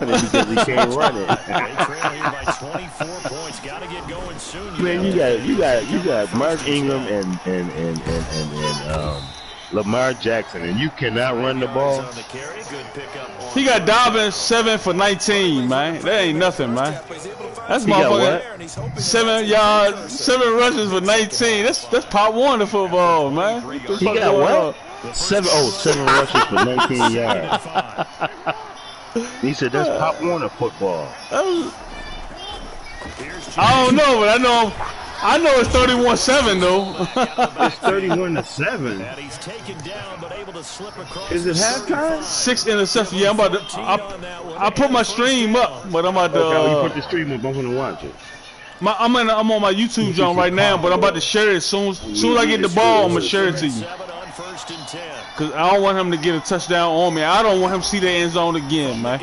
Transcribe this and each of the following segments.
because he can't run it. They trail here by 24 points. Got to get going soon. Man, you got Mark Ingram and Lamar Jackson, and you cannot run the ball. He got Dobbins 7 for 19, man. That ain't nothing, man. That's motherfucker 7 yards, 7 rushes for 19. That's Pop Warner football, man. He got what? 7 rushes for 19 yards. He said that's Pop Warner football. I don't know, but I know it's 31-7 though. It's 31-7. Is it halftime? 6 interceptions. Yeah, I'm about to. I put my stream up, but I'm about to. Okay, you put the stream up. I'm gonna watch it. I'm on my YouTube zone right now, but I'm about to share it as soon as I get the ball. I'm gonna share it to you. Cause I don't want him to get a touchdown on me. I don't want him to see the end zone again, man.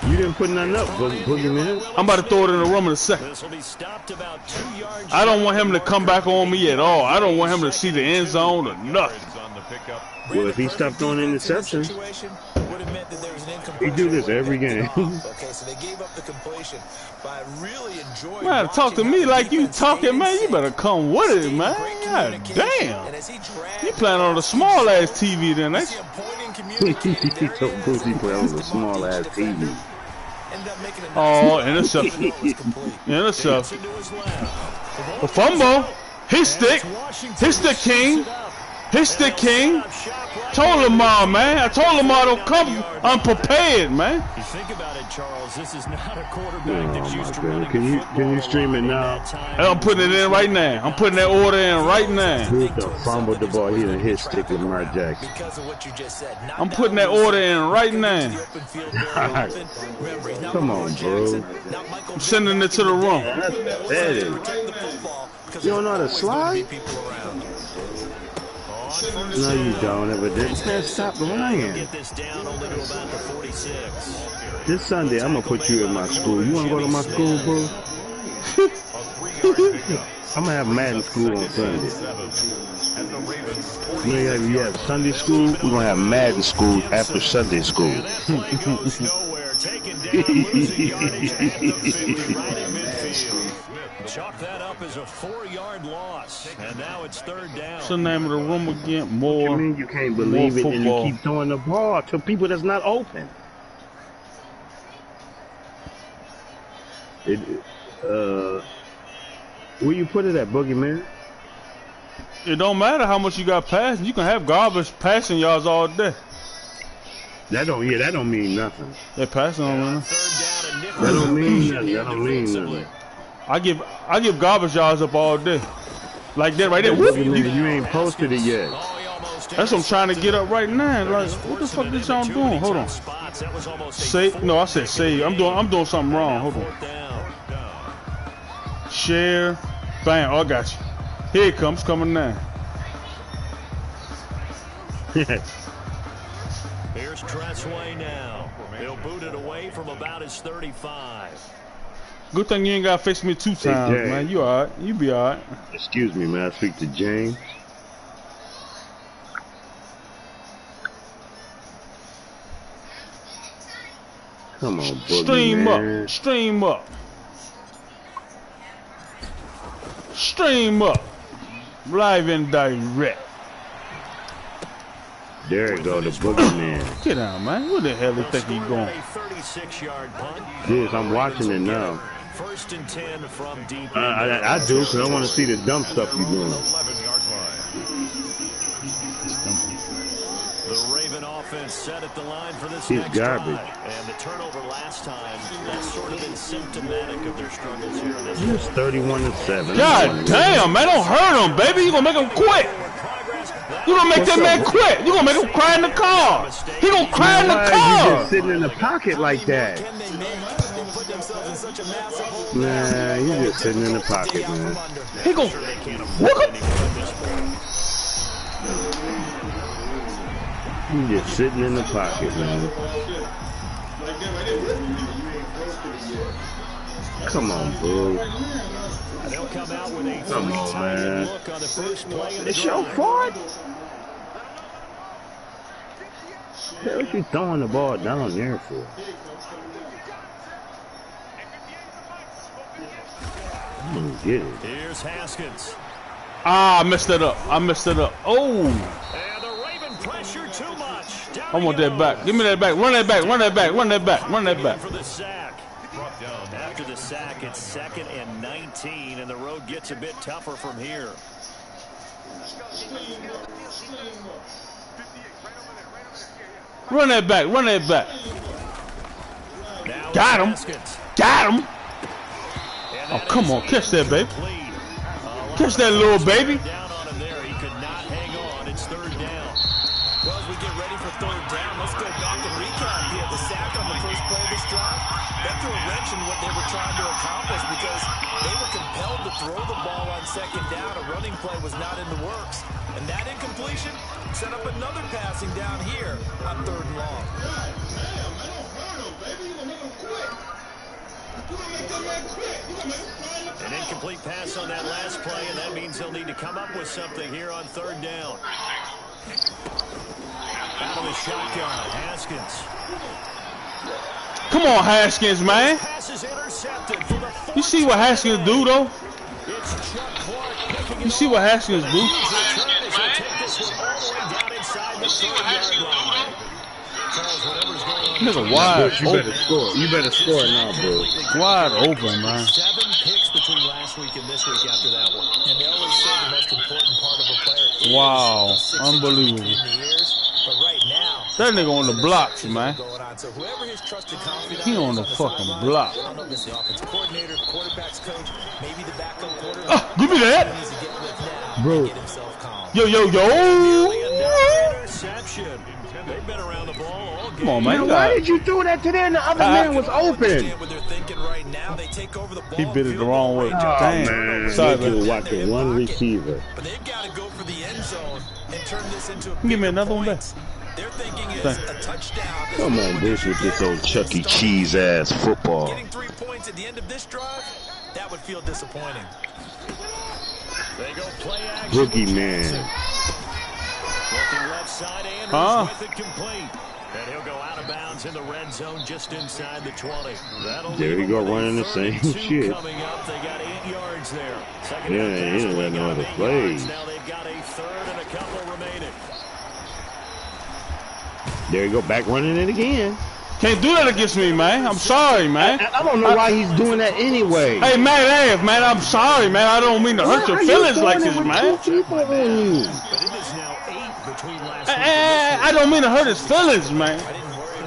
You didn't put nothing up, Boogeyman. I'm about to throw it in the room in a second. I don't want him to come back on me at all. I don't want him to see the end zone or nothing. Well, if he stopped throwing interceptions, he do this every game. Okay, so they gave up the completion, but I really enjoyed. Man, talk to me like you talking, man. You better come with it, man. God damn. You playing on a small ass TV then, ain't you? He told Pussy play on the small ass TV. Oh, interception. Interception. A fumble. His stick. His stick king. His stick king. Told Lamar, man. I told Lamar don't come unprepared, man. You think about it, Charles. This is not a quarterback that's used to running. Can you stream it now? I'm putting it in right now. I'm putting that order in right now. Who's the fumbled the ball? He done hit stick with Lamar Jackson. I'm putting that order in right now. Come on, bro. I'm sending it to the room. That is. You don't know how to slide? No, you don't ever did. Man, stop lying. This Sunday, I'm gonna put you in my school. You wanna go to my school, bro? I'm gonna have Madden school on Sunday. You have Sunday school. We're gonna have Madden school after Sunday school. Chalk that up as a 4-yard loss, and now it's 3rd down. What's the name of the room again? More. What you mean you can't believe it and you keep throwing the ball to people that's not open? Where you put it at, Boogeyman? It don't matter how much you got passing. You can have garbage passing yards all day. That don't mean nothing. They're passing on them. That don't mean nothing. That don't mean nothing. I give garbage yards up all day. Like that right there. You ain't posted it yet. That's what I'm trying to get up right now. Like, what the fuck is y'all doing? Hold on. Save? No, I said save. I'm doing something wrong. Hold on. Share. Bam. Oh, I got you. Here it comes. Coming now. Here's Tressway now. He'll boot it away from about his 35. Good thing you ain't got to fix me 2 times, man. You all right. You be all right. Excuse me, man. I speak to James. Come on, Boogie, Stream man. up. Stream up. Stream up. Live and direct. There you go, the Boogeyman. Get out, man. Where the hell do you think he going? Yes, I'm watching it now. 1st and 10 from deep. I do, because I want to see the dumb stuff you're doing. The Raven offense set at the line for this He's next garbage. drive. And the turnover last time, that's sort of been symptomatic of their struggles here in this It's 31-7. God damn, man. Don't hurt him, baby. You going to make him quit. You gonna make that man quit. You gonna make him cry in the car. He gonna cry in the car. You just sitting in the pocket like that. Nah, you just sitting in the pocket, man. He gonna look up. You just sitting in the pocket, man. Come on, bro. Come on, man. It's your fault. hell is you throwing the ball down there for? I don't get it. Here's Haskins. Ah, I messed it up. I messed it up. Oh. And the Raven pressure too much. Down I want that back. Give me that back. Run that back. Run that back. Run that back. Run that back. For the sack. After the sack, it's 2nd and 19, and the road gets a bit tougher from here. Run that back. Run that back. Got him. Got him. Oh, come on. Catch that, baby. Catch that little baby. Down on him there. He could not hang on. It's 3rd down. Well, as we get ready for 3rd down, let's go back and recap here. The sack on the first play of this drive, that threw a wrench in what they were trying to accomplish because they were compelled to throw the ball on 2nd down. A running play was not in the works. And that incompletion set up another passing down here on 3rd and long. An incomplete pass on that last play, and that means they'll need to come up with something here on 3rd down. Out of the shotgun, Haskins. Come on, Haskins, man. Pass is intercepted for the You see what Haskins do, though? It's Chuck Clark picking You see what Haskins do? return as he'll take this one all the way down inside the 3rd-yard line. Charles, whatever's going on. Nigga wide You better open. score. You better score now, bro. Wide open, man. 7 picks between last week and this week after that one. And they always say the most important part of a player is Wow. the 6 Unbelievable. between the ears. But right now, That nigga on the blocks, man. going on. So whoever his trusted confidant He on is the fucking sideline, block. I don't know if it's the offensive coordinator, quarterback's coach, maybe the backup quarterback. Ah, give me that. He needs to get with now Bro. and get himself calm. Yo, yo, yo. Interception. They've been around the ball all game. Come on, man. Why did you throw that to there and the other man was open? Understand what they're thinking right now. They take over the ball. He bit it the field wrong goal way. range. Damn. Man, Sorry, they man. could watch it one receiver. But they've got to go for the end zone and turn this into a Give me bigger another one point. back. Their thinking is Thank a touchdown. Come on, bitch, with this old Chuck E. Cheese ass football. Getting 3 points at the end of this drive, that would feel disappointing. They go play action. Boogeyman. Looking left side, Andrews Huh? with it complete. And he'll go out of bounds in the red zone just inside the 20. That'll There leave you go, them with running the 32 same shit. Coming up, they got 8 yards there. Second Yeah, down he pass didn't play let no got other 8 plays. yards. Now they've got a 3rd and a couple remaining. There you go, back running it again. Can't do that against me, man. I'm sorry, man. I don't know why he's doing that anyway. Hey, man, I'm sorry, man. I don't mean to hurt your feelings like this, man. But it is now 8 between last week and this I don't mean to hurt his feelings, man.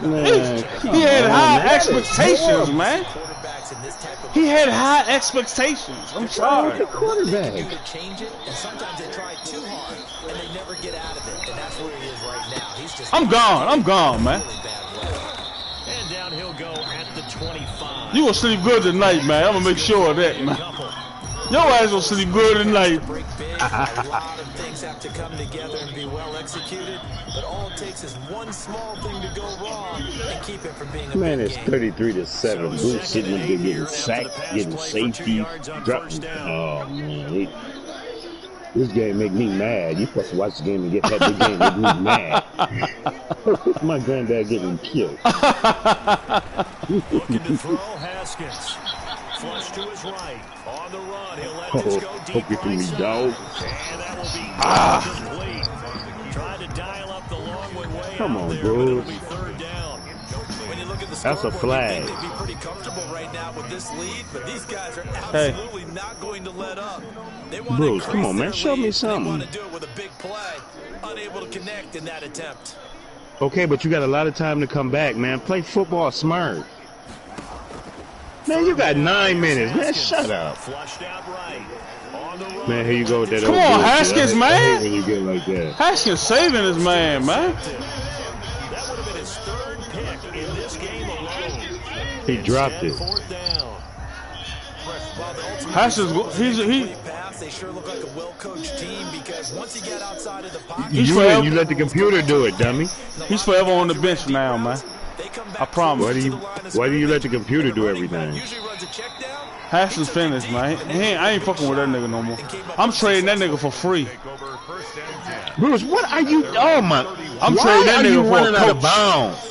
Man, He had high that is expectations, horrible. man. Quarterbacks in this type of He had high expectations. I'm sorry. The quarterback. do to change it, and sometimes they try too hard, and they never get out of it. And that's where he is right now. He's just I'm gone, man. really bad way. And down he'll go at the 25. You gonna sleep good tonight, man. I'm gonna make sure of that, man. Your ass gonna sleep good tonight. Break big, a lot of things have to come together and be well executed, but all it takes is one small thing to go wrong and keep it from being a Man, big it's game. 33-7. Booth sitting up there getting sacked, getting safety, dropping. Oh man, this game make me mad. You supposed to watch the game and get that big game make me mad. My granddad getting killed. Looking to throw, Haskins. Flush to his right. On the run, he'll let this go deep Hope it can right be side. dog. And that will be complete. Tried to dial up the long way Come out on, there, bro. but it'll be 3rd down. When you look at the That's a scoreboard, flag. you'd think they'd be pretty comfortable right now with this lead, but these guys are absolutely not going to let up. They want to Bruce, come increase on, man. their Show me lead. something. They want to do it with a big play. Unable to connect in that attempt. Okay, but you got a lot of time to come back, man. Play football smart. Man, you got 9 minutes. Man, shut up. Flushed out right. On the run. Man, here you go with that Come old on, bullshit. Haskins, I hate man. when you get like that. Haskins saving his man, man. That would have been his 3rd pick in this game alone. He dropped it. 4th down. Haskins, he Pass, they sure look like a well-coached team because once he got outside of the pocket, He's You forever- let the computer do it, dummy. he's forever on the bench now, man. they come back I promise. Why do you let the computer do everything? Usually runs a check down, Haskins finished, man. I ain't fucking with that nigga no more. I'm trading that nigga for free. Bruce, what are you? Oh my! I'm trading that nigga for a out of coach. bounds?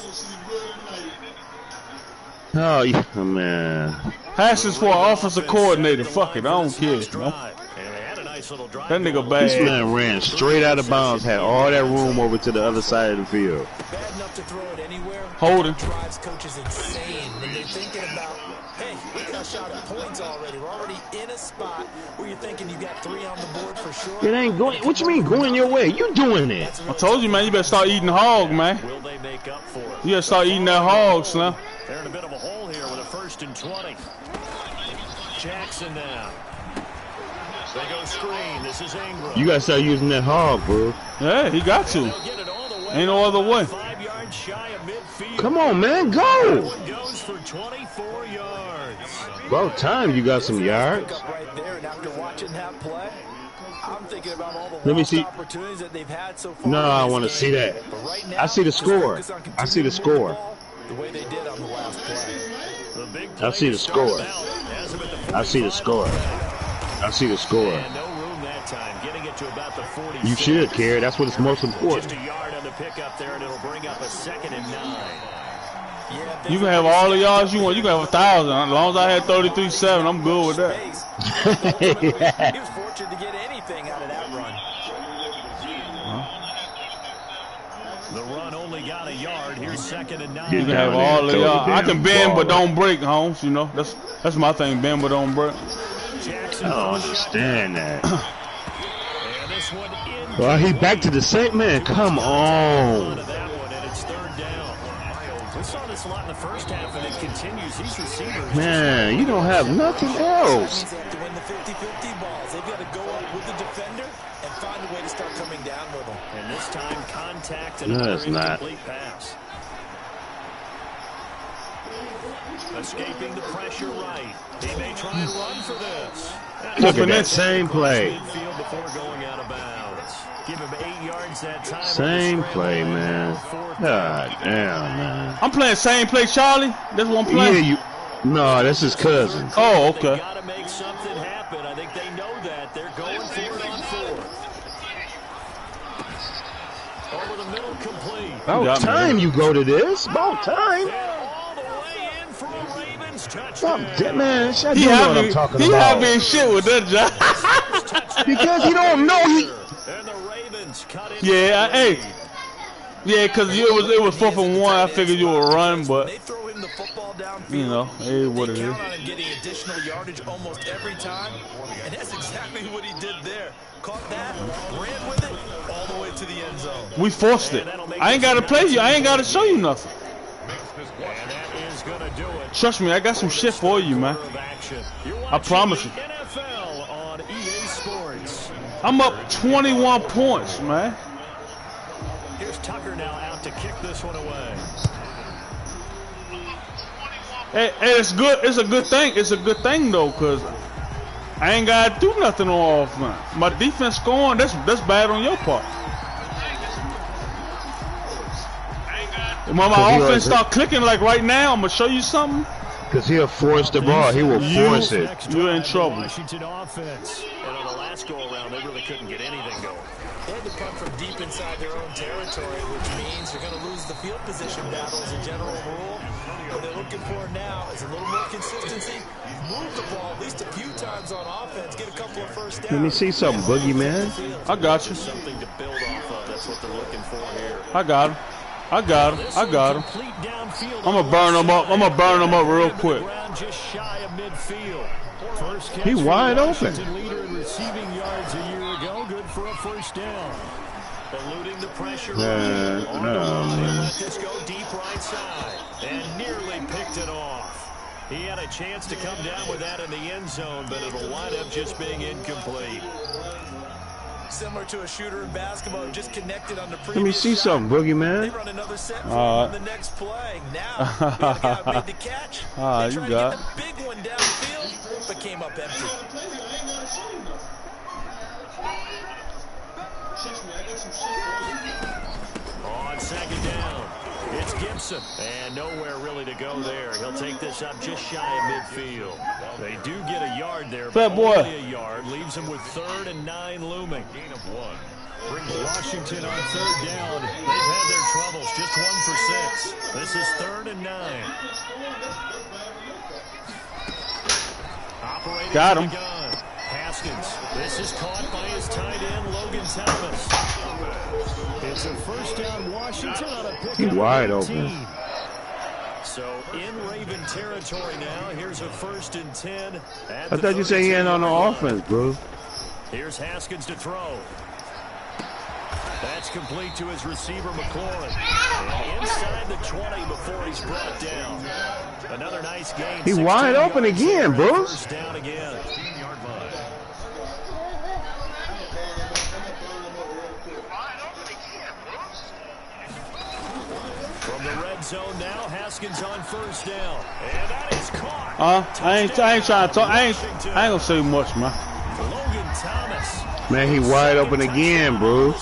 Oh, yeah, man. Haskins for an offensive coordinator. Fuck it, I don't care, man. That nigga bad. This man ran straight out of bounds, had all that room over to the other side of the field. Bad enough to throw it anywhere. Holding. Drives coaches insane when they're thinking about, hey, we got a shot at points already. We're already in a spot where you're thinking you got 3 on the board for sure. It ain't going. What you mean going your way? You doing it? I told you, man. You better start eating hog, man. Will they make up for it? You gotta start eating that hog, Slim. They're in a bit of a hole here with a 1st and 20. Jackson now. They go screen. This is Ingram. You gotta start using that hog, bro. Yeah, he got to. Ain't no other way. 5 yards shy of midfield. Come on, man, go! Goes for 24 yards. About time you got some yards. Right there, and after watching that play, I'm thinking about all the Let me see. opportunities that they've had so far. No, I want to see that. Right now, I see the score. I see the score. The way they did on the last play. I see the score. I see the score. I see the score. And no room that time. Getting it to about the 46. You should care. That's what's most important. Just a yard on the pickup there, and it'll bring up a 2nd and 9. You can have all the yards you want. You can have 1,000. As long as I had 33-7, I'm good with that. He was fortunate to get anything out of that run. The run only got a yard. Here's 2nd and 9. You can have all the yards. I can bend but don't break, Holmes. You know, that's my thing. Bend but don't break. I don't understand that. And this one in. Well, he back to the same man. Come on. That one, and it's 3rd down. We saw this a lot in the first half, and it continues. These receivers. Man, you don't have nothing else. They have to win the 50-50 balls. They've got to go up with the defender and find a way to start coming down with them. And this time, contact and No, it's not. incomplete pass. Escaping the pressure right. He may try and run for this. Look at that same play. Midfield before going out of bounds. Give him 8 yards that time. Same play, man. God damn, man. I'm playing same play, Charlie. That's what I'm playing. Yeah, no, that's his cousin. Oh, okay. They got to make something happen. I think they know that. They're going for it on 4th. Over the middle, complete. About time you go to this. About time. All the way in for a Ravens touchdown. Stop that, man. I He know what I'm happy. talking He about. happy as shit with that job. Because he don't know he. And the Ravens cut it. Hey. Yeah, because it was 4th and 1. I figured you would run, but They throw him the football downfield. you know, it is what it They is. count on him getting additional yardage almost every time, and that's exactly what he did there. Caught that, ran with it, all the way to the end zone. We forced it. I ain't got to play you. I ain't got to show you nothing. And that is going to do it. Trust me, I got some shit for you, man. I promise you. NFL on EA Sports. I'm up 21 points, man. Here's Tucker now out to kick this one away. Hey, it's good. It's a good thing. It's a good thing though, cause I ain't gotta do nothing on offense. My defense scoring. That's bad on your part. When my offense start clicking like right now, I'm gonna show you something. Because he'll force the ball. He will force it. You're in trouble. Washington offense. And on the last go around, they really couldn't get anything going. They had to come from deep inside their own territory, which means they're going to lose the field position battle as a general rule. What they're looking for now is a little more consistency. Move the ball at least a few times on offense. Get a couple of first downs. Let me see something, Boogie, man. I got you. Something to build off of. That's what they're looking for here. I got him. I got him. I got him. I'm gonna burn him up. I'm gonna burn him up real quick. Just shy of midfield. First catch He wide open. leader in receiving yards a year ago. Good for a first down. Eluding the pressure. Man. Let this go deep right side. And nearly picked it off. He had a chance to come down with that in the end zone, but it'll wind up just being incomplete. Similar to a shooter in basketball, just connected on the previous Let me see shot. something, Boogie, They man. run another set for on the next play. Now, the guy made the catch. They You tried to got get the big one downfield, but came up empty. On 2nd down, it's Gibson. And nowhere really to go there. He'll take this up just shy of midfield. They do get a yard there, Fat but boy. only a yard. Leaves them with 3rd and 9 looming. Gain of 1. Brings Washington on 3rd down. They've had their troubles. Just 1 for 6. This is 3rd and 9. Operating Got him. Haskins. This is caught by his tight end, Logan Thomas. It's a 1st down Washington on a pick. He's wide open. So in Raven territory now. Here's a 1st and 10. I thought you said he ain't on the offense, bro. Here's Haskins to throw. That's complete to his receiver, McLaurin. And inside the 20 before he's brought down. Another nice gain. He wide open again, bro. 1st down again. 16-yard line. From the red zone now, Haskins on 1st down. And that is caught. I ain't trying to talk. I ain't gonna say much, man. Logan Thomas. Man, he wide open again, bro.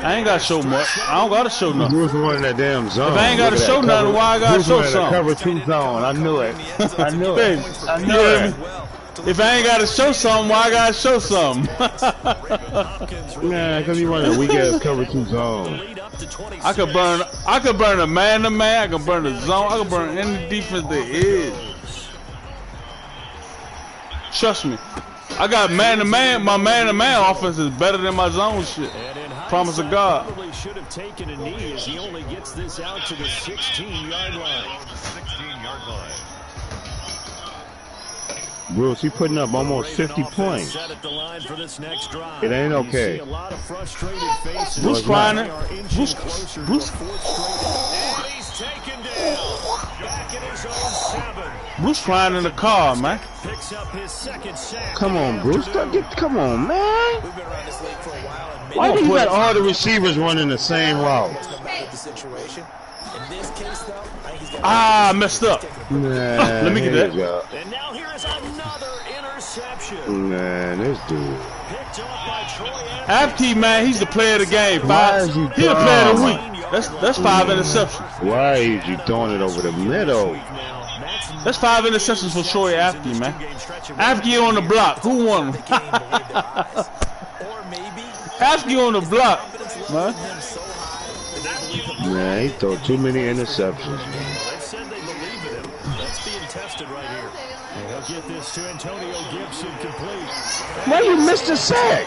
I ain't got to show much. I don't got to show nothing. Bruce running that damn zone. If I ain't got to show nothing, why I got to show something? Cover 2 zone. I knew it. I knew it. I knew it. If I ain't got to show something, why I got to show something? Man, because he running a weak ass cover 2 zone. I could burn a man-to-man. I could burn the zone. I could burn any defense there is. Trust me. I got man-to-man. My man-to-man offense is better than my zone shit. Promise of God. Probably should have taken a knee as he only gets this out to the 16-yard line. 16-yard line. Bruce, he putting up almost 50 points. It ain't okay. Bruce crying. Bruce crying in the car, man. Come on, Bruce. Come on, man. Why do you got all the receivers running the same route? Ah, messed up. Let me get that. And now here is another interception. Man, this dude. After man, he's the player of the game. He's the player of the week. That's 5 interceptions. Why is you throwing it over the middle? That's 5 interceptions for Troy Afty, man. Afty on the block. Who won? Afty on the block, man. Man, he threw too many interceptions. They said they believe in him. That's being tested right here. And he'll get this to Antonio Gibson complete. Why you missed a sack?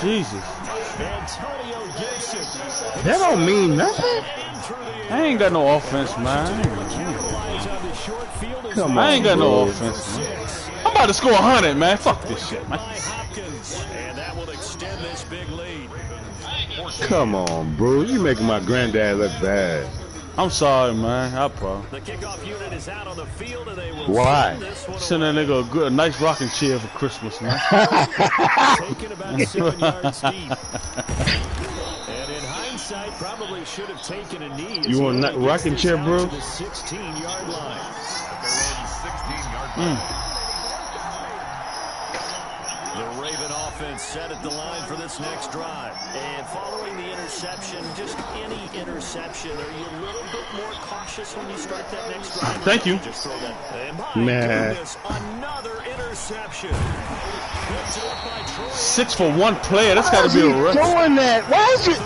Jesus. Antonio Gibson. That don't mean nothing. I ain't got no offense, man. Come on, I ain't got no bro. offense, man. I'm about to score 100, man. Fuck this shit, man. And that will extend this big lead. Come on, bro. You making my granddad look bad. I'm sorry, man. I probably. The kickoff unit is out on the field and they will Why? Send that nigga a nice rocking chair for Christmas, man. taken about 7 yards deep. And in hindsight, probably should have taken a knee. You want that rocking chair, bro? The 16-yard line. The Raven offense set at the line for this next drive. And following the interception, just any interception, are you a little bit more cautious when you start that next drive? Thank you. Just throw that. And my Man. goodness, another interception. 6 for 1 player. That's got to be a record. Doing that? Why is you?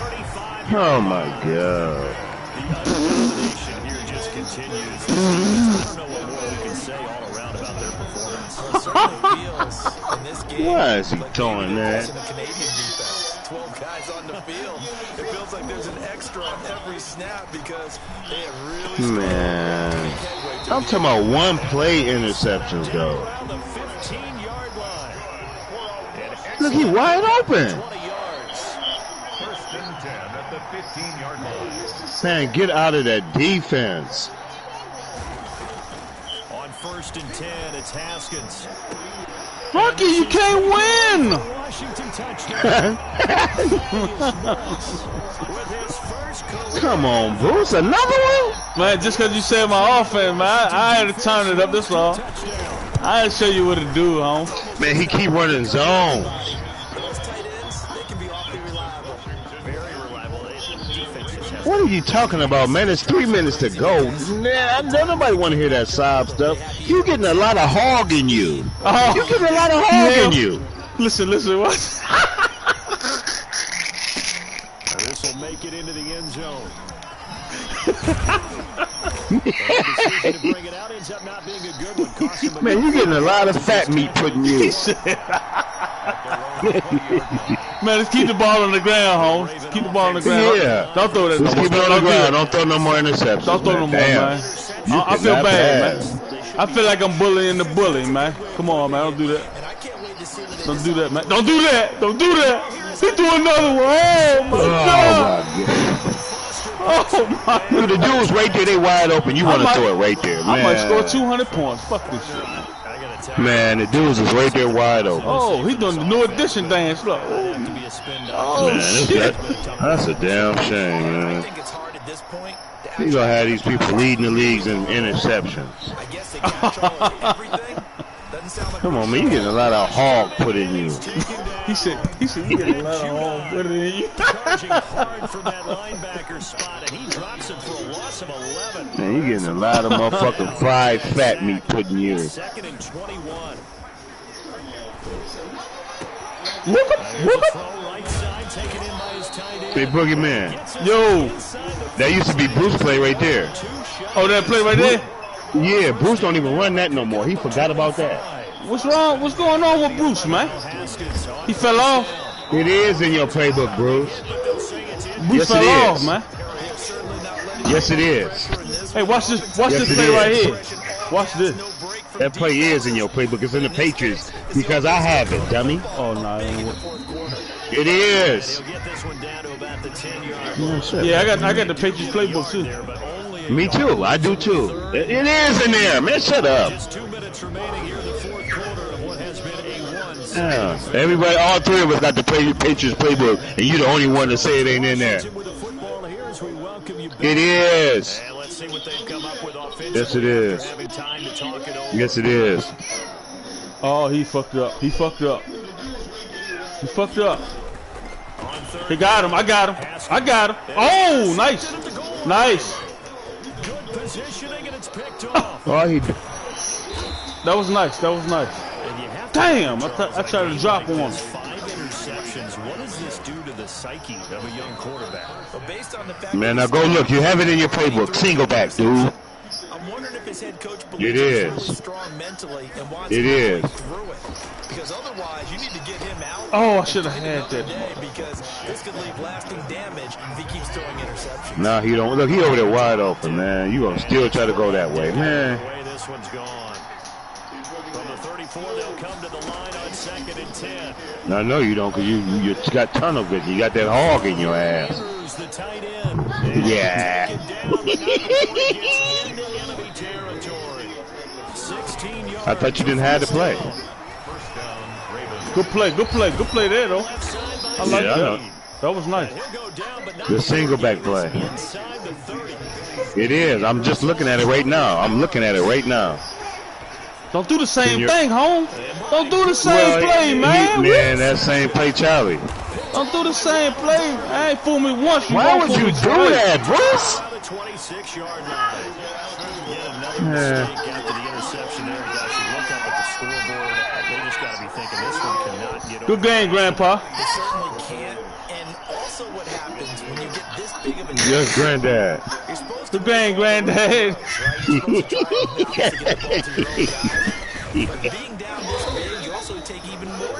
Oh my God. The domination here just continues. I don't know what more we can say all around about their performance. Why is he throwing that? 12 guys on the field. It feels like there's an extra on every snap because they have really Man. I'm talking about 1 play interceptions, though. Around the 15-yard line. Look, he wide open. 20 yards. First and 10 at the 15-yard line. Man, get out of that defense. On 1st and 10, it's Haskins. Rocky, you can't win. Washington touchdown. With his first career. Come on, Bruce. Another one? Man, just because you said my offense, man, I had to turn it up this long. I had to show you what to do, home. Man, he keep running zone. those tight ends, they can be awfully reliable. Very reliable. What are you talking about, man? It's 3 minutes to go. Nah, nobody want to hear that sob stuff. You getting a lot of hog in you. Oh, You getting a lot of hog in you. Listen, what? This will make it into the end zone. Man, you getting a lot of fat meat put in you. Man, let's keep the ball on the ground, Holmes. Keep the ball on the ground. Yeah. Don't throw that. Let's keep it on the ground. Don't throw no more interceptions. Don't throw no more, man. I feel bad, man. I feel like I'm bullying the bully, man. Come on, man. Don't do that. Don't do that, man. Don't do that. Don't do that. He threw another one. Oh, my God. Oh, my God. The dudes right there, they wide open. You want to throw it right there, man. I might score 200 points. Fuck this shit, man. Man, the dudes is right there wide open. Oh, he doing the new edition dance. Look. Oh, man, shit. That's a damn shame, man. He's going to have these people leading the leagues in interceptions. Come on, man. You getting a lot of hog put in you. He said you getting a lot of hog put in you. Charging hard from that linebacker spot, and he drops it for a loss of 11. Man, you getting a lot of motherfucking fried fat meat put in you. 2nd and 21. Look up. Right side, taken in by his tight end. Hey, Boogeyman. Yo. That used to be Bruce play right there. Oh, that play right there? Yeah, Bruce don't even run that no more. He forgot about that. What's wrong? What's going on with Bruce, man? He fell off. It is in your playbook, Bruce. Bruce fell off, man. Yes, it is. Hey, watch this play right here. Watch this. That play is in your playbook. It's in the Patriots because I have it, dummy. Oh, no. It is. Yeah, I got the Patriots playbook, too. Me too. I do too. It is in there, man. Shut up. Everybody, all three of us got the Patriots playbook, and you the only one to say it ain't in there. It is. Yes, it is. Yes, it is. Oh, he fucked up. He fucked up. He fucked up. He got him. I got him. I got him. Oh, nice. Nice. Oh, he. That was nice. That was nice. Damn, I tried to drop one. 5 interceptions. What does this do to the psyche of a young quarterback? But based on the fact Man, now go look. You have it in your playbook. Single back, dude. I'm wondering if his head coach believes he's really strong mentally and wants to go through it. Because otherwise, you need to get him out. Oh, I should have had that. Because this could leave lasting damage if he keeps throwing interceptions. Nah, he don't. Look, he over there wide open, man. You gonna still try to go that way, man. This one's gone. From the 34, they'll come to the line on 2nd and 10. No, no, you don't, because you got tunnel vision. You got that hog in your ass. The tight end. Yeah. I thought you didn't have to play. Good play. Good play. Good play there, though. I like that. That was nice. The single back play. It is. I'm just looking at it right now. I'm looking at it right now. Don't do the same thing, Holmes. Don't do the same play, man. Man, that same play, Charlie. Don't do the same play. I ain't fool me once. Why would you do that, Bruce? Good game, Grandpa. Yes, Granddad. Good game, Granddad.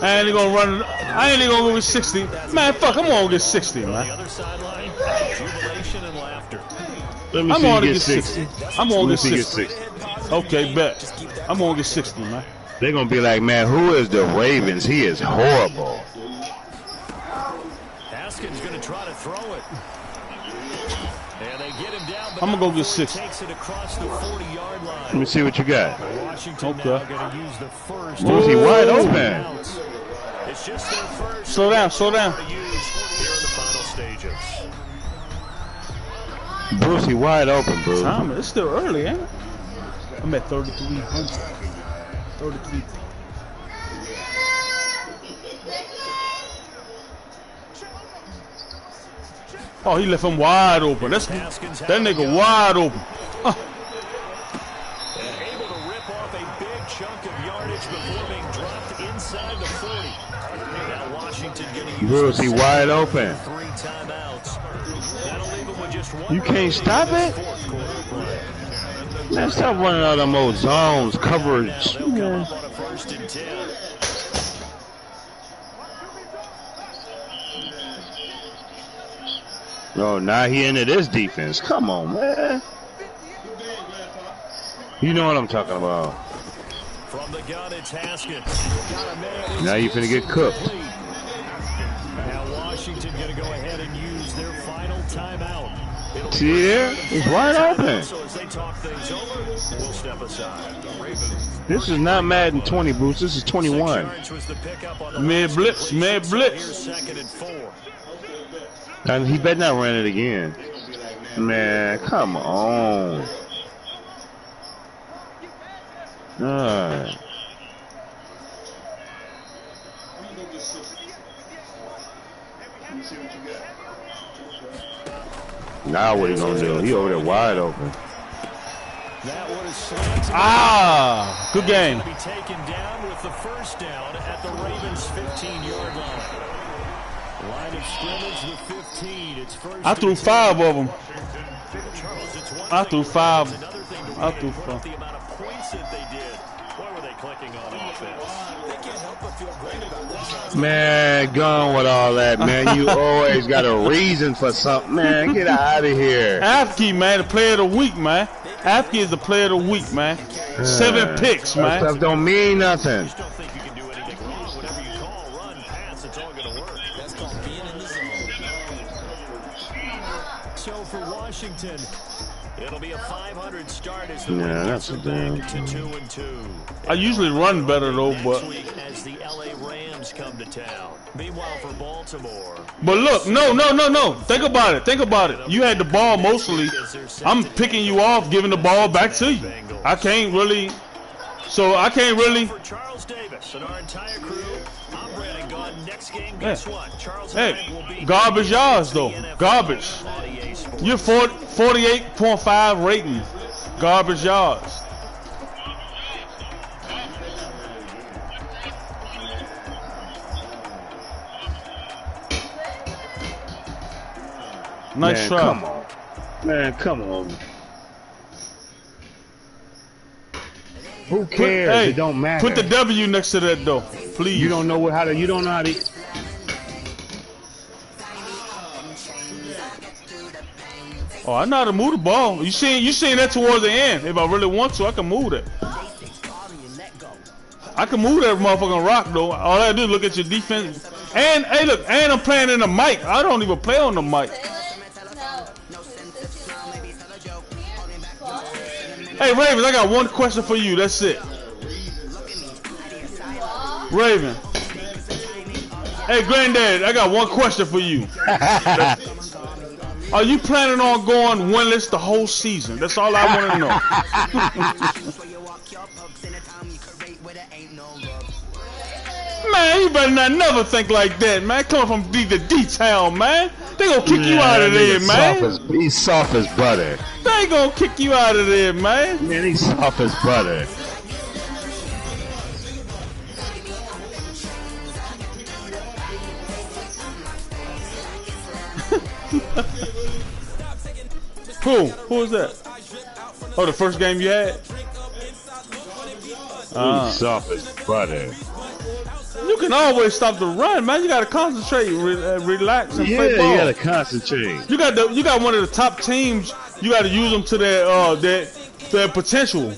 I ain't gonna run. I ain't gonna go with 60. Man, fuck, I'm gonna get 60, man. Let me I'm see gonna you get 60. I'm gonna get 60. Okay, bet. I'm gonna get 60, man. They're gonna be like, man, who is the Ravens? He is horrible. Haskins gonna try to throw it. And they get him down, but I'm gonna go get 60. takes it across the 40-yard line. Let me see what you got. Okay. Was he wide open? It's just their first. Slow down, slow down. Here in the final stages. Brucey wide open, Bruce. Time, it's still early, ain't it? I'm at 3,300. 33. Oh, he left him wide open. That nigga wide open. Able to rip off a big chunk of yardage before being dropped inside the 40. Now Washington getting Bruce, he wide open. 3 timeouts. That'll leave him with just 1. You can't stop it? Man, stop running out of them old zones, coverage. They'll come up on a 1st and 10. Oh, now he into this defense. Come on, man. You know what I'm talking about. From the gun, it's Haskins. Now you finna get cooked. Now Washington going to go ahead and use their final timeout. See there? It's wide open. So as they talk things over, we'll step aside. This is not Madden 20, Bruce. This is 21. Mid blitz, mid blitz. 2nd and 4. And he better not run it again. Man, come on. Alright. Now what he gonna do? He over there wide open. Ah, good game. Be taken down with the 1st down at the Ravens 15-yard line. Line of scrimmage, the 15. It's 1st. I threw 5 of them. I threw 5. I threw 5. The amount of points that they did. What were they clicking on offense? They can't help but feel great about themselves. Man, gone with all that, man. You always got a reason for something, man. Get out of here. Afke, man, the player of the week, man. Afke is the player of the week, man. 7 picks, That man. stuff don't mean nothing. I don't think you can do anything wrong. Whatever you call, run, pass, it's all going to work. That's called being in the zone. So for Washington, it'll be a 500 start as the that's a damn. to 2-2. I usually run better though, but As the LA Rams come to town. Meanwhile, for Baltimore. look, no. Think about it. You had the ball mostly. I'm picking you off, giving the ball back to you. I can't really. For Charles Davis and our entire crew, I'm Brandon Gaudin. Next game, guess what? Charles will be Garbage yards though. Garbage. You're 48.5 rating. Garbage yards. Nice try. Come on. Man, come on. Who cares? It don't matter. Put the W next to that though, please. You don't know how to. You don't know how to. Oh, I know how to move the ball. You seen that towards the end. If I really want to, I can move that. I can move that motherfucking rock though. All I do is look at your defense. And hey, look, and I'm playing in the mic. I don't even play on the mic. Hey, Ravens, I got one question for you. That's it. Raven. Hey, Granddad, I got one question for you. Are you planning on going winless the whole season? That's all I want to know. Man, you better not never think like that, man. Coming from D-Town, man. They gonna kick you out of there, man. He's soft as butter. They gonna kick you out of there, man. Man, he's soft as butter. Who was that? Oh, the first game you had? He's soft as butter. You can always stop the run, man. You gotta concentrate, relax, and play ball. You gotta concentrate. You got one of the top teams. You gotta use them to their potential.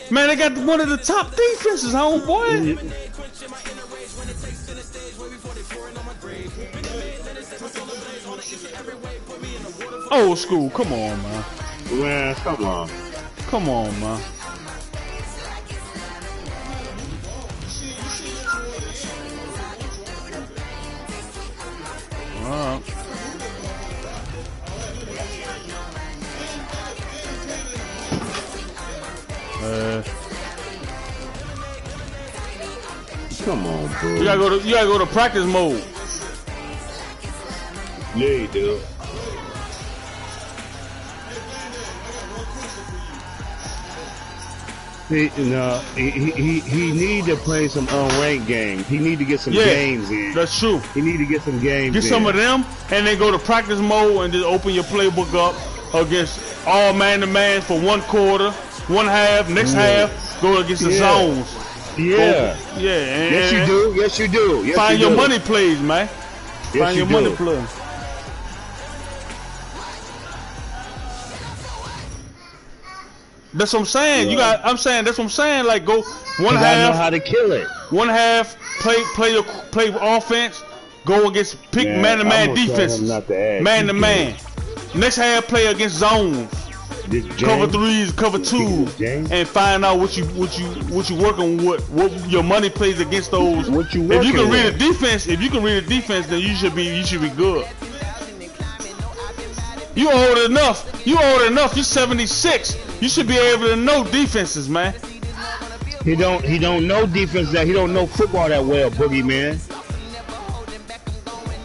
Man, they got one of the top defenses, homeboy. Old school, come on, man. Man, come on. Come on, man. Alright. Come on, bro. You gotta go to practice mode. you do. He need to play some unranked games. He need to get some games in. That's true. He need to get some games Get in. some of them, and then go to practice mode and just open your playbook up against all man-to-man for one quarter, one half, next half, go against the zones. Yeah. Yes, you do. Yes, you do. Yes, find you your do. money plays, man. Yes, Find your money plays. That's what I'm saying. You got. I'm saying that's what I'm saying. Like go one half. I know how to kill it. One half play offense. Go against pick man-to-man defenses. Man-to-man. Next half play against zones. Cover threes, cover twos, and find out what you working with. What your money plays against those. What you if you can with. read a defense, then you should be good. You old enough. You're 76. You should be able to know defenses, man. He don't know defense that he don't know football that well, Boogie man.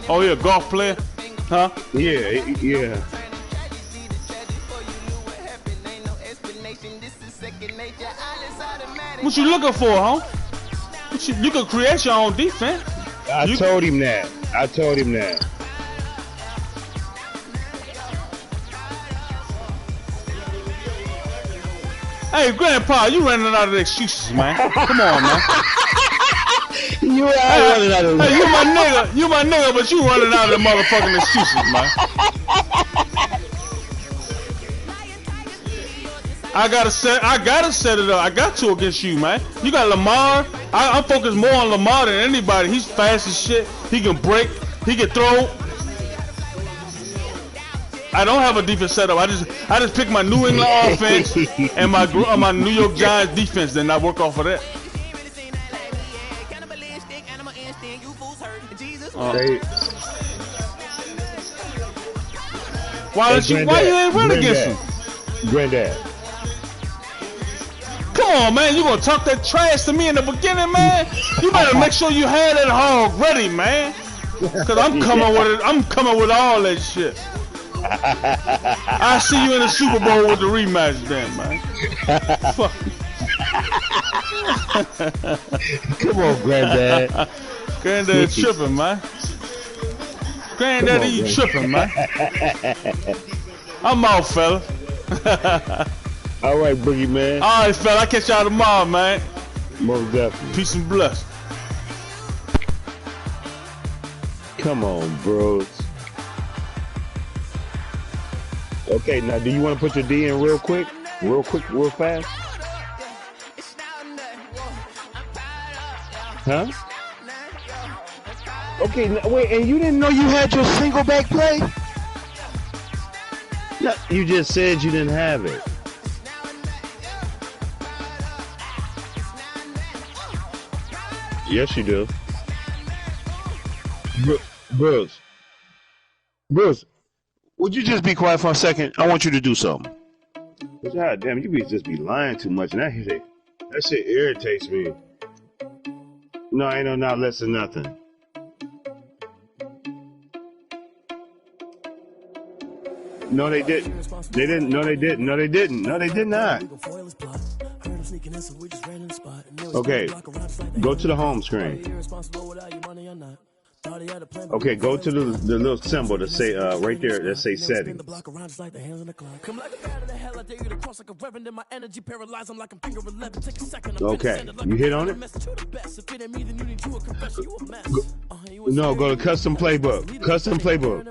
Oh yeah, golf player, huh? Yeah. What you looking for, huh? You can create your own defense. I told him that. Hey, Grandpa, you running out of excuses, man. Come on, man. You running out of. Hey, you my nigga, but you running out of the motherfucking excuses, man. I gotta set it up. I got to against you, man. You got Lamar. I'm focused more on Lamar than anybody. He's fast as shit. He can break. He can throw. I don't have a defense setup. I just pick my New England offense and my New York Giants defense, then I work off of that. Why you ain't run against him? Granddad. Come on, man. You gonna talk that trash to me in the beginning, man? You better make sure you had that hog ready, man. Cause I'm coming with it. I'm coming with all that shit. I see you in the Super Bowl with the rematch, then, man. Fuck. Come on, Granddad. Granddad tripping, man. Granddaddy, you tripping, man. I'm out, fella. All right, Boogie man. All right, fella. I'll catch y'all tomorrow, man. Most definitely. Peace and bless. Come on, bros. Okay, now do you want to put your D in real quick, real fast? Huh? Okay, now, wait, and you didn't know you had your single back play? No, you just said you didn't have it. Yes, you do. Bruce, would you just be quiet for a second? I want you to do something. God damn, you just be lying too much, and that shit irritates me. No, ain't no not less than nothing. No, they didn't. They didn't. No, they didn't. No, they didn't. No, they did not. Okay, go to the home screen. Okay, go to the little symbol that say right there that say settings. Okay, you hit on it? No, go to custom playbook. Custom playbook.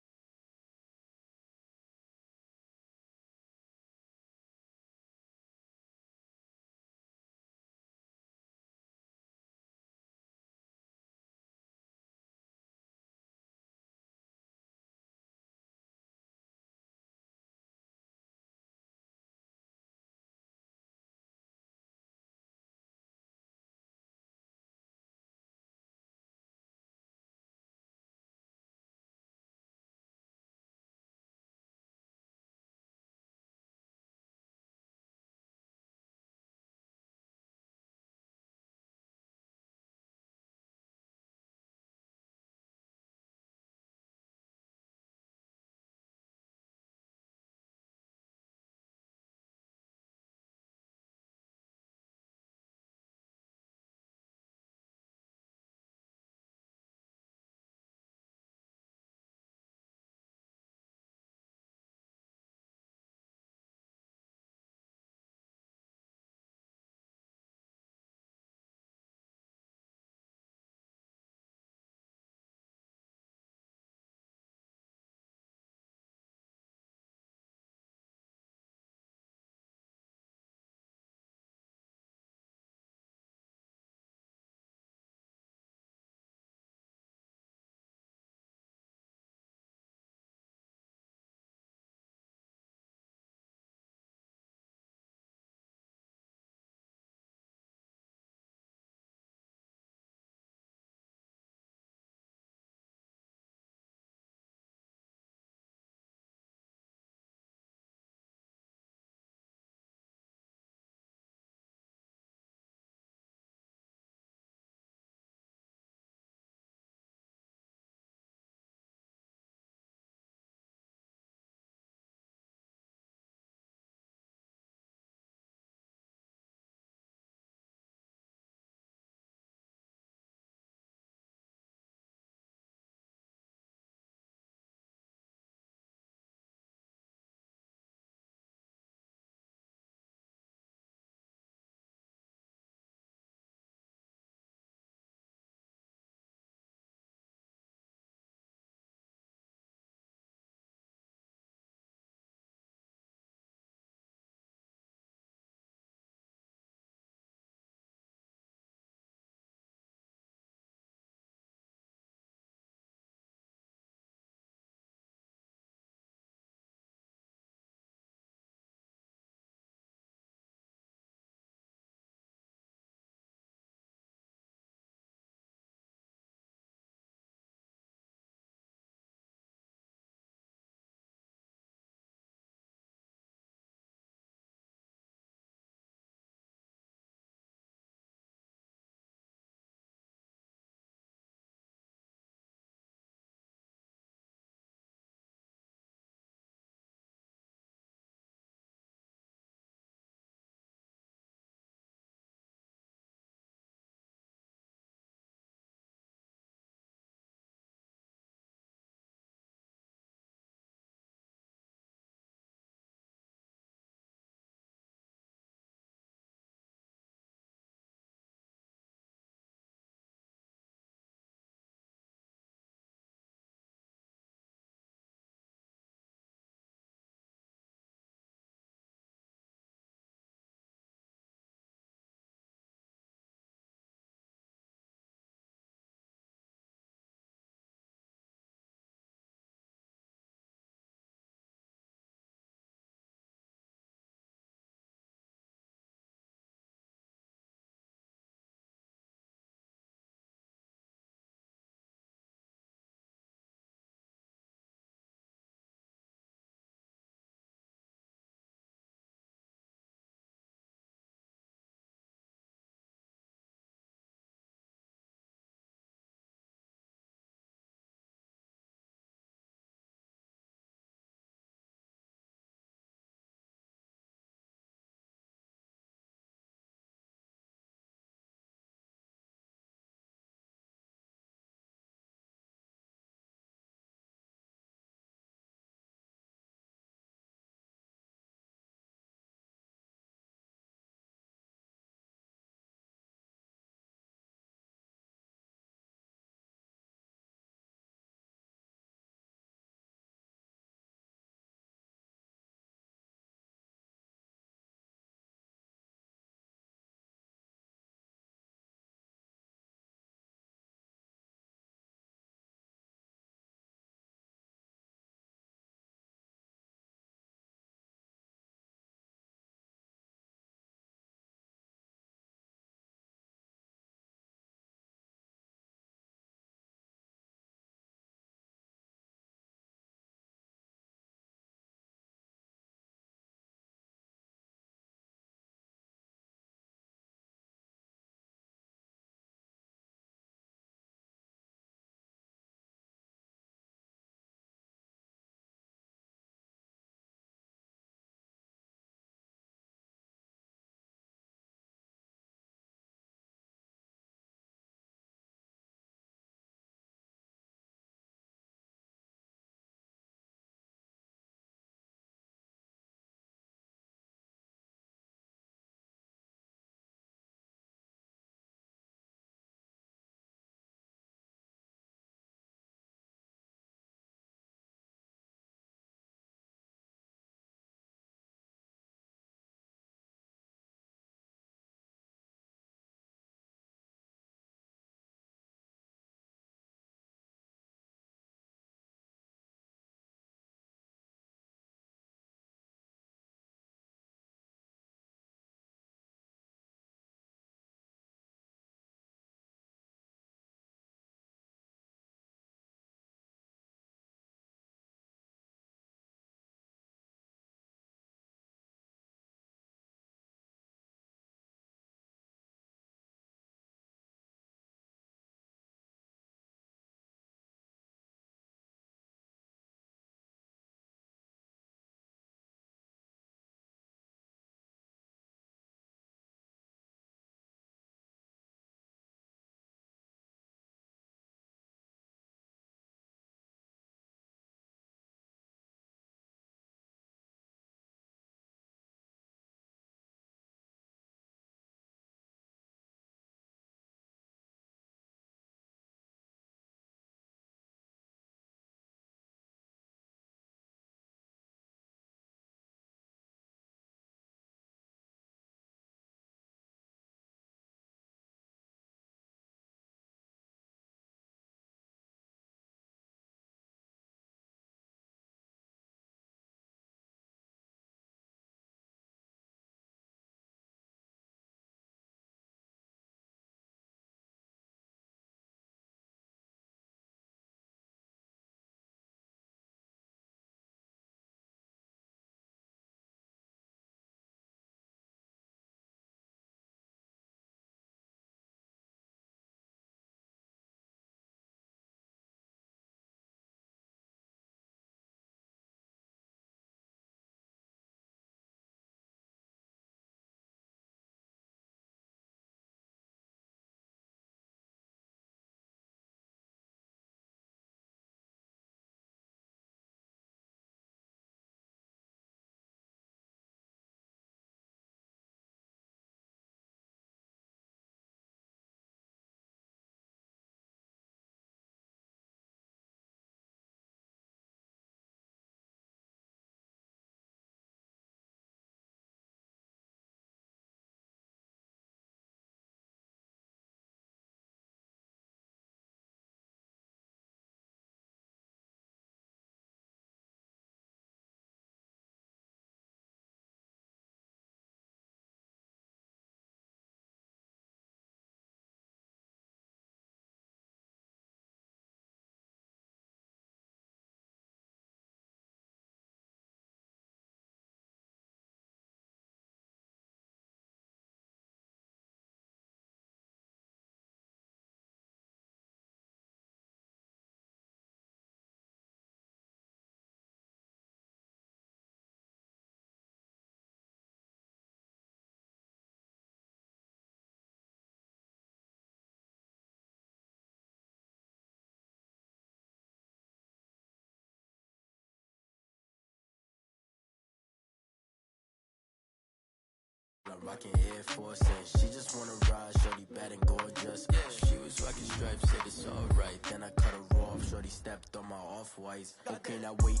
rocking Air Force, and she just wanna ride. Shorty bad and gorgeous. She was rocking stripes, said it's alright. Then I cut her off. Shorty stepped on my off-whites. Okay, now wait.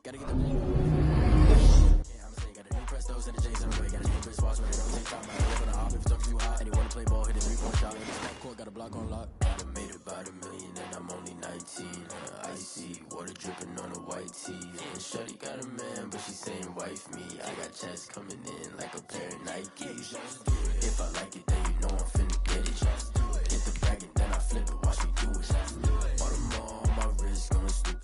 Gotta get the. Yeah, I'm saying, got a new Prestos and the J's on the way. Got a new Chris Foss when it don't take time. I live on the hop if it's too hot. And he wanna play ball, hit a 3-point shot. In the step court, got a block on lock. I done made about $1 million and I'm only 19. Icy, water dripping on a white tee. And Shorty got a man, but she saying wife me. I got checks coming in like a pair of Nikes. If I like it, then you know I'm finna get it. Get the bag and then I flip it, watch me do it. All them all on my wrist, going stupid.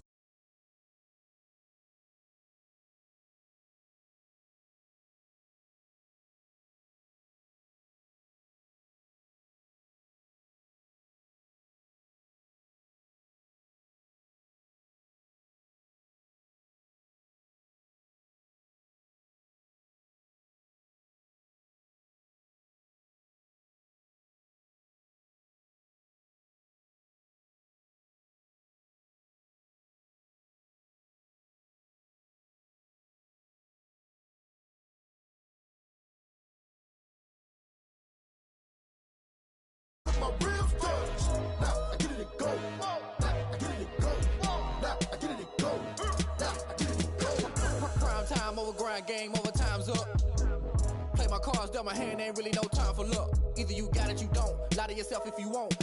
My ribs touch. Now I get it go. Now I get it go. Now I get it go. Now I get it go. Prime time over grind game, over time's up. Play my cards, dealt my hand, ain't really no time for luck. Either you got it, you don't. Lie to yourself if you won't.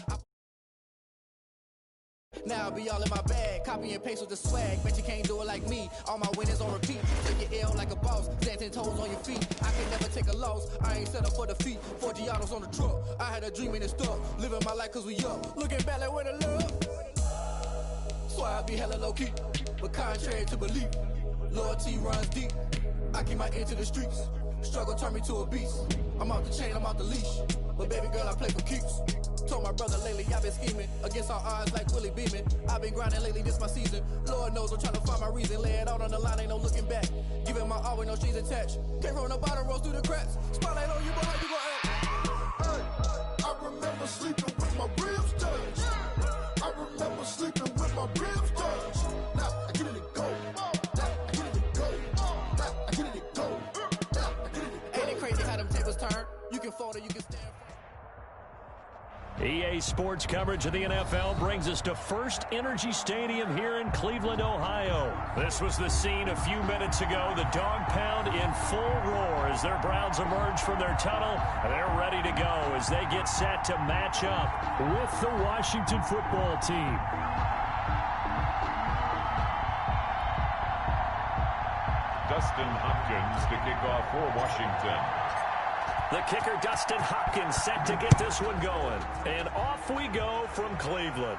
Now I be all in my bag, copy and paste with the swag. Bet you can't do it like me. All my winners on repeat. Take your L like a boss, stand 10 toes on your feet. I can never take a loss. I ain't set up for defeat. 4 Giados on the truck. I had a dream and it's stuck. Living my life cause we up. Looking back like where the love. So I be hella low key, but contrary to belief, loyalty runs deep. I keep my ear to the streets. Struggle turned me to a beast. I'm off the chain, I'm off the leash. But baby girl, I play for keeps. Told my brother lately I've been scheming against all odds like Willie Beeman. I've been grinding lately, this my season. Lord knows I'm trying to find my reason. Lay it out on the line, ain't no looking back. Giving my all with no strings attached. Came from the bottom, rose through the cracks. Spotlight on you, but how you gon' act? Hey, I remember sleeping with my ribs touched. I remember sleeping with my ribs touched. Now I get it go. Now I get it go. Now I get it go. Now I get it go. Ain't it crazy how them tables turn? You can fold or you can stand. EA Sports coverage of the NFL brings us to First Energy Stadium here in Cleveland, Ohio. This was the scene a few minutes ago. The dog pound in full roar as their Browns emerge from their tunnel. They're ready to go as they get set to match up with the Washington football team. Dustin Hopkins to kick off for Washington. The kicker, Dustin Hopkins, set to get this one going. And off we go from Cleveland.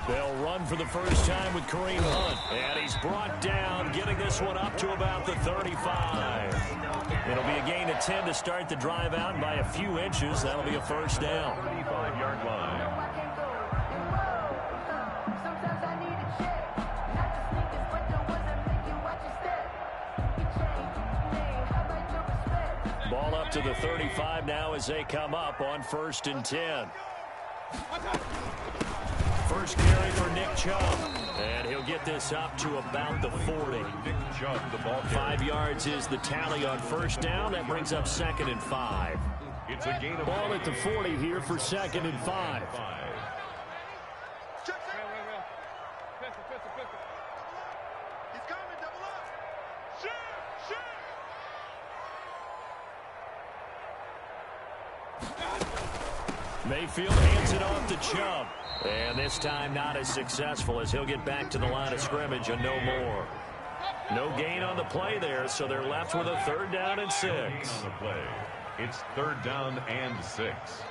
They'll run for the first time with Kareem Hunt. And he's brought down, getting this one up to about the 35. It'll be a gain of 10 to start the drive out by a few inches. That'll be a first down. 35-yard line. Ball up to the 35 now as they come up on 1st and 10. First carry for Nick Chubb, and he'll get this up to about the 40. Nick Chubb, the ball carrier. 5 yards is the tally on first down. That brings up 2nd and 5. It's a gain of Ball at the 40 here for 2nd and 5. Mayfield hands it off to Chubb. And this time not as successful as he'll get back to the line of scrimmage and no more. No gain on the play there, so they're left with a 3rd down and 6. On the play. It's 3rd down and 6.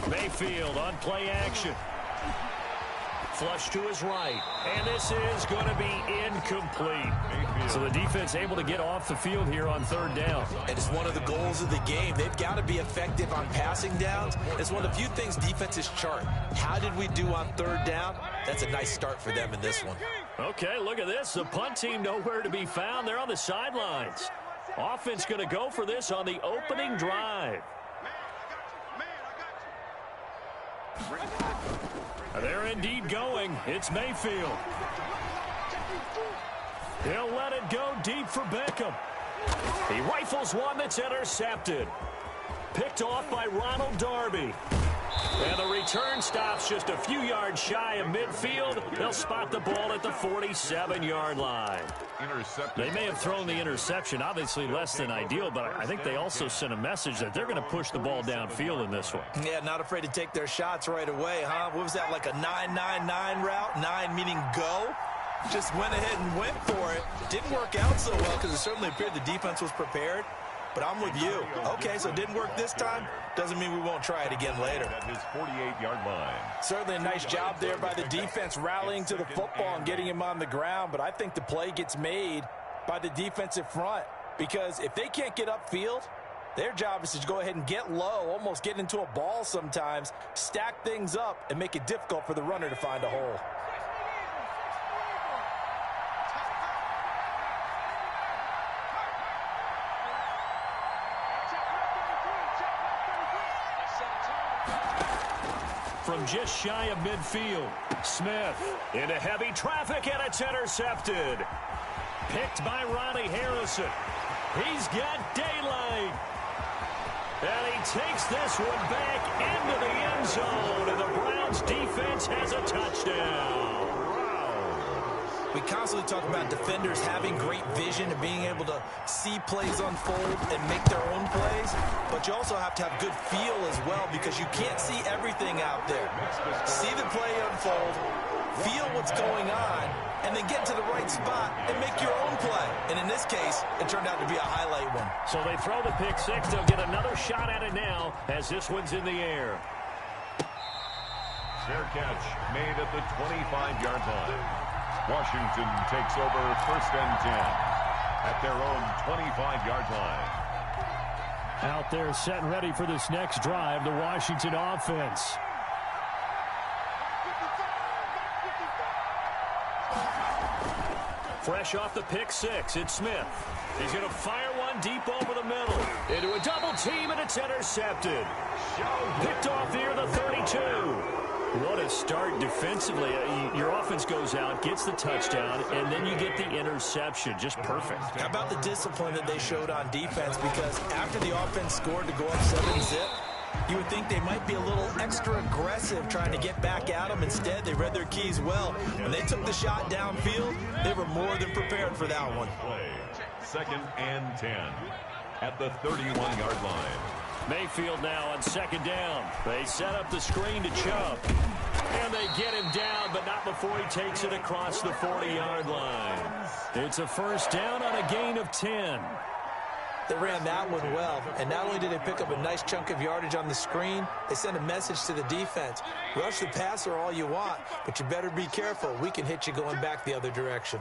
Mayfield on play action. Flush to his right. And this is going to be incomplete. So the defense able to get off the field here on third down. And it's one of the goals of the game. They've got to be effective on passing downs. It's one of the few things defenses chart. How did we do on third down? That's a nice start for them in this one. Okay, look at this. The punt team nowhere to be found. They're on the sidelines. Offense going to go for this on the opening drive. They're indeed going. It's Mayfield. He'll let it go deep for Beckham. He rifles one that's intercepted. Picked off by Ronald Darby. And the return stops just a few yards shy of midfield. They'll spot the ball at the 47-yard line. They may have thrown the interception, obviously less than ideal, but I think they also sent a message that they're going to push the ball downfield in this one. Yeah, not afraid to take their shots right away, huh? What was that, like a 9-9-9 route? 9 meaning go? Just went ahead and went for it. Didn't work out so well because it certainly appeared the defense was prepared. But I'm with you. Okay, so it didn't work this time. Doesn't mean we won't try it again later. At his 48-yard line. Certainly a nice job there by the defense rallying to the football and getting him on the ground. But I think the play gets made by the defensive front. Because if they can't get upfield, their job is to go ahead and get low, almost get into a ball sometimes, stack things up, and make it difficult for the runner to find a hole. From just shy of midfield, Smith into heavy traffic, and it's intercepted. Picked by Ronnie Harrison. He's got daylight. And he takes this one back into the end zone, and the Browns defense has a touchdown. We constantly talk about defenders having great vision and being able to see plays unfold and make their own plays, but you also have to have good feel as well because you can't see everything out there. See the play unfold, feel what's going on, and then get to the right spot and make your own play. And in this case, it turned out to be a highlight one. So they throw the pick six. They'll get another shot at it now as this one's in the air. Fair catch made at the 25-yard line. Washington takes over 1st and 10 at their own 25-yard line. Out there set and ready for this next drive, the Washington offense. Fresh off the pick six, it's Smith. He's going to fire one deep over the middle. Into a double team, and it's intercepted. Picked off near the 32. What a start defensively. Your offense goes out, gets the touchdown, and then you get the interception. Just perfect. How about the discipline that they showed on defense? Because after the offense scored to go up 7-zip, you would think they might be a little extra aggressive trying to get back at them. Instead, they read their keys well. When they took the shot downfield, they were more than prepared for that one. 2nd and 10 at the 31-yard line. Mayfield now on 2nd down. They set up the screen to Chubb. And they get him down, but not before he takes it across the 40-yard line. It's a 1st down on a gain of 10. They ran that one well, and not only did they pick up a nice chunk of yardage on the screen, they sent a message to the defense. Rush the passer all you want, but you better be careful. We can hit you going back the other direction.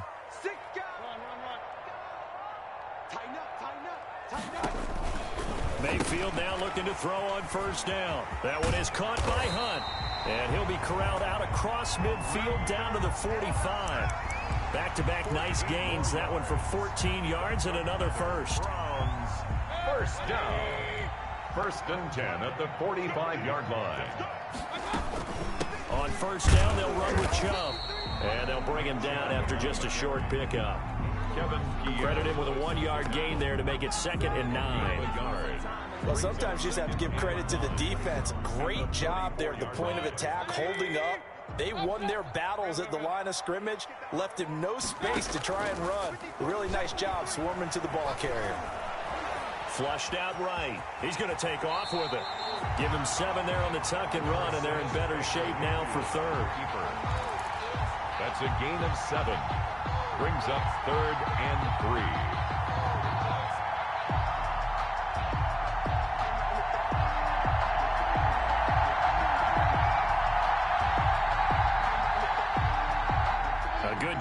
Mayfield now looking to throw on 1st down. That one is caught by Hunt. And he'll be corralled out across midfield down to the 45. Back-to-back nice gains. That one for 14 yards and another first. Browns 1st down. 1st and 10 at the 45-yard line. On 1st down, they'll run with Chubb. And they'll bring him down after just a short pickup. Credit him with a 1-yard gain there to make it 2nd and 9. Well, sometimes you just have to give credit to the defense. Great job there at the point of attack, holding up. They won their battles at the line of scrimmage, left him no space to try and run. A really nice job swarming to the ball carrier. Flushed out right. He's going to take off with it. Give him 7 there on the tuck and run, and they're in better shape now for 3rd. That's a gain of 7. Brings up 3rd and 3.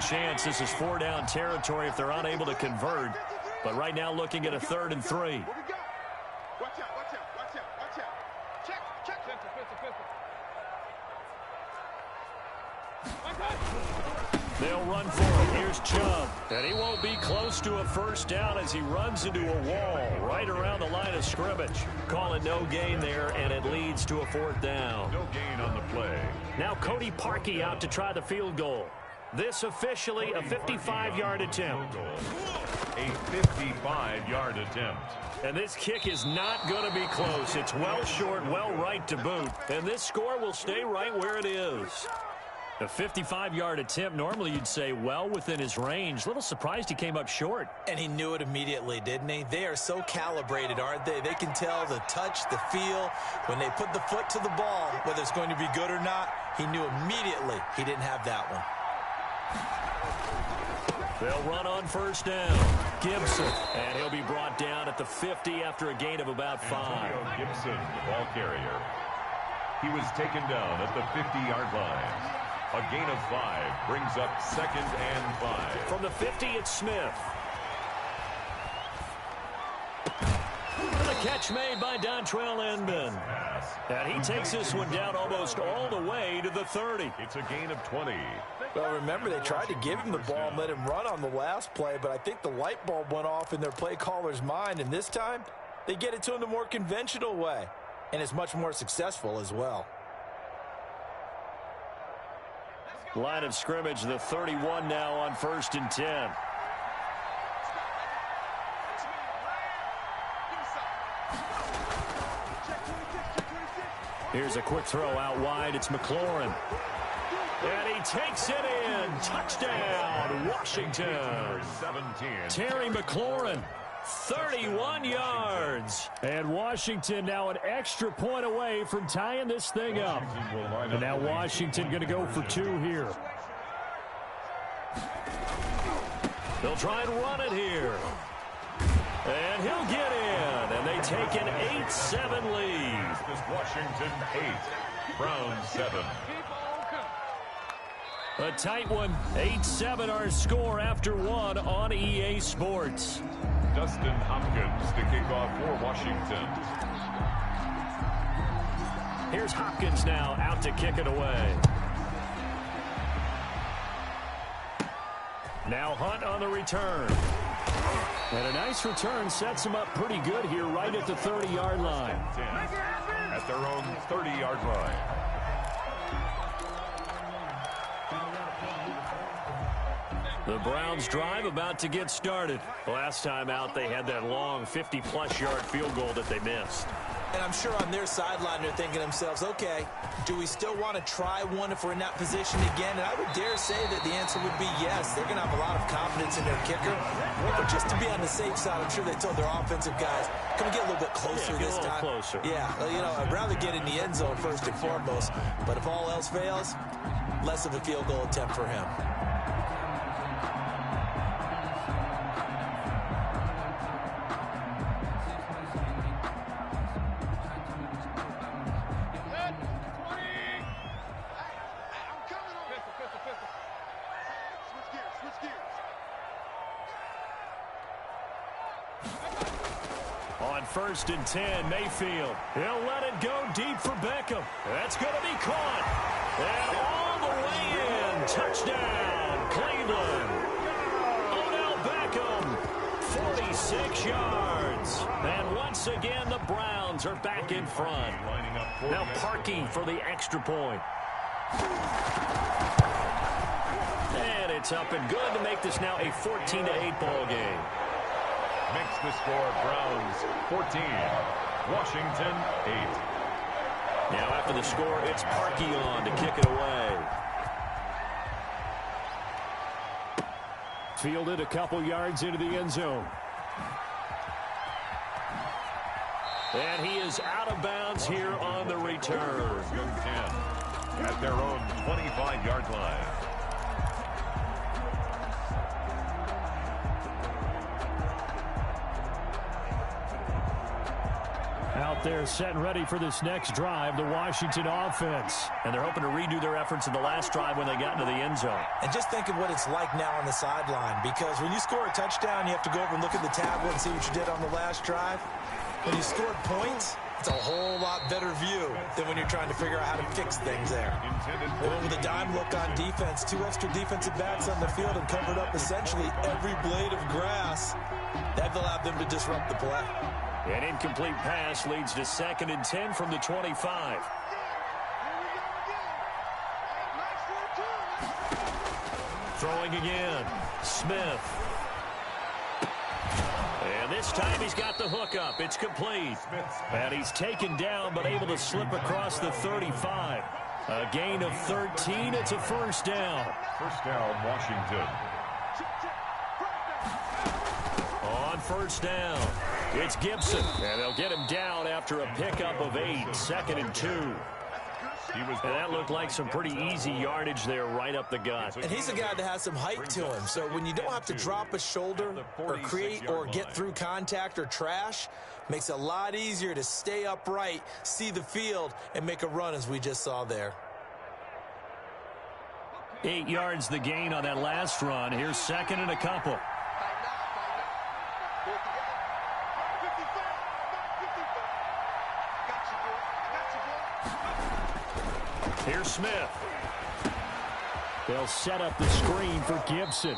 chance. This is 4-down territory if they're unable to convert. But right now looking at a 3rd and 3. They'll run for it. Here's Chubb. And he won't be close to a 1st down as he runs into a wall right around the line of scrimmage. Call it no gain there, and it leads to a 4th down. No gain on the play. Now Cody Parkey out to try the field goal. This officially a 55-yard attempt. A 55-yard attempt. And this kick is not going to be close. It's well short, well right to boot. And this score will stay right where it is. A 55-yard attempt, normally you'd say well within his range. Little surprised he came up short. And he knew it immediately, didn't he? They are so calibrated, aren't they? They can tell the touch, the feel. When they put the foot to the ball, whether it's going to be good or not, he knew immediately he didn't have that one. They'll run on 1st down. Gibson. And he'll be brought down at the 50 after a gain of about 5. Gibson, the ball carrier. He was taken down at the 50-yard line. A gain of 5 brings up 2nd and 5. From the 50, it's Smith. And the catch made by Dontrell Inman. And he takes this one down almost all the way to the 30. It's a gain of 20. Well, remember, they tried to give him the ball and let him run on the last play, but I think the light bulb went off in their play caller's mind, and this time they get it to him the more conventional way, and it's much more successful as well. Line of scrimmage, the 31 now on 1st and 10. Here's a quick throw out wide. It's McLaurin. And he takes it in. Touchdown, Washington. 17. Terry McLaurin, 31 yards. And Washington now an extra point away from tying this thing up. And now Washington going to go for 2 here. They'll try and run it here. And he'll get in. And they take an 8-7 lead. This is Washington 8, Browns 7. A tight one. 8-7 our score after 1 on EA Sports. Dustin Hopkins to kick off for Washington. Here's Hopkins now out to kick it away. Now Hunt on the return. And a nice return sets him up pretty good here right at the 30-yard line. At their own 30-yard line. The Browns drive about to get started. Last time out, they had that long 50-plus yard field goal that they missed. And I'm sure on their sideline they're thinking to themselves, okay, do we still want to try one if we're in that position again? And I would dare say that the answer would be yes. They're going to have a lot of confidence in their kicker. But just to be on the safe side, I'm sure they told their offensive guys, can we get a little bit closer this time? Closer. Yeah, you know, I'd rather get in the end zone first and foremost. But if all else fails, less of a field goal attempt for him. On 1st and 10, Mayfield. He'll let it go deep for Beckham. That's going to be caught. And all the way in. Touchdown, Cleveland. Odell Beckham, 46 yards. And once again, the Browns are back in front. Now Parkey for the extra point. And it's up and good to make this now a 14-8 ball game. Makes the score Browns 14, Washington 8. Now after the score, it's Parkey on to kick it away. Fielded a couple yards into the end zone. And he is out of bounds here on the return. 10 at their own 25-yard line. Out up there, set and ready for this next drive, the Washington offense. And they're hoping to redo their efforts in the last drive when they got into the end zone. And just think of what it's like now on the sideline, because when you score a touchdown, you have to go over and look at the tablet and see what you did on the last drive. When you scored points, it's a whole lot better view than when you're trying to figure out how to fix things there. They went with a dime look on defense, 2 extra defensive backs on the field and covered up essentially every blade of grass. That allowed them to disrupt the play. An incomplete pass leads to 2nd and 10 from the 25. Throwing again. Smith. And this time he's got the hook up. It's complete. And he's taken down but able to slip across the 35. A gain of 13. It's a first down. First down, Washington. On first down, it's Gibson. And they'll get him down after a pickup of 8. 2nd and 2. And that looked like some pretty easy yardage there right up the gut. And he's a guy that has some height to him. So when you don't have to drop a shoulder or create or get through contact or trash, makes it a lot easier to stay upright, see the field, and make a run as we just saw there. 8 yards the gain on that last run. Here's 2nd and a couple. Here's Smith. They'll set up the screen for Gibson.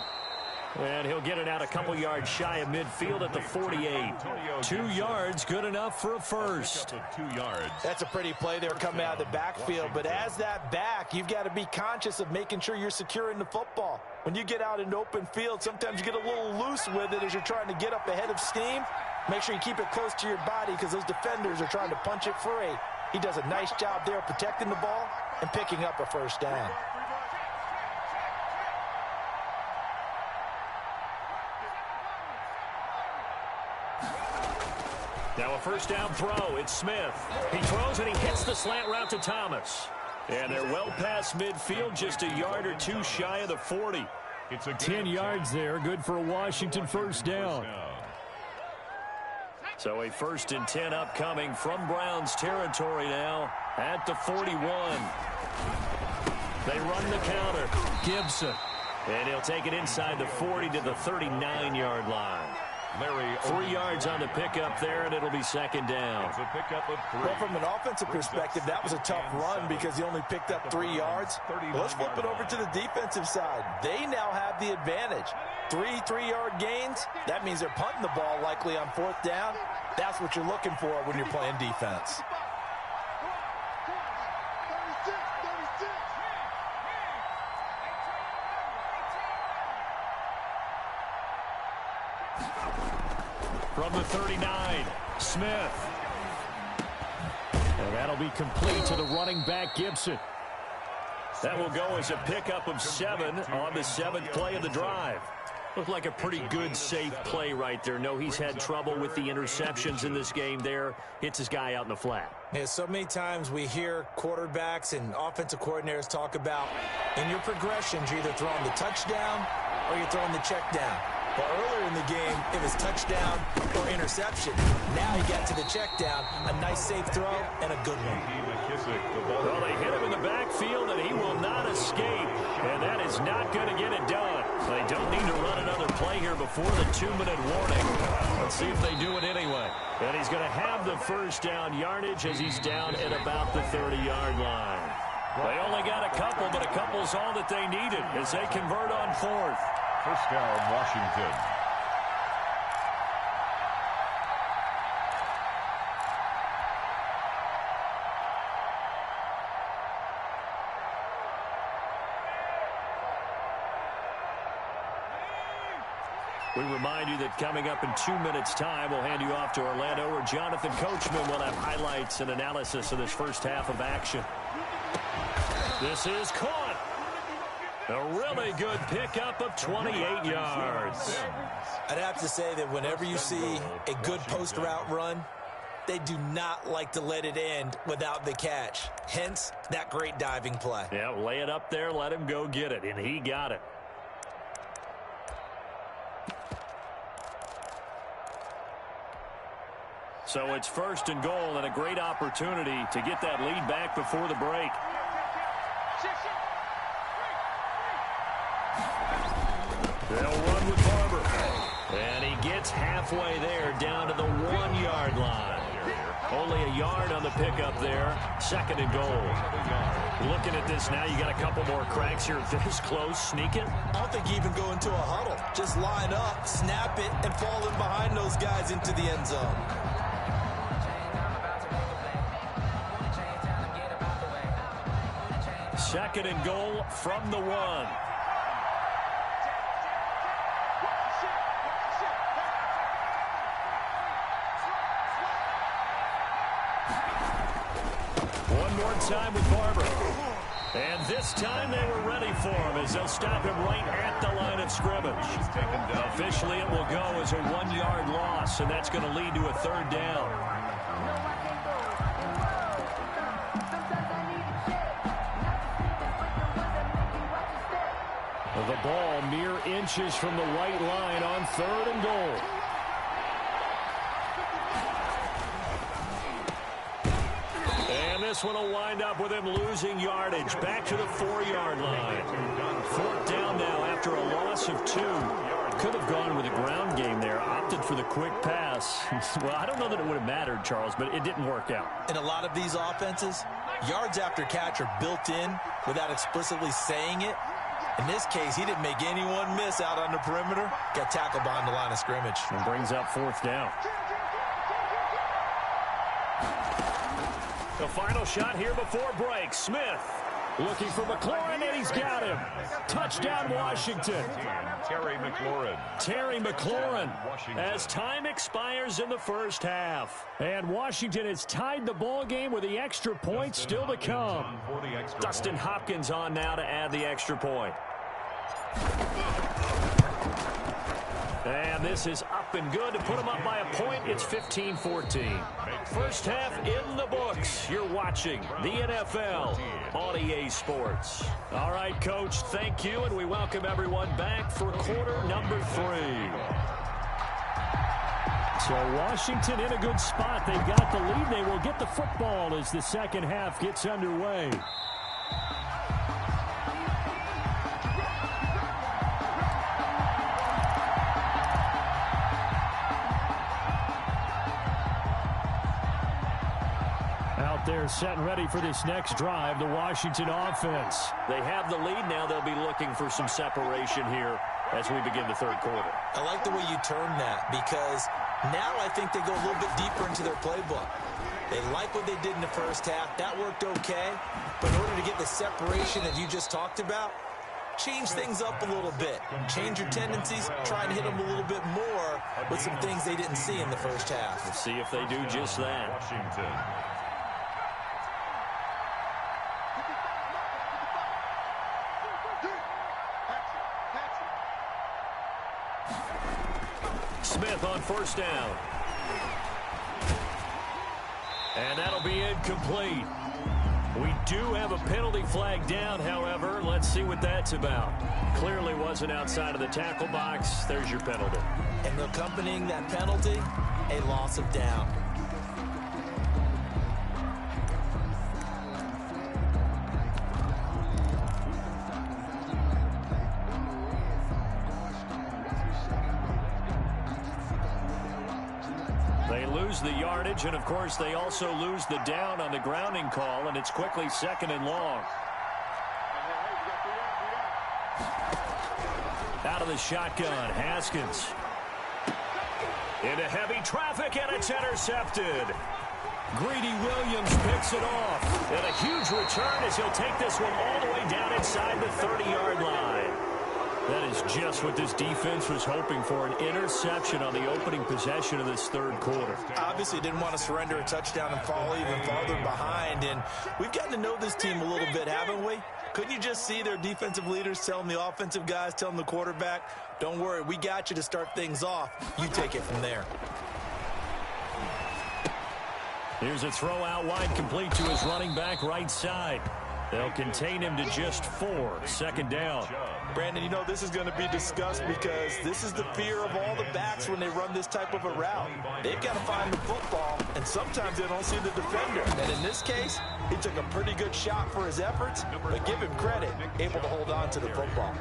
And he'll get it out a couple yards shy of midfield at the 48. 2 yards, good enough for a first. 2 yards. That's a pretty play there coming out of the backfield. But as that back, you've got to be conscious of making sure you're securing the football. When you get out in open field, sometimes you get a little loose with it as you're trying to get up ahead of steam. Make sure you keep it close to your body because those defenders are trying to punch it free. He does a nice job there protecting the ball and picking up a first down. Now a first down throw. It's Smith. He throws and he hits the slant route to Thomas. And they're well past midfield, just a yard or 2 shy of the 40. It's a 10 yards there, good for a Washington first down. So a 1st and 10 upcoming from Browns territory now at the 41. They run the counter. Gibson. And he'll take it inside the 40 to the 39-yard line. 3 yards on the pickup there, and it'll be 2nd down. It's a pickup of 3. Well, from an offensive perspective, that was a tough run because he only picked up 3 yards. Well, let's flip it over to the defensive side. They now have the advantage. 3-3-yard gains. That means they're punting the ball likely on 4th down. That's what you're looking for when you're playing defense. From the 39, Smith. And that'll be complete to the running back, Gibson. That will go as a pickup of 7 on the 7th play of the drive. Looked like a pretty good, safe play right there. No, he's had trouble with the interceptions in this game there. Hits his guy out in the flat. Yeah, so many times we hear quarterbacks and offensive coordinators talk about in your progressions, you're either throwing the touchdown or you're throwing the check down. But earlier in the game, it was touchdown or interception. Now he got to the check down, a nice safe throw, and a good one. Well, they hit him in the backfield, and he will not escape. And that is not going to get it done. They don't need to run another play here before the 2-minute warning. Let's see if they do it anyway. And he's going to have the first down yardage as he's down at about the 30-yard line. They only got a couple, but a couple's all that they needed as they convert on 4th. First down, Washington. We remind you that coming up in 2 minutes' time, we'll hand you off to Orlando, where Jonathan Coachman will have highlights and analysis of this first half of action. This is caught. A really good pickup of 28 yards. I'd have to say that whenever you see a good post route run, they do not like to let it end without the catch. Hence, that great diving play. Yeah, lay it up there, let him go get it, and he got it. So it's 1st and goal and a great opportunity to get that lead back before the break. They'll run with Barber. And he gets halfway there down to the 1-yard line. Only a yard on the pickup there. 2nd and goal. Looking at this now, you got a couple more cracks here. This close, sneak it. I don't think you even go into a huddle. Just line up, snap it, and fall in behind those guys into the end zone. Second and goal from the 1. One more time with Barber. And this time they were ready for him as they'll stop him right at the line of scrimmage. Officially it will go as a 1-yard loss, and that's going to lead to a 3rd down. The ball mere inches from the white line on 3rd and goal. And this one will wind up with him losing yardage back to the 4-yard line. 4th down now after a loss of 2. Could have gone with a ground game there. Opted for the quick pass. Well, I don't know that it would have mattered, Charles, but it didn't work out. In a lot of these offenses, yards after catch are built in without explicitly saying it. In this case, he didn't make anyone miss out on the perimeter. Got tackled behind the line of scrimmage. And brings up 4th down. The final shot here before break. Smith looking for McLaurin, and he's got him. Touchdown, Washington. Terry McLaurin. Terry McLaurin as time expires in the 1st half. And Washington has tied the ball game with the extra point still to come. Dustin Hopkins on now to add the extra point. And this is up and good to put them up by a point. It's 15-14. 1st half in the books. You're watching the NFL on EA Sports. All right, Coach, thank you, and we welcome everyone back for quarter number 3. So Washington in a good spot. They've got the lead. They will get the football as the 2nd half gets underway. They're set and ready for this next drive, the Washington offense. They have the lead now. They'll be looking for some separation here as we begin the 3rd quarter. I like the way you turn that because now I think they go a little bit deeper into their playbook. They like what they did in the 1st half. That worked okay. But in order to get the separation that you just talked about, change things up a little bit. Change your tendencies. Try and hit them a little bit more with some things they didn't see in the 1st half. We'll see if they do just that. Washington. Smith on 1st down. And that'll be incomplete. We do have a penalty flag down, however. Let's see what that's about. Clearly wasn't outside of the tackle box. There's your penalty. And accompanying that penalty, a loss of down. They lose the yardage, and of course they also lose the down on the grounding call, and it's quickly 2nd and long. Out of the shotgun, Haskins. Into heavy traffic, and it's intercepted. Greedy Williams picks it off. And a huge return as he'll take this one all the way down inside the 30-yard line. That is just what this defense was hoping for, an interception on the opening possession of this 3rd quarter. Obviously didn't want to surrender a touchdown and fall even farther behind, and we've gotten to know this team a little bit, haven't we? Couldn't you just see their defensive leaders telling the offensive guys, telling the quarterback, don't worry, we got you to start things off. You take it from there. Here's a throw out wide, complete to his running back right side. They'll contain him to just 4. 2nd down. Brandon, you know this is going to be discussed because this is the fear of all the backs when they run this type of a route. They've got to find the football, and sometimes they don't see the defender. And in this case, he took a pretty good shot for his efforts, but give him credit, able to hold on to the football.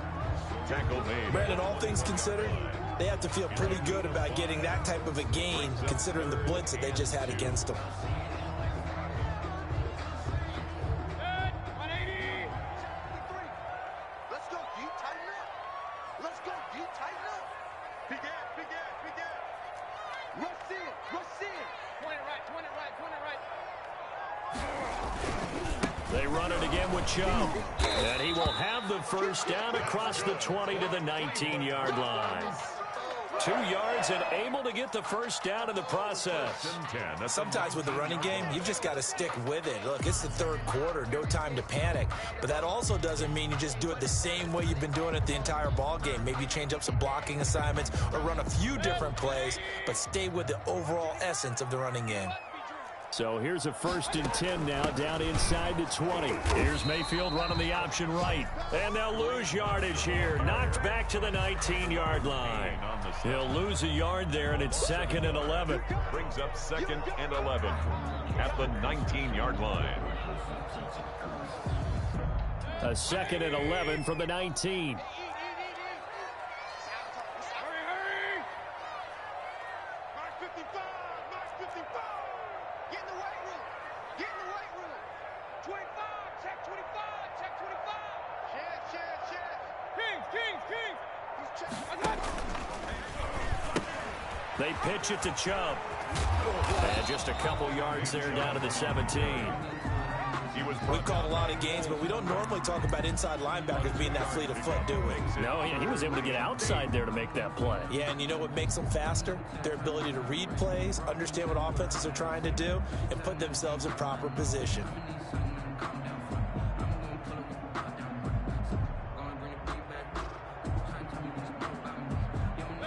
Brandon, all things considered, they have to feel pretty good about getting that type of a gain, considering the blitz that they just had against them. They run it again with Chubb. And he will have the first down across the 20 to the 19-yard line. 2 yards and able to get the first down in the process. Sometimes with the running game, you've just got to stick with it. Look, it's the third quarter, no time to panic. But that also doesn't mean you just do it the same way you've been doing it the entire ball game. Maybe change up some blocking assignments or run a few different plays, but stay with the overall essence of the running game. So here's a 1st and 10 now, down inside the 20. Here's Mayfield running the option right. And they'll lose yardage here. Knocked back to the 19-yard line. He'll lose a yard there, and it's 2nd and 11. Brings up 2nd and 11 at the 19-yard line. A 2nd and 11 from the 19. They pitch it to Chubb. And just a couple yards there down to the 17. We've called a lot of games, but we don't normally talk about inside linebackers being that fleet of foot, do we? No, he was able to get outside there to make that play. Yeah, and you know what makes them faster? Their ability to read plays, understand what offenses are trying to do, and put themselves in proper position.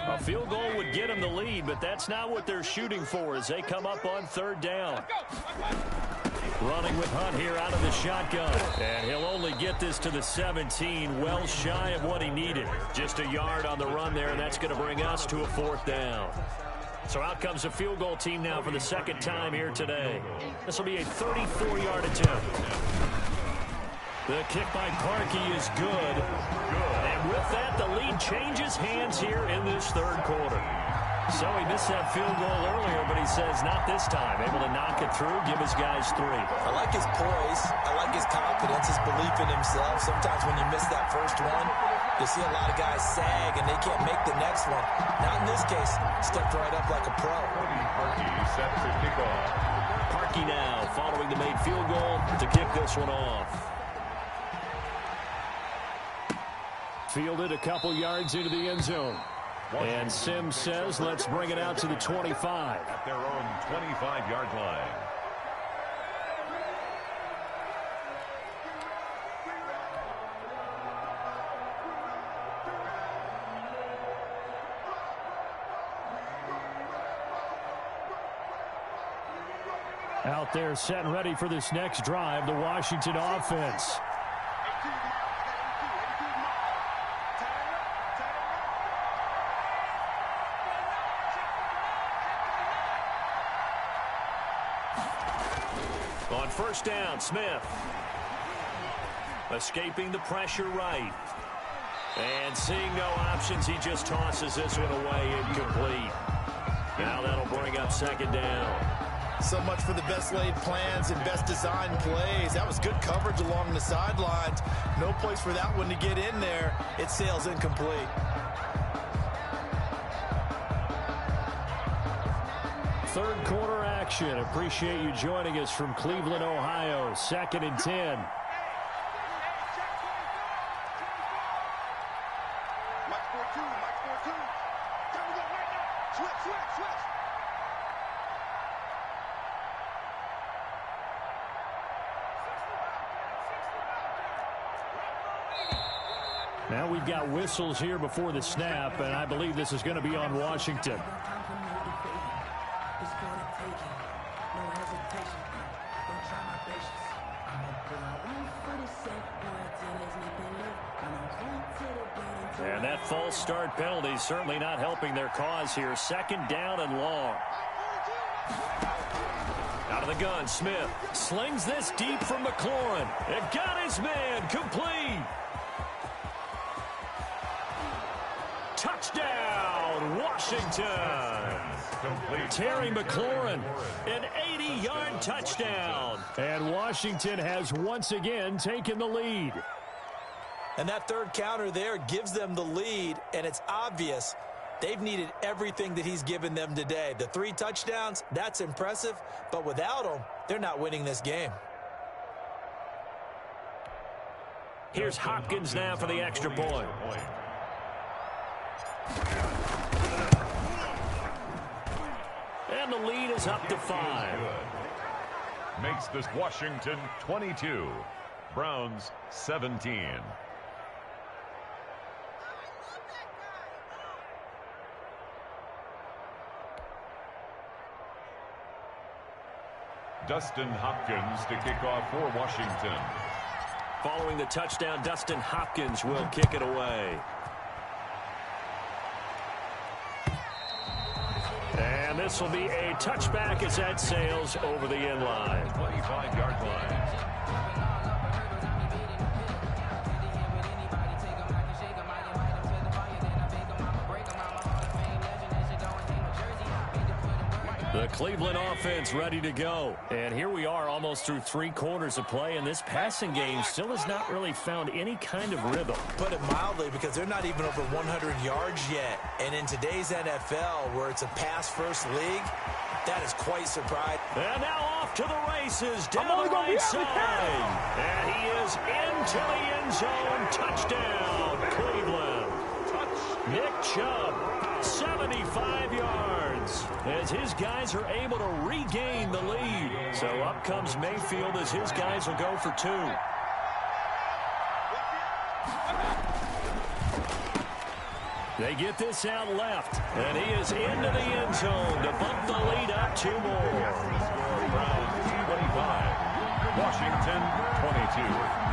A field goal would get them the lead, but that's not what they're shooting for as they come up on 3rd down. Running with Hunt here out of the shotgun. And he'll only get this to the 17, well shy of what he needed. Just a yard on the run there, and that's going to bring us to a 4th down. So out comes a field goal team now for the 2nd time here today. This will be a 34-yard attempt. The kick by Parkey is good. And with that, the lead changes hands here in this 3rd quarter. So he missed that field goal earlier, but he says not this time. Able to knock it through, give his guys 3. I like his poise. I like his confidence, his belief in himself. Sometimes when you miss that first one, you see a lot of guys sag, and they can't make the next one. Not in this case. Stepped right up like a pro. Parkey set to kick off. Parkey now following the made field goal to kick this one off. Fielded a couple yards into the end zone. And Sims says, let's bring it out to the 25. At their own 25-yard line. Out there set and ready for this next drive, the Washington offense. On 1st down, Smith. Escaping the pressure right. And seeing no options, he just tosses this one away, incomplete. Now that'll bring up 2nd down. So much for the best laid plans and best designed plays. That was good coverage along the sidelines. No place for that one to get in there. It sails incomplete. 3rd quarter action. Appreciate you joining us from Cleveland, Ohio. 2nd and 10. Now we've got whistles here before the snap, and I believe this is going to be on Washington. And that false start penalty is certainly not helping their cause here. 2nd down and long. Out of the gun, Smith slings this deep from McLaurin. It got his man complete. Touchdown, Washington. Terry McLaurin, an 80-yard touchdown. And Washington has once again taken the lead. And that 3rd counter there gives them the lead, and it's obvious they've needed everything that he's given them today. The 3 touchdowns, that's impressive, but without him, they're not winning this game. Here's Hopkins now for the extra point. And the lead is up to 5. Makes this Washington 22, Browns 17. Dustin Hopkins to kick off for Washington. Following the touchdown, Dustin Hopkins will kick it away. And this will be a touchback as that sails over the end line. 25-yard line. The Cleveland offense ready to go. And here we are almost through 3 quarters of play, and this passing game still has not really found any kind of rhythm. Put it mildly, because they're not even over 100 yards yet. And in today's NFL, where it's a pass-first league, that is quite surprising. And now off to the races down the right side. And he is into the end zone. Touchdown, Cleveland. Nick Chubb, 75 yards, as his guys are able to regain the lead. So up comes Mayfield as his guys will go for 2. They get this out left, and he is into the end zone to bump the lead up 2 more. Browns 25, Washington 22.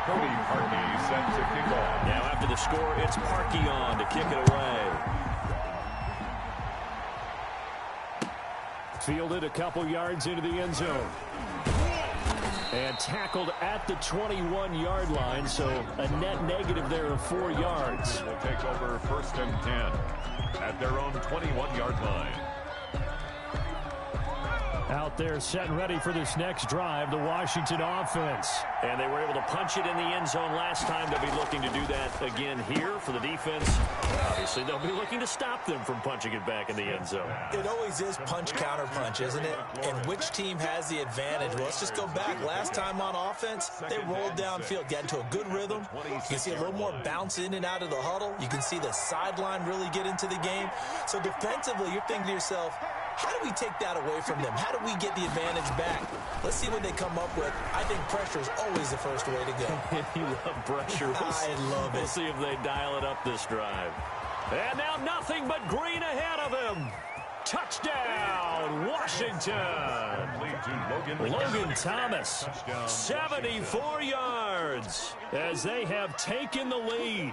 Cody Parkey set to kick off. Now after the score, it's Parkey on to kick it away. Fielded a couple yards into the end zone. And tackled at the 21-yard line, so a net negative there of 4 yards. Will take over 1st and 10 at their own 21-yard line. Out there set and ready for this next drive, the Washington offense. And they were able to punch it in the end zone last time. They'll be looking to do that again here for the defense. Obviously, they'll be looking to stop them from punching it back in the end zone. It always is punch-counter-punch, isn't it? And which team has the advantage? Well, let's just go back. Last time on offense, they rolled downfield, got into a good rhythm. You can see a little more bounce in and out of the huddle. You can see the sideline really get into the game. So defensively, you're thinking to yourself, how do we take that away from them? How do we get the advantage back? Let's see what they come up with. I think pressure is always the first way to go. You love pressure. I love it. We'll see if they dial it up this drive. And now nothing but green ahead of him. Touchdown, Washington. Logan Thomas, 74 yards as they have taken the lead.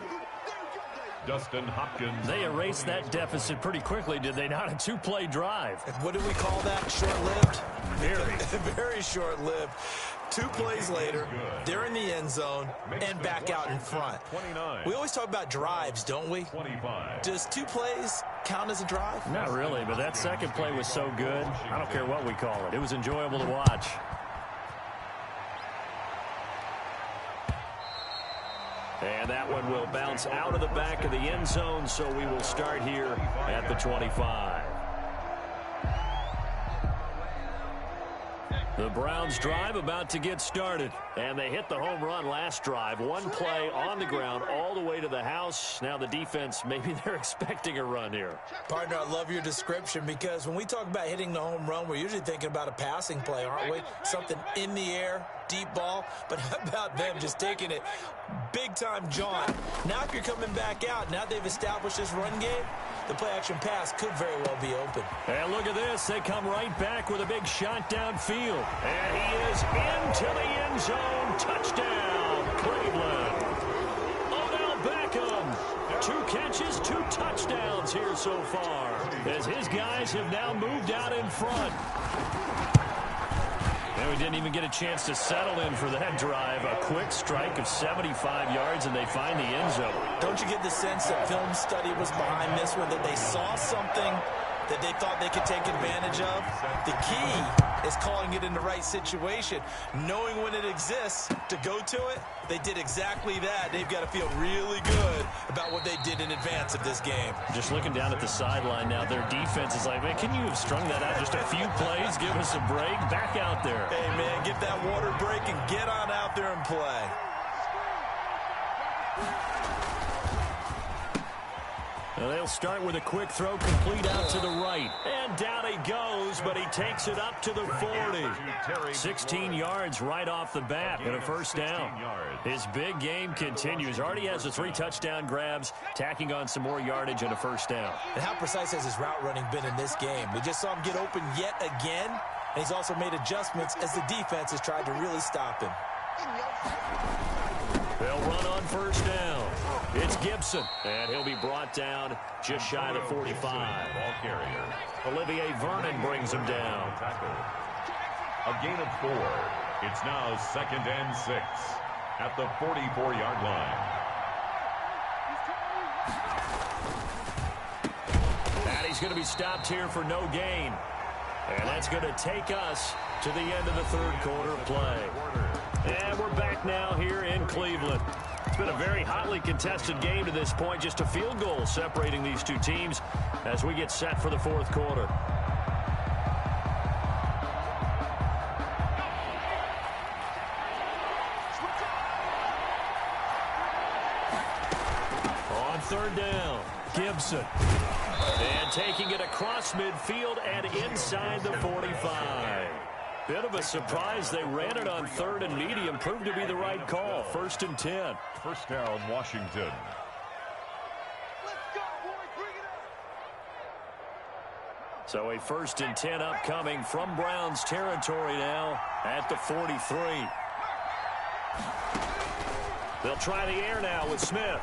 Dustin Hopkins. They erased that deficit pretty quickly, did they not? A 2-play drive. What do we call that? Short-lived? Very. Very short-lived. 2 plays later, they're in the end zone and back out in front. We always talk about drives, don't we? Does 2 plays count as a drive? Not really, but that second play was so good. I don't care what we call it. It was enjoyable to watch. And that one will bounce out of the back of the end zone, so we will start here at the 25. The Browns drive about to get started, and they hit the home run last drive. 1 play on the ground all the way to the house. Now the defense, maybe they're expecting a run here. Partner, I love your description, because when we talk about hitting the home run, we're usually thinking about a passing play, aren't we? Something in the air, deep ball. But how about them just taking it big time jaunt? Now if you're coming back out, now they've established this run game, the play-action pass could very well be open. And look at this. They come right back with a big shot downfield. And he is into the end zone. Touchdown, Cleveland. Odell Beckham. 2 catches, 2 touchdowns here so far, as his guys have now moved out in front. And we didn't even get a chance to settle in for that drive. A quick strike of 75 yards, and they find the end zone. Don't you get the sense that film study was behind this one, that they saw something that they thought they could take advantage of? The key is calling it in the right situation, knowing when it exists to go to it. They did exactly that. They've got to feel really good about what they did in advance of this game. Just looking down at the sideline now, their defense is like, man, can you have strung that out just a few plays? Give us a break. Back out there. Hey, man, get that water break and get on out there and play. Well, they'll start with a quick throw complete out to the right. And down he goes, but he takes it up to the 40. 16 yards right off the bat and a first down. His big game continues. Already has the 3 touchdown grabs, tacking on some more yardage and a first down. And how precise has his route running been in this game? We just saw him get open yet again, and he's also made adjustments as the defense has tried to really stop him. They'll run on first down. It's Gibson, and he'll be brought down just shy of the 45. Ball carrier. Olivier Vernon brings him down. A gain of 4. It's now 2nd and 6 at the 44-yard line. And he's going to be stopped here for no gain. And that's going to take us to the end of the 3rd quarter play. And we're back now here in Cleveland. It's been a very hotly contested game to this point. Just a field goal separating these 2 teams as we get set for the 4th quarter. On 3rd down, Gibson. And taking it across midfield and inside the 45. Bit of a surprise. They ran it on 3rd and medium. Proved to be the right call. 1st and 10. First down, Washington. So a 1st and 10 upcoming from Browns territory now at the 43. They'll try the air now with Smith.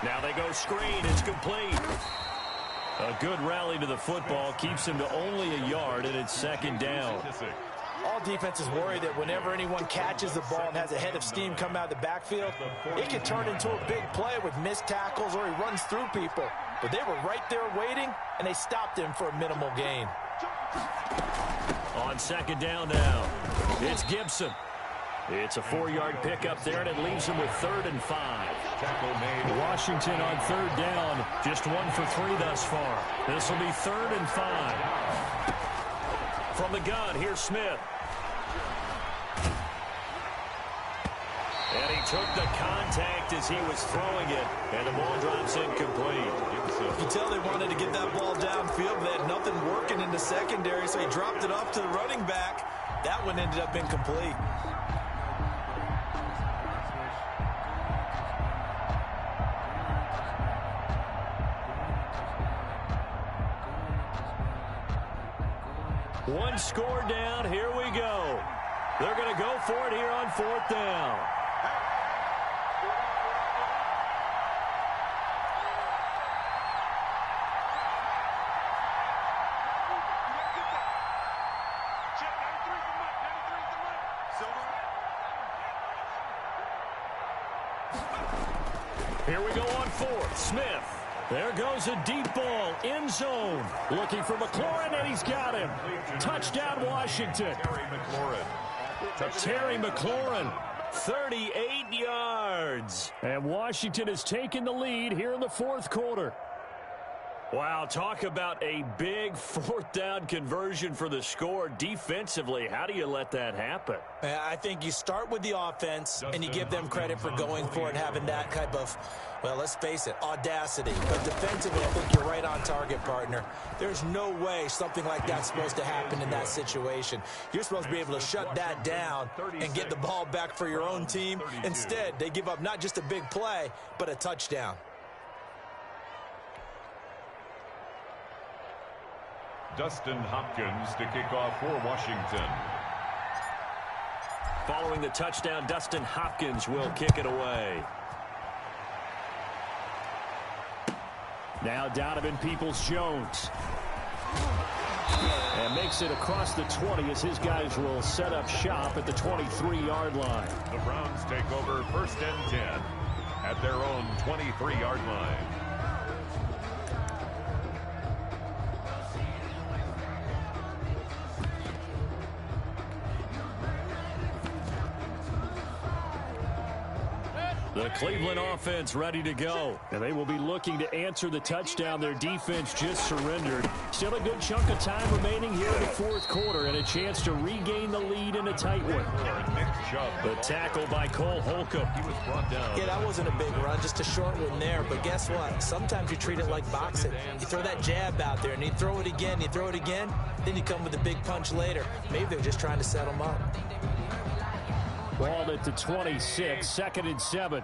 Now they go screen. It's complete. A good rally to the football. Keeps him to only a yard, and it's 2nd down. All defenses worry that whenever anyone catches the ball and has a head of steam come out of the backfield, it can turn into a big play with missed tackles or he runs through people. But they were right there waiting, and they stopped him for a minimal gain. On 2nd down now, it's Gibson. It's a 4-yard pickup there, and it leaves him with 3rd and 5. Tackle made. Washington on 3rd down, just 1 for 3 thus far. This will be 3rd and 5. From the gun, here's Smith. And he took the contact as he was throwing it, and the ball drops incomplete. You can tell they wanted to get that ball downfield, but they had nothing working in the secondary, so he dropped it off to the running back. That one ended up incomplete. One score down. Here we go. They're going to go for it here on 4th down. Here we go on 4th. Smith. There goes a deep ball, end zone. Looking for McLaurin, and he's got him. Touchdown, Washington. Terry McLaurin, 38 yards. And Washington has taken the lead here in the 4th quarter. Wow, talk about a big 4th down conversion for the score. Defensively, how do you let that happen? I think you start with the offense, and you give them credit for going for it and having that type of, well, let's face it, audacity. But defensively, I think you're right on target, partner. There's no way something like that's supposed to happen in that situation. You're supposed to be able to shut that down and get the ball back for your own team. Instead, they give up not just a big play, but a touchdown. Dustin Hopkins to kick off for Washington. Following the touchdown, Dustin Hopkins will kick it away. Now Donovan Peoples-Jones. And makes it across the 20 as his guys will set up shop at the 23-yard line. The Browns take over 1st and 10 at their own 23-yard line. The Cleveland offense ready to go. And they will be looking to answer the touchdown their defense just surrendered. Still a good chunk of time remaining here in the 4th quarter and a chance to regain the lead in a tight one. The tackle by Cole Holcomb. He was brought down. Yeah, that wasn't a big run, just a short one there. But guess what? Sometimes you treat it like boxing. You throw that jab out there and you throw it again, then you come with a big punch later. Maybe they're just trying to set him up. Ball at the 26, 2nd and 7.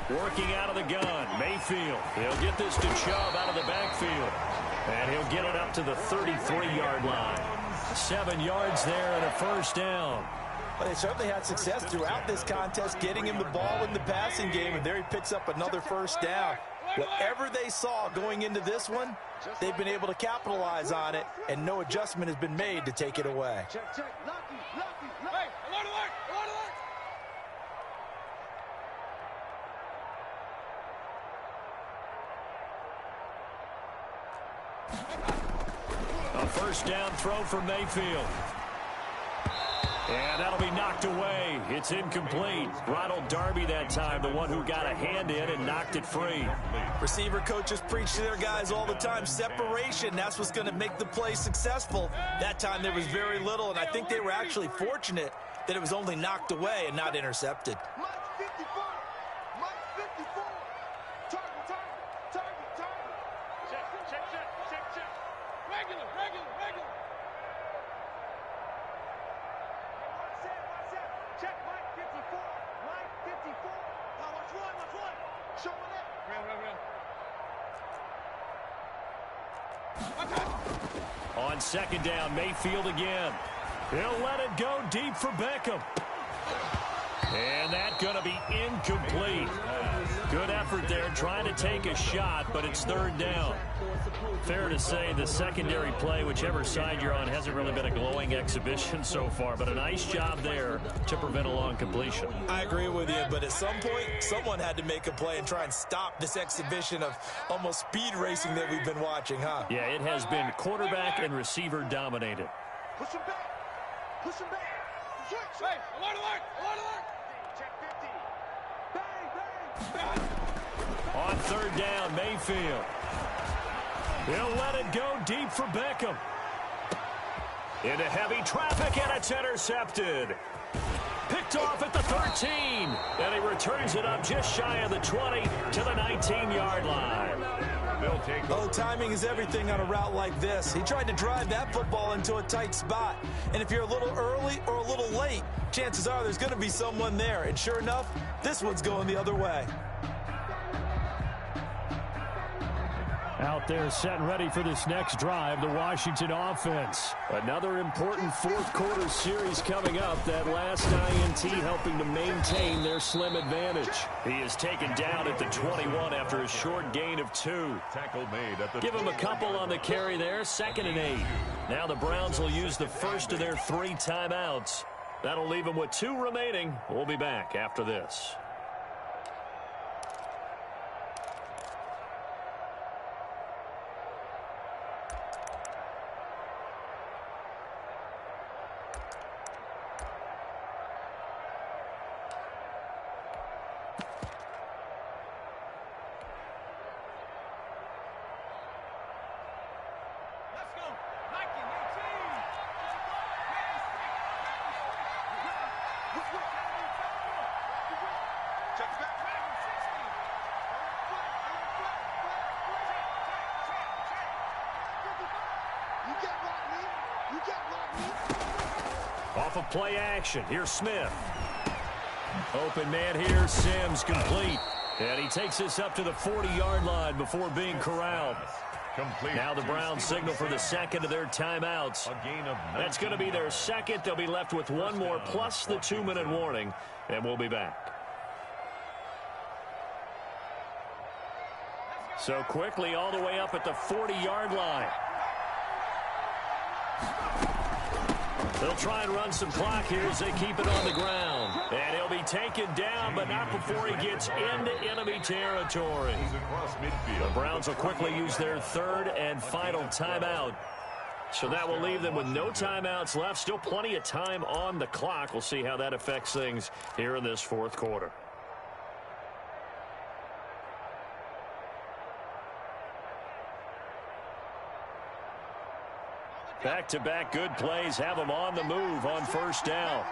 Working out of the gun, Mayfield. He'll get this to Chubb out of the backfield. And he'll get it up to the 33-yard line. 7 yards there and a 1st down. Well, they certainly had success throughout this contest getting him the ball in the passing game, and there he picks up another 1st down. Whatever they saw going into this one, they've been able to capitalize on it, and no adjustment has been made to take it away. Hey, alert, alert, alert, alert. A 1st down throw from Mayfield. And that'll be knocked away. It's incomplete. Ronald Darby that time, the one who got a hand in and knocked it free. Receiver coaches preach to their guys all the time. Separation, that's what's going to make the play successful. That time there was very little, and I think they were actually fortunate that it was only knocked away and not intercepted. Mike 54. Mike 54. Target, target, target, target. Check. Regular. Check Mike 54. Mike 54. Now watch one. Showing it. Real. On 2nd down, Mayfield again. He'll let it go deep for Beckham. And that's going to be incomplete. Good effort there trying to take a shot, but it's 3rd down. Fair to say the secondary play, whichever side you're on, hasn't really been a glowing exhibition so far, but a nice job there to prevent a long completion. I agree with you, but at some point, someone had to make a play and try and stop this exhibition of almost speed racing that we've been watching, huh? Yeah, it has been quarterback and receiver dominated. Push him back. Switch. Hey, alert. Check 50. Bang. On 3rd down, Mayfield. He'll let it go deep for Beckham. Into heavy traffic, and it's intercepted. Picked off at the 13. And he returns it up just shy of the 20 to the 19-yard line. Oh, timing is everything on a route like this. He tried to drive that football into a tight spot. And if you're a little early or a little late, chances are there's going to be someone there. And sure enough, this one's going the other way. Out there set and ready for this next drive, the Washington offense. Another important 4th quarter series coming up. That last INT helping to maintain their slim advantage. He is taken down at the 21 after a short gain of 2. Tackle made at the Give him a couple on the carry there, 2nd and 8. Now the Browns will use the first of their 3 timeouts. That'll leave them with 2 remaining. We'll be back after this. off of play action. Here's Smith. Open man here, Sims, complete. And he takes this up to the 40-yard line before being corralled. Now the Browns signal for the second of their timeouts. That's going to be their second. They'll be left with one more plus the 2-minute warning, and we'll be back. So quickly all the way up at the 40-yard line. They'll try and run some clock here as they keep it on the ground. And he'll be taken down, but not before he gets into enemy territory. The Browns will quickly use their third and final timeout. So that will leave them with no timeouts left. Still plenty of time on the clock. We'll see how that affects things here in this fourth quarter. Back-to-back good plays have them on the move on first down.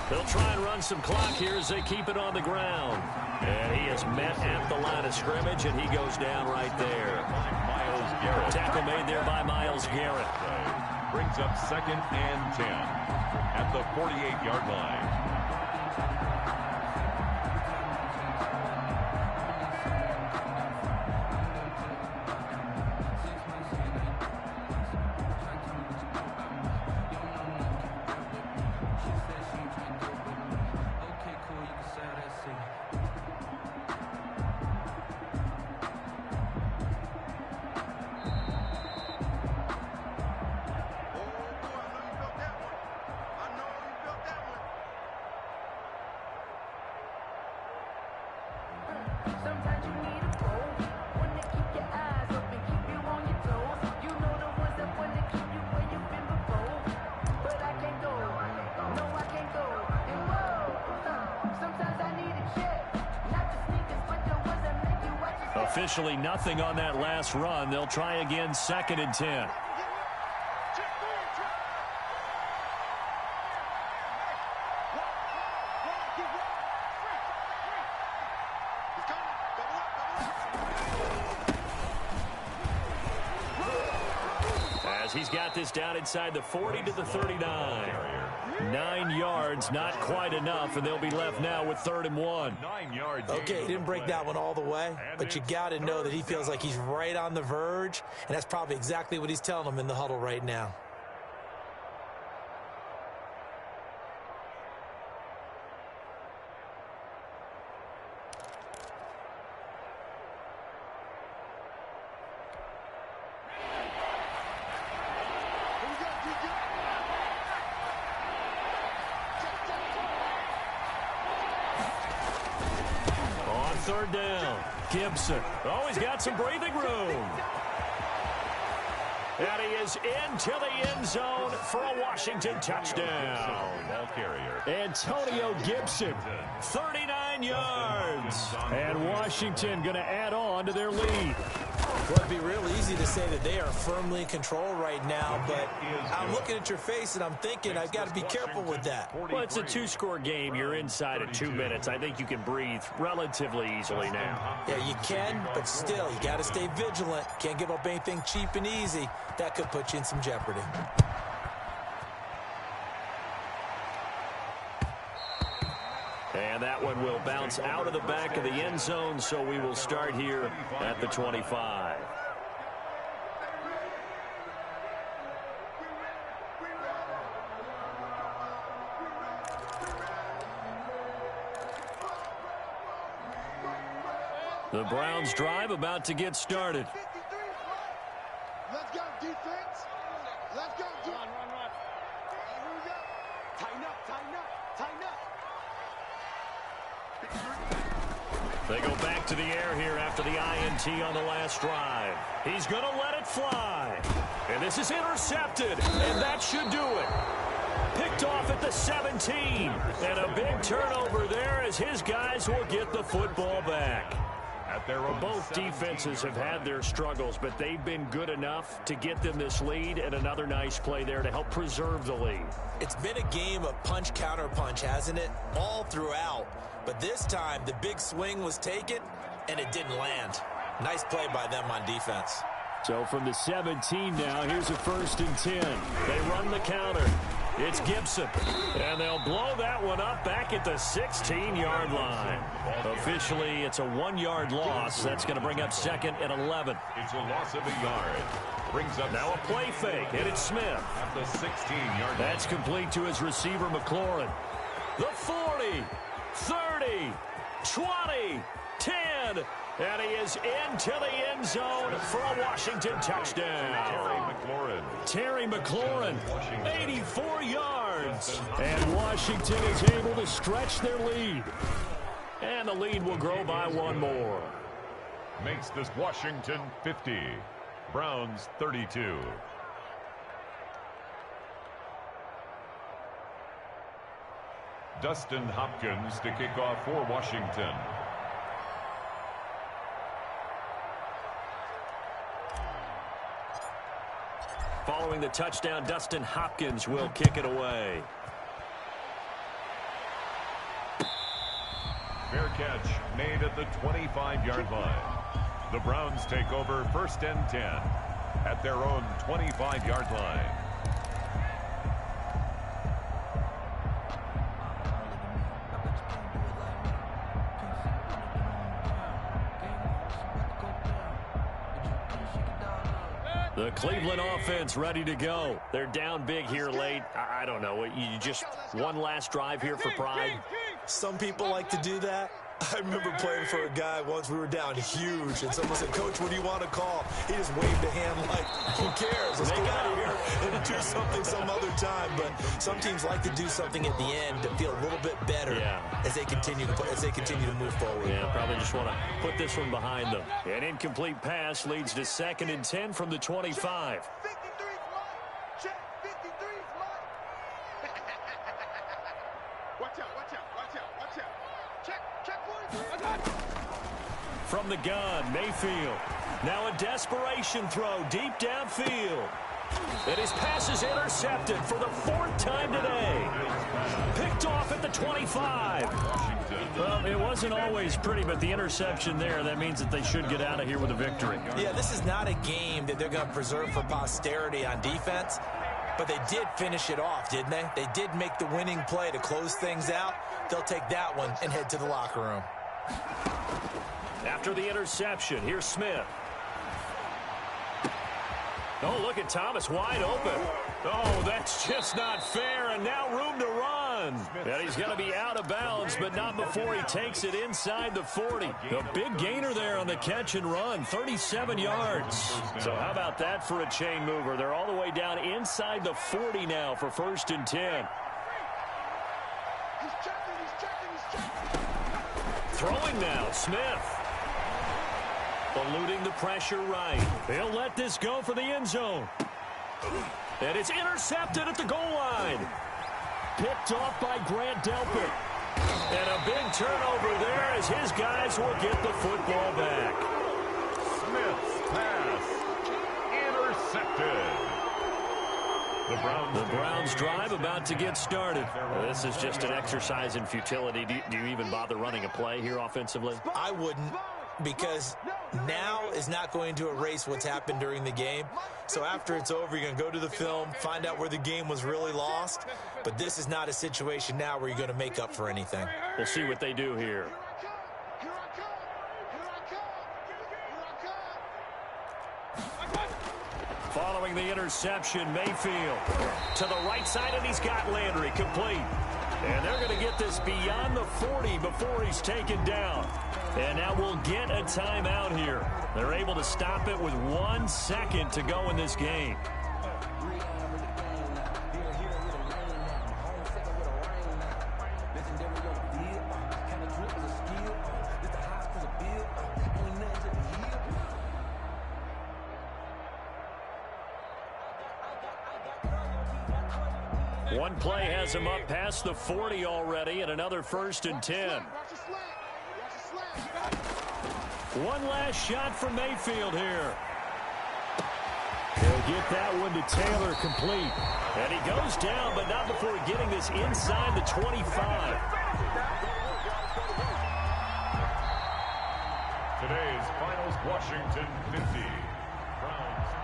They'll try and run some clock here as they keep it on the ground. And he is met at the line of scrimmage, and he goes down right there. Myles Garrett. Tackle made there by Myles Garrett. Brings up 2nd and 10 at the 48-yard line. Officially nothing on that last run. They'll try again 2nd and 10. As he's got this down inside the 40 to the 39. 9 yards, not quite enough, and they'll be left now with 3rd and 1. 9 yards. Okay, he didn't break that one all the way, but you got to know that he feels like he's right on the verge, and that's probably exactly what he's telling them in the huddle right now. Third down. Gibson. Oh, he's got some breathing room. And he is into the end zone for a Washington touchdown. Ball carrier. Antonio Gibson, 39 yards. And Washington going to add on to their lead. Well, it'd be real easy to say that they are firmly in control right now, but I'm looking at your face and I'm thinking I've got to be careful with that. Well, it's a 2-score game. You're inside of 2 minutes. I think you can breathe relatively easily now. Yeah, you can, but still, you got to stay vigilant. Can't give up anything cheap and easy. That could put you in some jeopardy. And that one will bounce out of the back of the end zone, so we will start here at the 25. The Browns drive about to get started. Let's go, defense. Let's go, defense. Run. Here we go. Tighten up, tighten up, tighten up. They go back to the air here after the INT on the last drive. He's going to let it fly. And this is intercepted, and that should do it. Picked off at the 17. And a big turnover there as his guys will get the football back. Both defenses have had their struggles, but they've been good enough to get them this lead, and another nice play there to help preserve the lead. It's been a game of punch, counter punch, hasn't it? All throughout. But this time, the big swing was taken, and it didn't land. Nice play by them on defense. So from the 17 now, here's a 1st and 10. They run the counter. It's Gibson. And they'll blow that one up back at the 16-yard line. Officially, it's a 1-yard loss. That's going to bring up 2nd and 11. It's a loss of a yard. Brings up now a play fake, and it's Smith. At the 16-yard line. That's complete to his receiver, McLaurin. The 40, 30, 20, 10. And he is into the end zone for a Washington touchdown. Terry McLaurin, 84 yards. And Washington is able to stretch their lead. And the lead will grow by 1 more. Makes this Washington 50. Browns 32. Dustin Hopkins to kick off for Washington. Following the touchdown, Dustin Hopkins will kick it away. Fair catch made at the 25-yard line. The Browns take over 1st and 10 at their own 25-yard line. The Cleveland offense ready to go. They're down big here late. I don't know. You just one last drive here for pride? Some people like to do that. I remember playing for a guy once. We were down huge, and someone said, "Coach, what do you want to call?" He just waved a hand like, "Who cares? Let's go out of here and do something some other time." But some teams like to do something at the end to feel a little bit better as they continue to move forward. Yeah, probably just want to put this one behind them. An incomplete pass leads to 2nd and 10 from the 25. From the gun, Mayfield. Now a desperation throw deep downfield. And his pass is intercepted for the 4th time today. Picked off at the 25. Well, it wasn't always pretty, but the interception there, that means that they should get out of here with a victory. Yeah, this is not a game that they're going to preserve for posterity on defense, but they did finish it off, didn't they? They did make the winning play to close things out. They'll take that one and head to the locker room. After the interception, here's Smith. Oh, look at Thomas wide open. Oh, that's just not fair, and now room to run. And he's going to be out of bounds, but not before he takes it inside the 40. A big gainer there on the catch and run, 37 yards. So how about that for a chain mover? They're all the way down inside the 40 now for 1st and 10. Throwing now, Smith. Eluding the pressure right. They'll let this go for the end zone. And it's intercepted at the goal line. Picked off by Grant Delpit. And a big turnover there as his guys will get the football back. Smith's pass intercepted. The Browns drive about to get started. This is just an exercise in futility. Do you even bother running a play here offensively? I wouldn't, because now is not going to erase what's happened during the game. So after it's over, you're going to go to the film, find out where the game was really lost. But this is not a situation now where you're going to make up for anything. We'll see what they do here. Following the interception, Mayfield to the right side, and he's got Landry complete. And they're going to get this beyond the 40 before he's taken down. And now we'll get a timeout here. They're able to stop it with 1 second to go in this game. One play has him up past the 40 already, and another 1st and 10. One last shot from Mayfield here. He'll get that one to Taylor complete. And he goes down, but not before getting this inside the 25. Washington 50. Browns.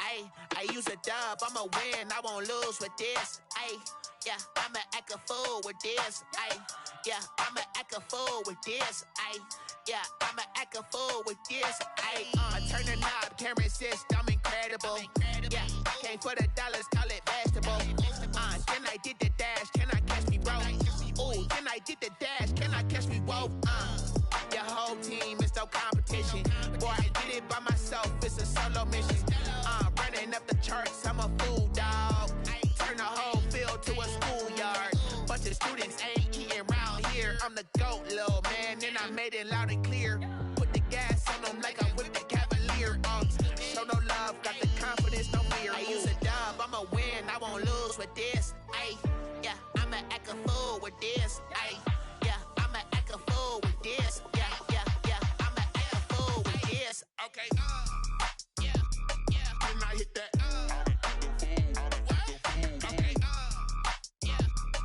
I use a dub, I'ma win, I won't lose with this. Yeah, I'ma act a fool with this. Yeah, I'ma act a fool with this. Yeah, I'ma act a fool with this. I turn the knob, camera assist, I'm incredible. Yeah, came for the dollars, call it vegetable. Then I did the dash, can I catch me, bro? Ooh, then I did the dash, can I catch me, whoa? Your whole team is no competition. Boy, I did it by myself, it's a solo mission. Running up the charts, I'm a fool, dog. Turn the whole field to a schoolyard. Bunch of students ain't eating round here. I'm the GOAT, little man, and I made it loud and clear. Put the gas on them like I'm with the Cavalier. Show no love, got the confidence, no fear. I use a dub, I'ma win, I won't lose with this. Yeah, I'ma act a fool with this. Yeah, I'ma act a fool with this. Yeah, I'ma act a fool with this. Okay, yeah, when I hit that. Okay,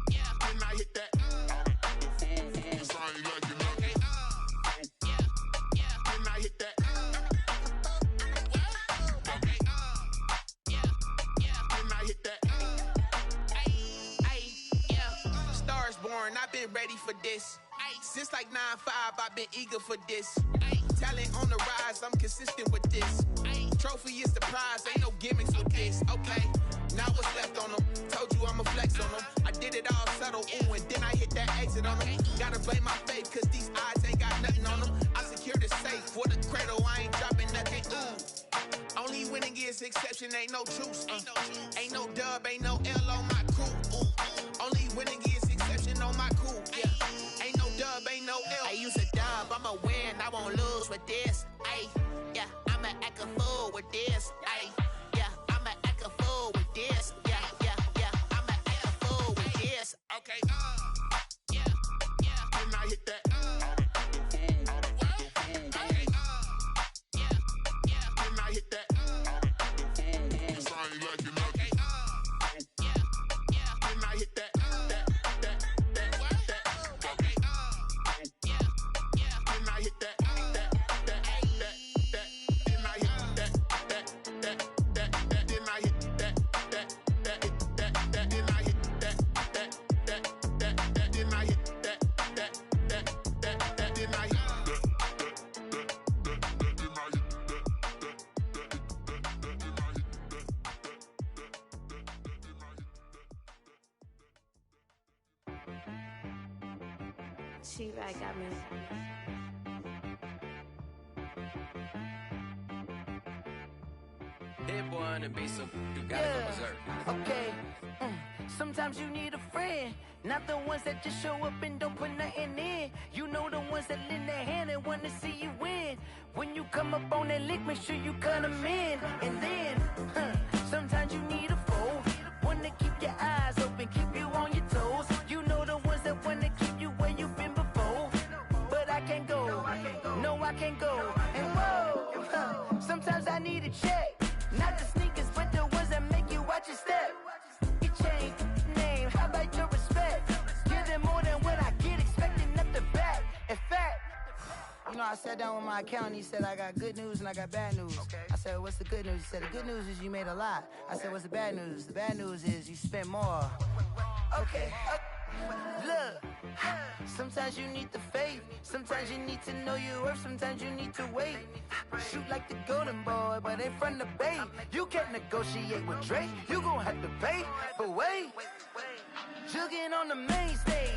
yeah, when I hit that. I've been ready for this. Since like 9-5, I've been eager for this. Talent on the rise, I'm consistent with this. Trophy is the prize, ain't no gimmicks with this. Okay, now what's left on them? Told you I'ma flex on them. I did it all subtle, ooh, and then I hit that exit on them. Gotta blame my faith, cause these eyes ain't got nothing on them. I secured the safe with a cradle, I ain't dropping nothing, ooh. Only winning is exception, ain't no truce. Ain't no dub, ain't no L on my crew. Only winning is exception on my crew. Yeah, ain't no dub, ain't no L. I use a dub, I'ma win, I won't lose with this. Yeah, I'ma act a fool with this. Yeah, I'ma act a fool with this. Yeah, I'ma act a fool with this. Okay, yeah, when I hit that. Okay, yeah, when I hit that. I ain't like it. Okay, yeah, when I hit that. She-Rag got me. Hit one and be so you gotta go berserk. Okay. Sometimes you need a friend, not the ones that just show up and don't put nothing in. You know the ones that lend their hand and want to see you win. When you come up on that lick, make sure you cut them in. And then, sometimes you need a foe, one to keep your eyes open, keep you on your toes. You know the ones that want to keep you where you've been before. But I can't go, no I can't go. And whoa, sometimes I need a check. Not the sneakers, but the ones that make you watch your step. Your chain, name, how about your respect? Give them more than what I get, expecting nothing back. In fact, you know, I sat down with my accountant, he said I got good news and I got bad news. I said, what's the good news? He said, the good news is you made a lot. I said, what's the bad news? The bad news is you spent more. Okay, look, sometimes you need the faith, sometimes you need to know your worth, sometimes you need to wait. Shoot like the golden boy, but in front of the bay. You can't negotiate with Drake, you gon' have to pay. But wait, jugging on the main stage,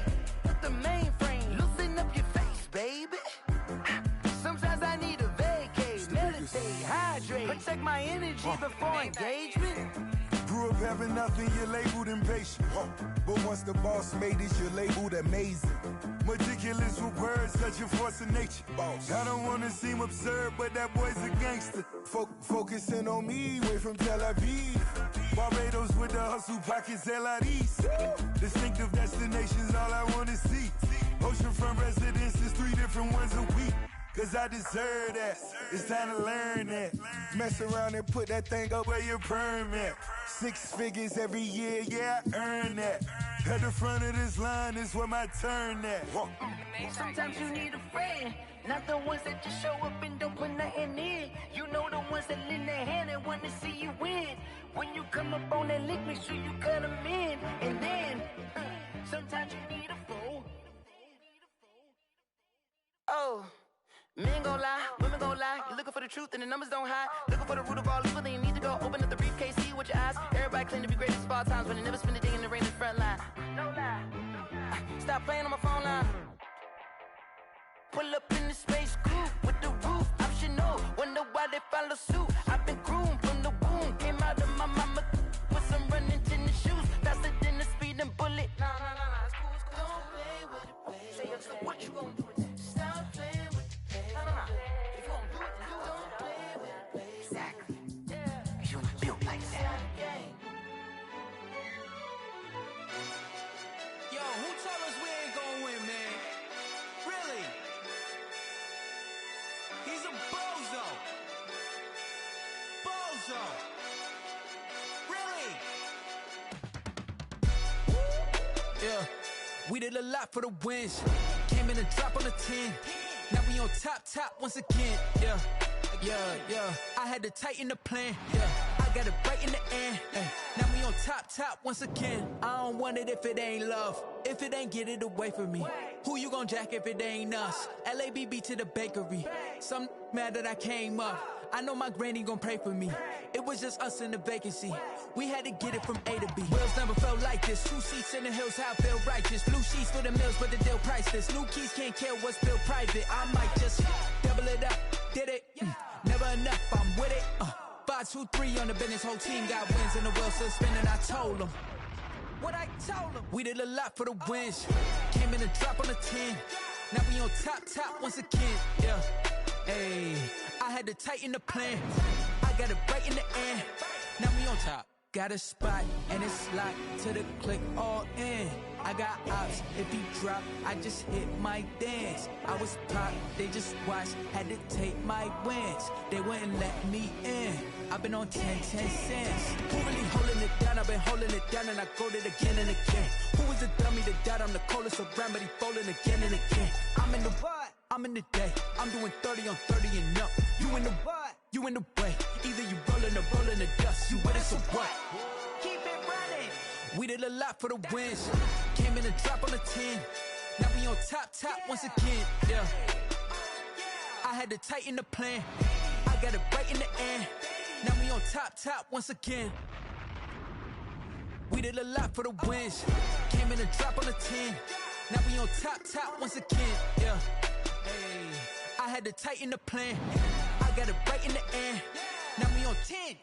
with the mainframe, loosen up your face, baby. Sometimes I need a vacate, meditate, hydrate, protect my energy before engagement. Grew up having nothing, you're labeled impatient. But once the boss made it, you're labeled amazing. Meticulous with words, such a force of nature. I don't wanna seem absurd, but that boy's a gangster. Focusing on me, way from Tel Aviv. Barbados with the hustle pockets, LIDs. Distinctive destinations, all I wanna see. Oceanfront residences, 3 different ones a week. Cause I deserve that, it's time to learn that. Mess around and put that thing up where your permit. 6 figures every year, yeah, I earn that. At the front of this line is where my turn at. Sometimes you need a friend, Not the ones that just show up and don't put nothing in. You know the ones that lend their hand and want to see you win. When you come up on that lick, make sure you cut them in. And then, sometimes you need a fool. Oh. Men gon' lie, women gon' lie. You're looking for the truth and the numbers don't hide. Looking for the root of all evil, then you need to go open up the briefcase, see with your eyes. Everybody claim to be great at small times, but they never spend a day in the rain in the front line. No lie. Stop playing on my phone line. Pull up in the space coupe with the roof optional. Wonder why they follow suit. I've been groomed from the womb. Came out of my mama with some running tennis shoes. Faster than the speeding bullet. Nah, it's cool, it's cool. Don't play with it, baby. Say, so what you gon' do with that? Stop playing with it, baby. Nah. If you gon' do it, then do it. Don't play with it, baby. Exactly. Yeah. You built like that. Yo, who told us we ain't gonna win, man? Really? He's a bozo. Bozo. Really? Yeah, we did a lot for the wins. Came in and drop on the 10. Now we on top once again. Yeah. I had to tighten the plan. Yeah, I got it right in the end. Now we on top once again. I don't want it if it ain't love. If it ain't, get it away from me. Who you gon' jack if it ain't us? LABB to the bakery. Some mad that I came up. I know my granny gon' pray for me. It was just us in the vacancy. We had to get it from A to B. Wheels never felt like this. 2 seats in the hills, how I feel righteous. Blue sheets for the mills, but the deal priceless. New keys can't care what's built private. I might just double it up. Did it? Never enough, I'm with it. 5, 2, 3 on the business. Whole team got wins and the wheels still spinning. I told them what I told them. We did a lot for the wins. Came in and drop on the 10. Now we on top once again. Yeah. Hey, I had to tighten the plan. I got it right in the end. Now we on top. Got a spot and it's locked to the click all in. I got ops, if he drop, I just hit my dance. I was pop, they just watched, had to take my wins. They wouldn't let me in. I've been on 10 cents. Who really holding it down? I've been holding it down and I go it again and again. Who was the dummy that died? I'm the coldest around, but he falling again and again. I'm in the what? I'm in the day. I'm doing 30 on 30 and up. You in the what? You in the way. Either you rolling or rolling the dust. You with us or what? Keep it running. We did a lot for the wins. Came in and drop on the 10. Now we on top once again. Yeah. I had to tighten the plan. I got it right in the end. Now we on top once again. We did a lot for the wins. Came in and drop on the 10. Now we on top once again. Yeah. Hey, I had to tighten the plan. I got it right in the end. Now we on 10.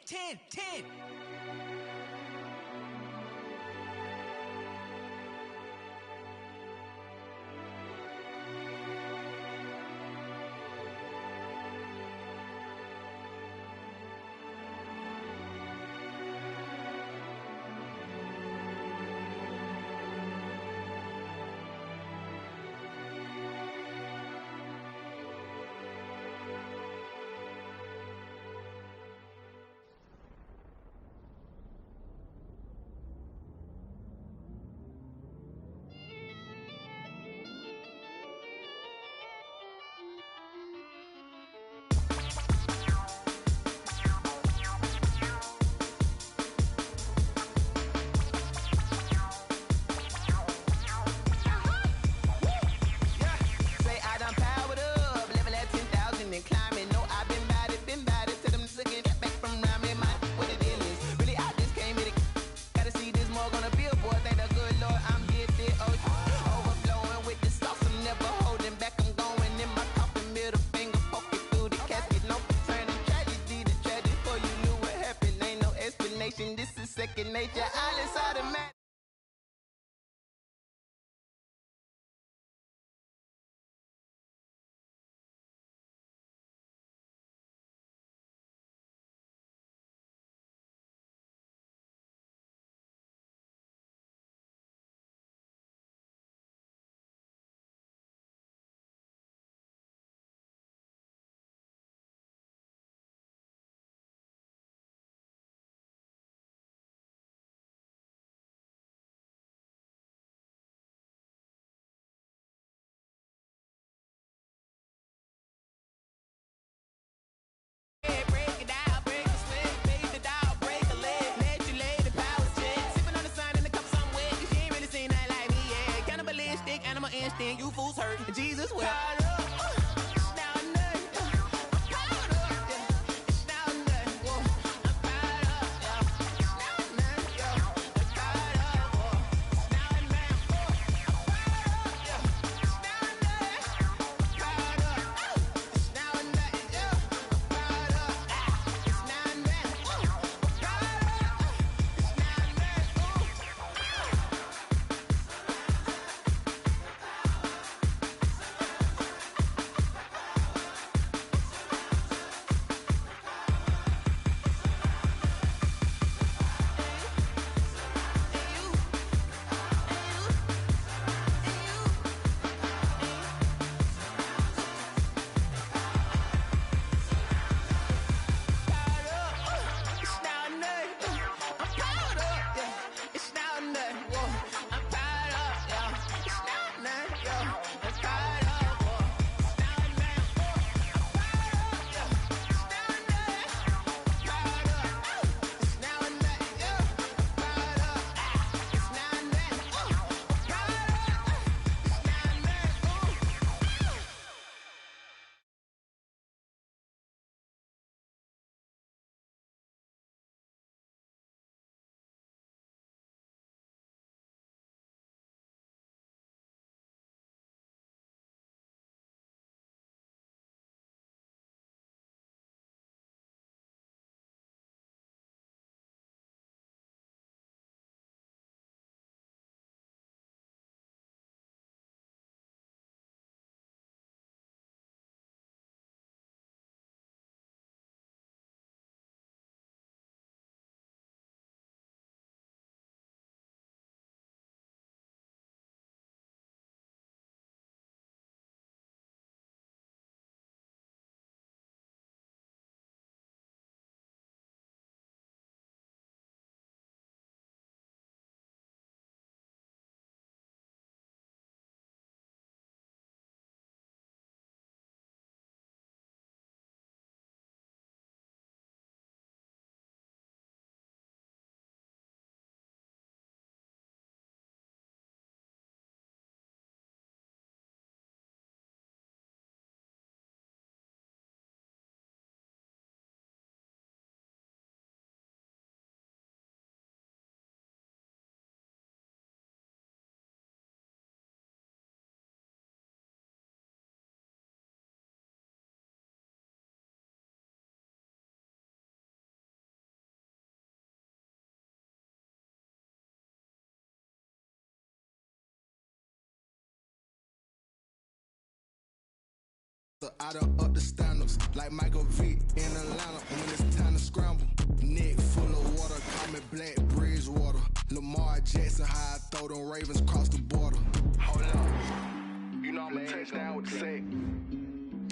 I done up the standards like Michael Vick in Atlanta. When it's time to scramble, neck full of water, call me Black Bridgewater. Lamar Jackson, how I throw them Ravens across the border. Hold on, you know I'm a touchdown with the sack.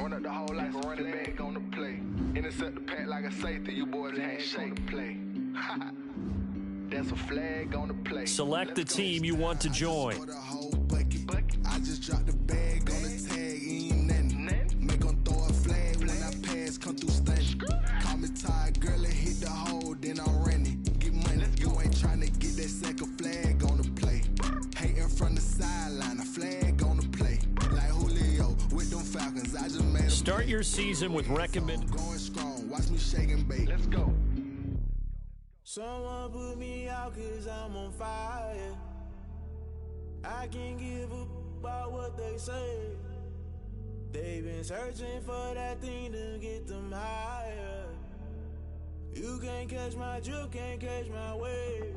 Run up the whole like a running back on the play. Intercept the pack like a safety, you boys ain't shake the play. That's a flag on the play. Select the team you want to join. I just dropped the bag on the tag, ain't nothing. Make them throw a flag when I pass, come through stunning. Call me tired, girl, and hit the hole, then I'm running. Get money, you ain't trying to get that second flag on the play. Hating from the sideline, a flag on the play. Like Julio with them Falcons, I just made them. Start your season with recommended. Going strong, watch me shake and bake. Let's go. Someone put me out cause I'm on fire. I can't give up about what they say. They've been searching for that thing to get them higher. You can't catch my drift, can't catch my wave.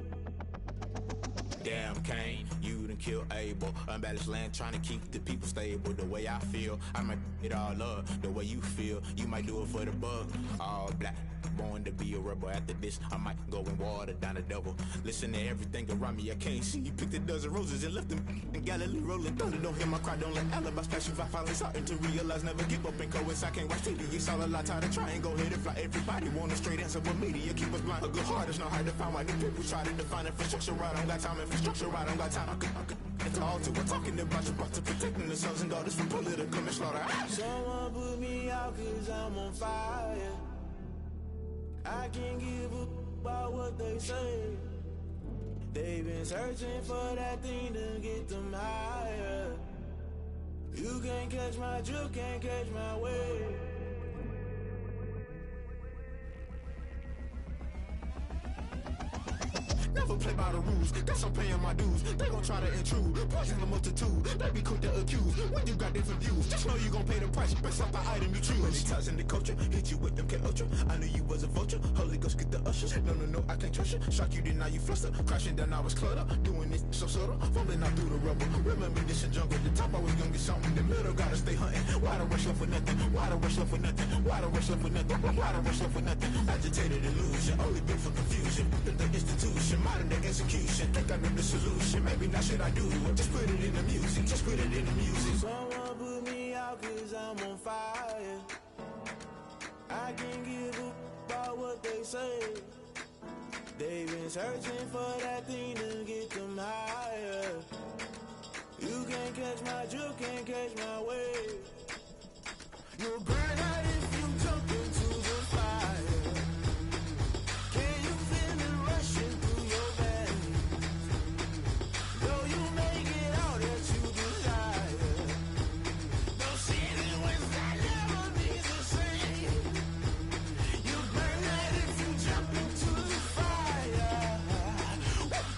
Damn, Kane, you done killed Abel. Unbalanced land, trying to keep the people stable. The way I feel, I might it all up. The way you feel, you might do it for the bug. All black, born to be a rebel. After this, I might go and water down the devil. Listen to everything around me, I can't see. You picked a dozen roses and left them in Galilee rolling thunder. Don't hear my cry, don't let alibis pass you. I finally starting to realize, never give up and coincide. Can't watch TV, it's all a lot. Tired of trying, go ahead and fly. Everybody want a straight answer, but media keep us blind. A good heart is not hard to find. Why do people try to define infrastructure right? I don't got time, infrastructure right, I don't got time. It's all to we're talking about you, about to protecting the sons and daughters from political manslaughter. Someone put me out cause I'm on fire. I can't give up about what they say. They've been searching for that thing to get them higher. You can't catch my drift, can't catch my wave. Never play by the rules, guess I'm paying my dues. They gon' try to intrude, poison the multitude. They be quick to accuse, when you got different views. Just know you gon' pay the price, based off the item you choose. Many times in the culture, hit you with them K-Ultra. I knew you was a vulture, Holy Ghost get the ushers. No, I can't trust you. Shock you, then now you fluster. Crashing down, I was cluttered. Doing this so subtle, fumbling out through the rubble. Remember this in jungle, the top I was gonna get something. The middle gotta stay hunting. Why the rush left for nothing? Why the rush left for nothing? Why the rush left for nothing? Why the rush left for nothing? Agitated illusion, only built for confusion. The institution, modern day execution. Think I know the solution. Maybe not should I do it? Just put it in the music. Just put it in the music. Someone put me out cause I'm on fire. I can't give up about what they say. They've been searching for that thing to get them higher. You can't catch my drift, can't catch my wave. You'll burn out if you jump into the fire. Can you feel it rushing through your veins? Though you make it all that you desire. No city was that never be the same. You burn out if you jump into the fire.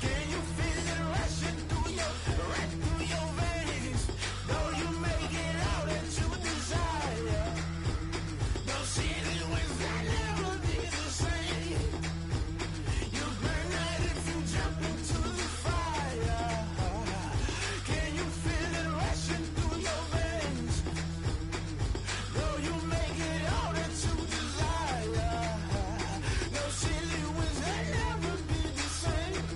Can you feel it rushing through your veins? Though you make it all that you desire. No city was that never be the same. You burn out if you jump into the fire. Can you feel it rushing through your veins? Though you make it all that you desire. No city was that never be the same.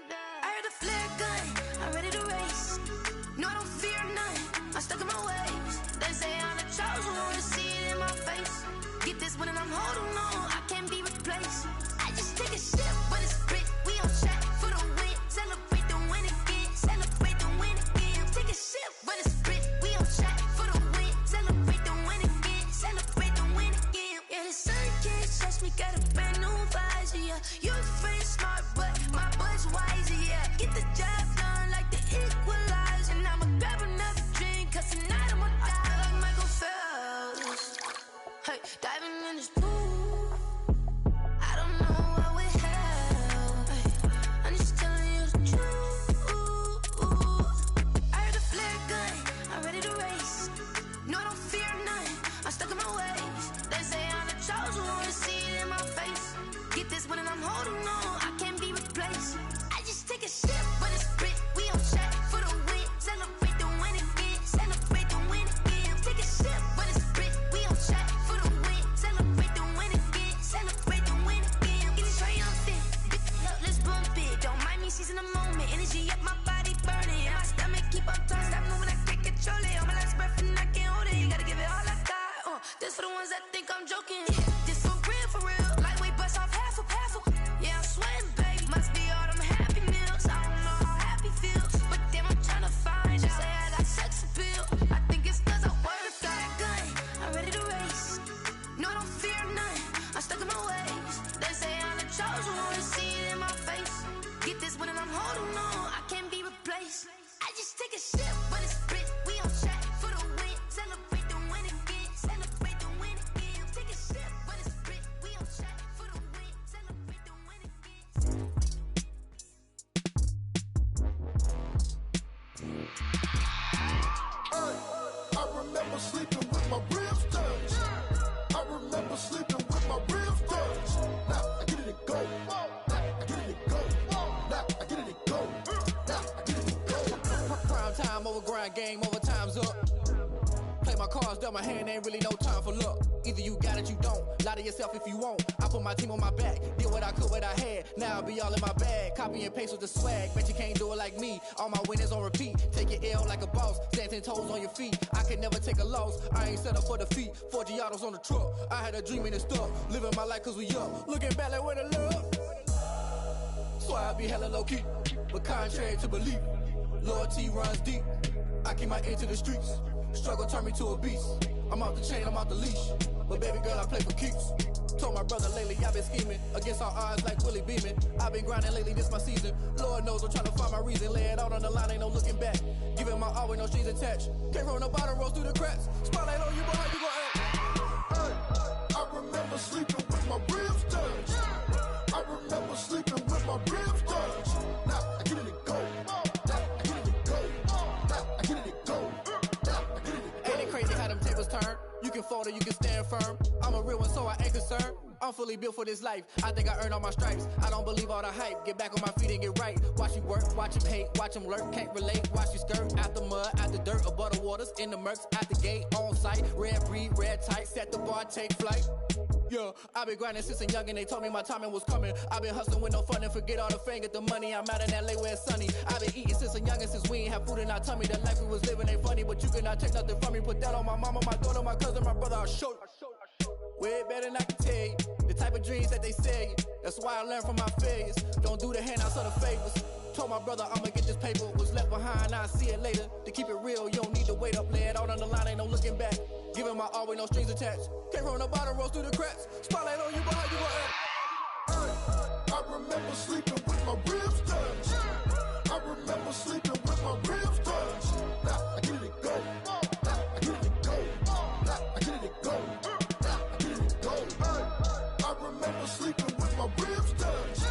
I heard the flare gun, I'm ready to race. No, I don't fear none, I'm stuck in my ways. They say I'm the chosen one, see it in my face. Get this one and I'm holding on, I can't be replaced. I just take a sip, but it's spit, we on track for the win. Celebrate the win again, celebrate the win again. Take a sip, but it's spit, we on track for the win. Celebrate the win again, celebrate the win again. Yeah, the sun can't touch me, got a brand new visor, yeah. You're friend smart, but my bud's wiser, yeah. Get the job done like the equalizer. And I'ma grab another drink, cause tonight I'ma die. me, she's in the moment. Energy up, my body burning. My stomach keep on turning. Stop moving, I can't control it. On my last breath and I can't hold it. You gotta give it all I got. This for the ones that think I'm joking. This for real. Lightweight bust off half a. Yeah, I'm sweating, babe. Must be all them happy meals. I don't know how happy feels, but damn, I'm tryna find out. Say I got sex appeal. I think it's 'cause I work. Got a gun, I'm ready to race. No, I don't fear none. I'm stuck in my ways. They say I'm the chosen one. See it in my face. Get this one and I'm holding on. I can't be replaced. I just take a sip, but it's split. We on track for the win. Celebrate the win again. Celebrate the win again. Take a sip, but it's split. We on track for the win. Celebrate the win again. I remember sleeping with my ribs touched. I remember sleeping with my ribs touched. Now I get it and go. Now I get it and go. Now I get it and go. Now I get it and go. Prime time over grind game, over time's up. Play my cards, dealt my hand, ain't really no time for luck. Either you got it, you don't. Lie to yourself if you won't. I put my team on my back, did what I could, what I had. Now I'll be all in my bag. Copy and paste with the swag. Bet you can't do it like me. All my winners on repeat. Take your L like a boss. Stand 10 toes on your feet. I can never take a loss. I ain't set up for defeat. 4 Giottos on the truck. I had a dream and it's stuck. Living my life 'cause we up. Looking back like where the love. So I be hella low key. But contrary to belief, loyalty runs deep. I keep my ear to the streets. Struggle turned me to a beast. I'm off the chain, I'm off the leash. But baby girl, I play for keeps. Told my brother lately I've been scheming against all odds like Willie Beeman. I've been grinding lately, this my season. Lord knows I'm trying to find my reason. Lay it out on the line, ain't no looking back. Giving my all with no strings attached. Came from the bottom, rose through the cracks. Spotlight on you, boy, how you gon' act? I remember sleeping with my ribs touched. I remember sleeping with my ribs touched. Now I get it and go. Now I get it and go. Now I get it and go. Now I get it and go. Ain't it crazy how them tables turn? You can fold or you can stand firm. I'm a real one, so I ain't concerned. I'm fully built for this life. I think I earned all my stripes. I don't believe all the hype. Get back on my feet and get right. Watch you work, watch him hate, watch him lurk. Can't relate, watch you skirt. Out the mud, out the dirt, above the waters, in the murks, out the gate, on site. Red breed, red tight, set the bar, take flight. Yeah, I been grinding since a young and they told me my timing was coming. I been hustling with no fun and forget all the fame, get the money. I'm out in LA where it's sunny. I been eating since a young and since we ain't have food in our tummy. The life we was living ain't funny, but you cannot take nothing from me. Put that on my mama, my daughter, my cousin, my brother, I'll show you. Way better than I can tell you. The type of dreams that they sell you. That's why I learned from my failures. Don't do the handouts or the favors. Told my brother I'ma get this paper. Was left behind, I'll see it later. To keep it real, you don't need to wait up. Lay it out on the line, ain't no looking back. Giving my all with no strings attached. Came from the bottom, rose through the cracks. Spotlight on you, boy, how you gon' act? I remember sleeping with my ribs touched. I remember sleeping with my ribs touched. Now I get it and go. Now I get it and go. Now I get it and go. Now I get it and go. I remember sleeping with my ribs touched.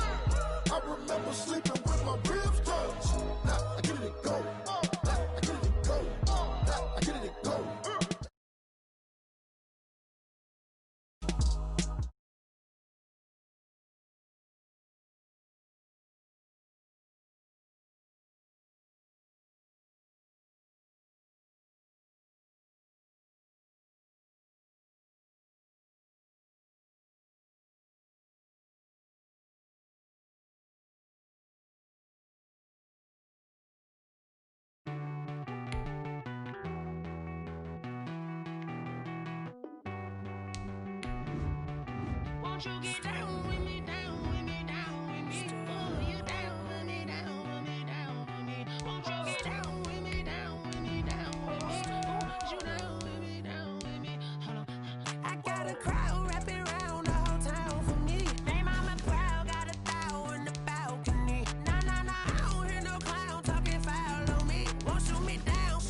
I remember sleeping with my ribs touched. Now I get it and go. Now I get it and go. Now I get it and go. Won't you get down with me, down with me, down with me? Oh, you down with me, down with me, down with me. Won't you get down with me, down with me, down with me? Oh, you down with me, down with me? Hold on. I got a crowd wrapping around the whole town for me. They mama proud, got a thou in the balcony. Nah, nah, nah, I don't hear no clown talking foul on me. Won't shoot me down,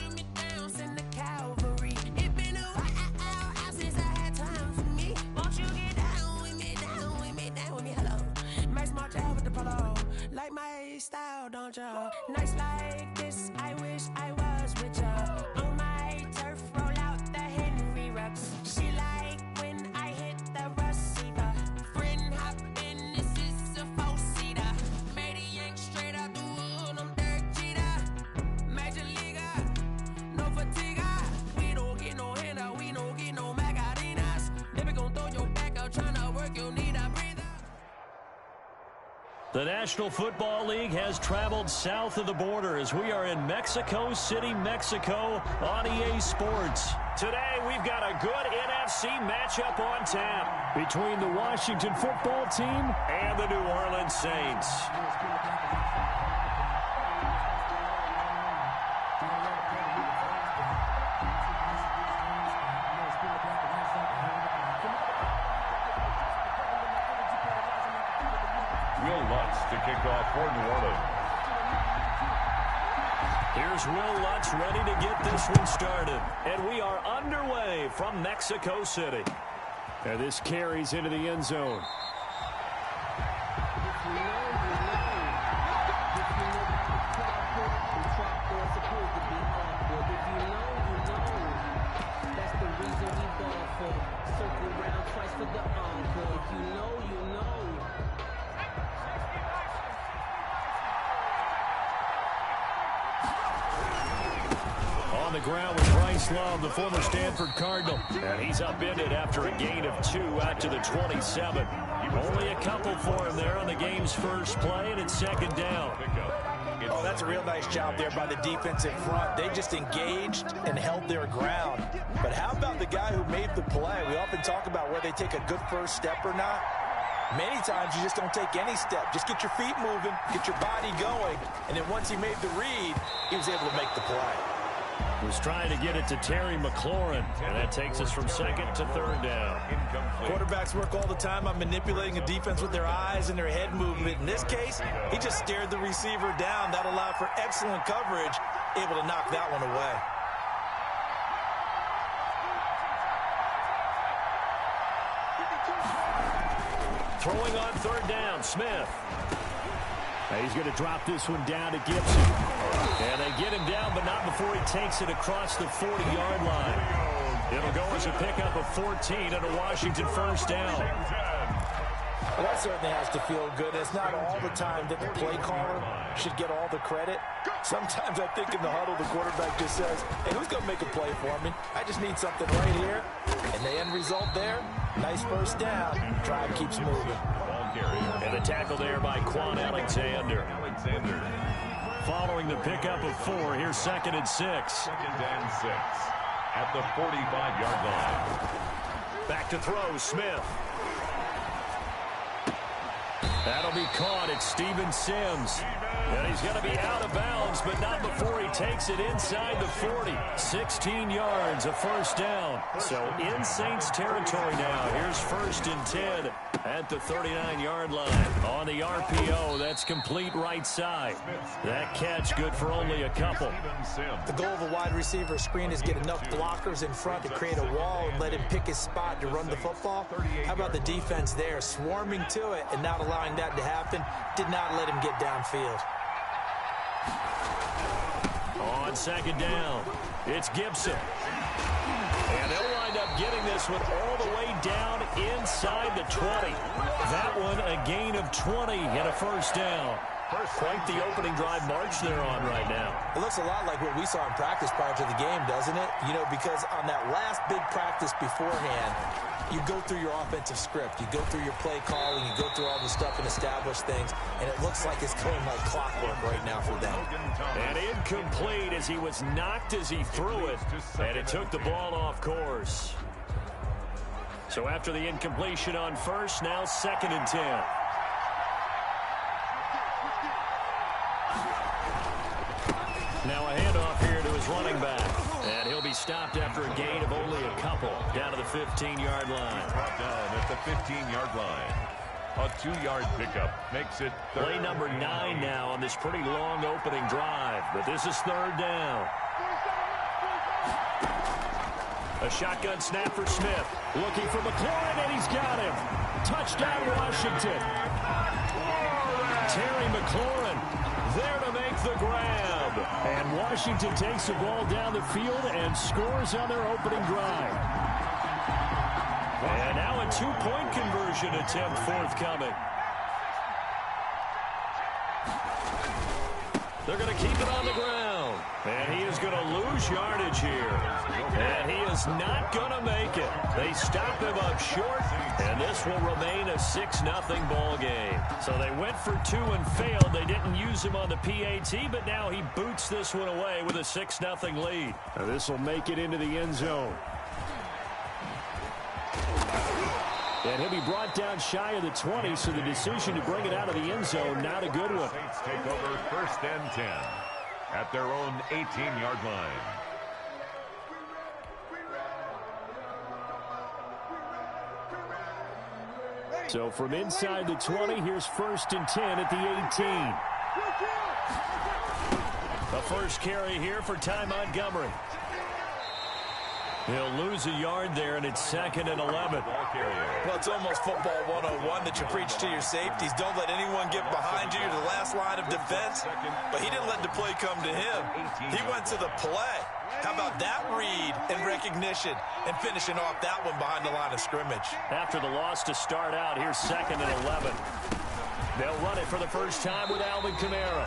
send the cavalry. It been a while since I had time for me. Won't you get down with me, down with me, down with me? Hello. Nice small job with the polo. Like my style, don't ya? Nice like this, I wish I was with ya. On my turf, roll out the Henry Rux. She like when I hit the receiver. Friend hop in, this is a four-seater. Made a yank straight out the wood, I'm Derek Jeter. Major leaguer, no fatigue. We don't get no handout, we don't get no Macarinas. Never gon' throw your back out, tryna work, you'll need a breather. The National Football League has traveled south of the border as we are in Mexico City, Mexico on EA Sports. Today, we've got a good NFC matchup on tap between the Washington football team and the New Orleans Saints. To kick off for New Orleans. Here's Will Lutz ready to get this one started. And we are underway from Mexico City. And this carries into the end zone. On the ground with Bryce Love, the former Stanford Cardinal. And he's upended after a gain of 2 out to the 27. Only a couple for him there on the game's first play, and it's second down. Oh, that's a real nice job there by the defense in front. They just engaged and held their ground. But how about the guy who made the play? We often talk about whether they take a good first step or not. Many times you just don't take any step. Just get your feet moving, get your body going, and then once he made the read, he was able to make the play. Was trying to get it to Terry McLaurin, and that takes us from second to third down. Quarterbacks work all the time on manipulating a defense with their eyes and their head movement. In this case, he just stared the receiver down. That allowed for excellent coverage, able to knock that one away. Throwing on third down, Smith. Now he's going to drop this one down to Gibson. And they get him down, but not before he takes it across the 40-yard line. It'll go as a pickup of 14 and a Washington first down. Well, that certainly has to feel good. It's not all the time that the play caller should get all the credit. Sometimes I think in the huddle, the quarterback just says, hey, who's going to make a play for me? I just need something right here. And the end result there, nice first down. Drive keeps moving. And the tackle there by Quan Alexander. Following the pickup of 4, here's second and 6. Second and 6 at the 45-yard line. Back to throw, Smith. That'll be caught. It's Steven Sims. And he's going to be out of bounds, but not before he takes it inside the 40. 16 yards, a first down. So in Saints territory now. Here's first and 10 at the 39-yard line. On the RPO, that's complete right side. That catch good for only a couple. The goal of a wide receiver screen is get enough blockers in front to create a wall and let him pick his spot to run the football. How about the defense there, swarming to it and not allowing that to happen? Did not let him get downfield. On second down, it's Gibson. And they'll wind up getting this one all the way down inside the 20. That one a gain of 20 and a first down. Quite the opening drive march they're on right now. It looks a lot like what we saw in practice prior to the game, doesn't it? You know, because on that last big practice beforehand, you go through your offensive script. You go through your play calling. You go through all the stuff and establish things. And it looks like it's going like clockwork right now for them. And incomplete as he was knocked as he threw it. And it took the ball off course. So after the incompletion on first, now second and 10. Now a handoff here to his running back. And he'll be stopped after a gain of only a couple. Down to the 15-yard line. Brought down at the 15-yard line. A 2-yard pickup makes it third. Play number 9 now on this pretty long opening drive. But this is third down. A shotgun snap for Smith. Looking for McLaurin, and he's got him. Touchdown, Washington. Terry McLaurin there to make the grab. And Washington takes the ball down the field and scores on their opening drive. And now a 2-point conversion attempt forthcoming. They're going to keep it on the ground. And he is going to lose yardage here. And he is not going to make it. They stop him up short, and this will remain a 6-0 ball game. So they went for 2 and failed. They didn't use him on the PAT, but now he boots this one away with a 6-0 lead. Now this will make it into the end zone. And he'll be brought down shy of the 20, so the decision to bring it out of the end zone, not a good one. Saints take over 1st and 10 at their own 18-yard line. So from inside the 20, here's 1st and 10 at the 18. The first carry here for Ty Montgomery. He'll lose a yard there, and it's 2nd and 11. Well, it's almost football 101 that you preach to your safeties. Don't let anyone get behind you to the last line of defense. But he didn't let the play come to him. He went to the play. How about that read and recognition and finishing off that one behind the line of scrimmage? After the loss to start out, here's 2nd and 11. They'll run it for the first time with Alvin Kamara.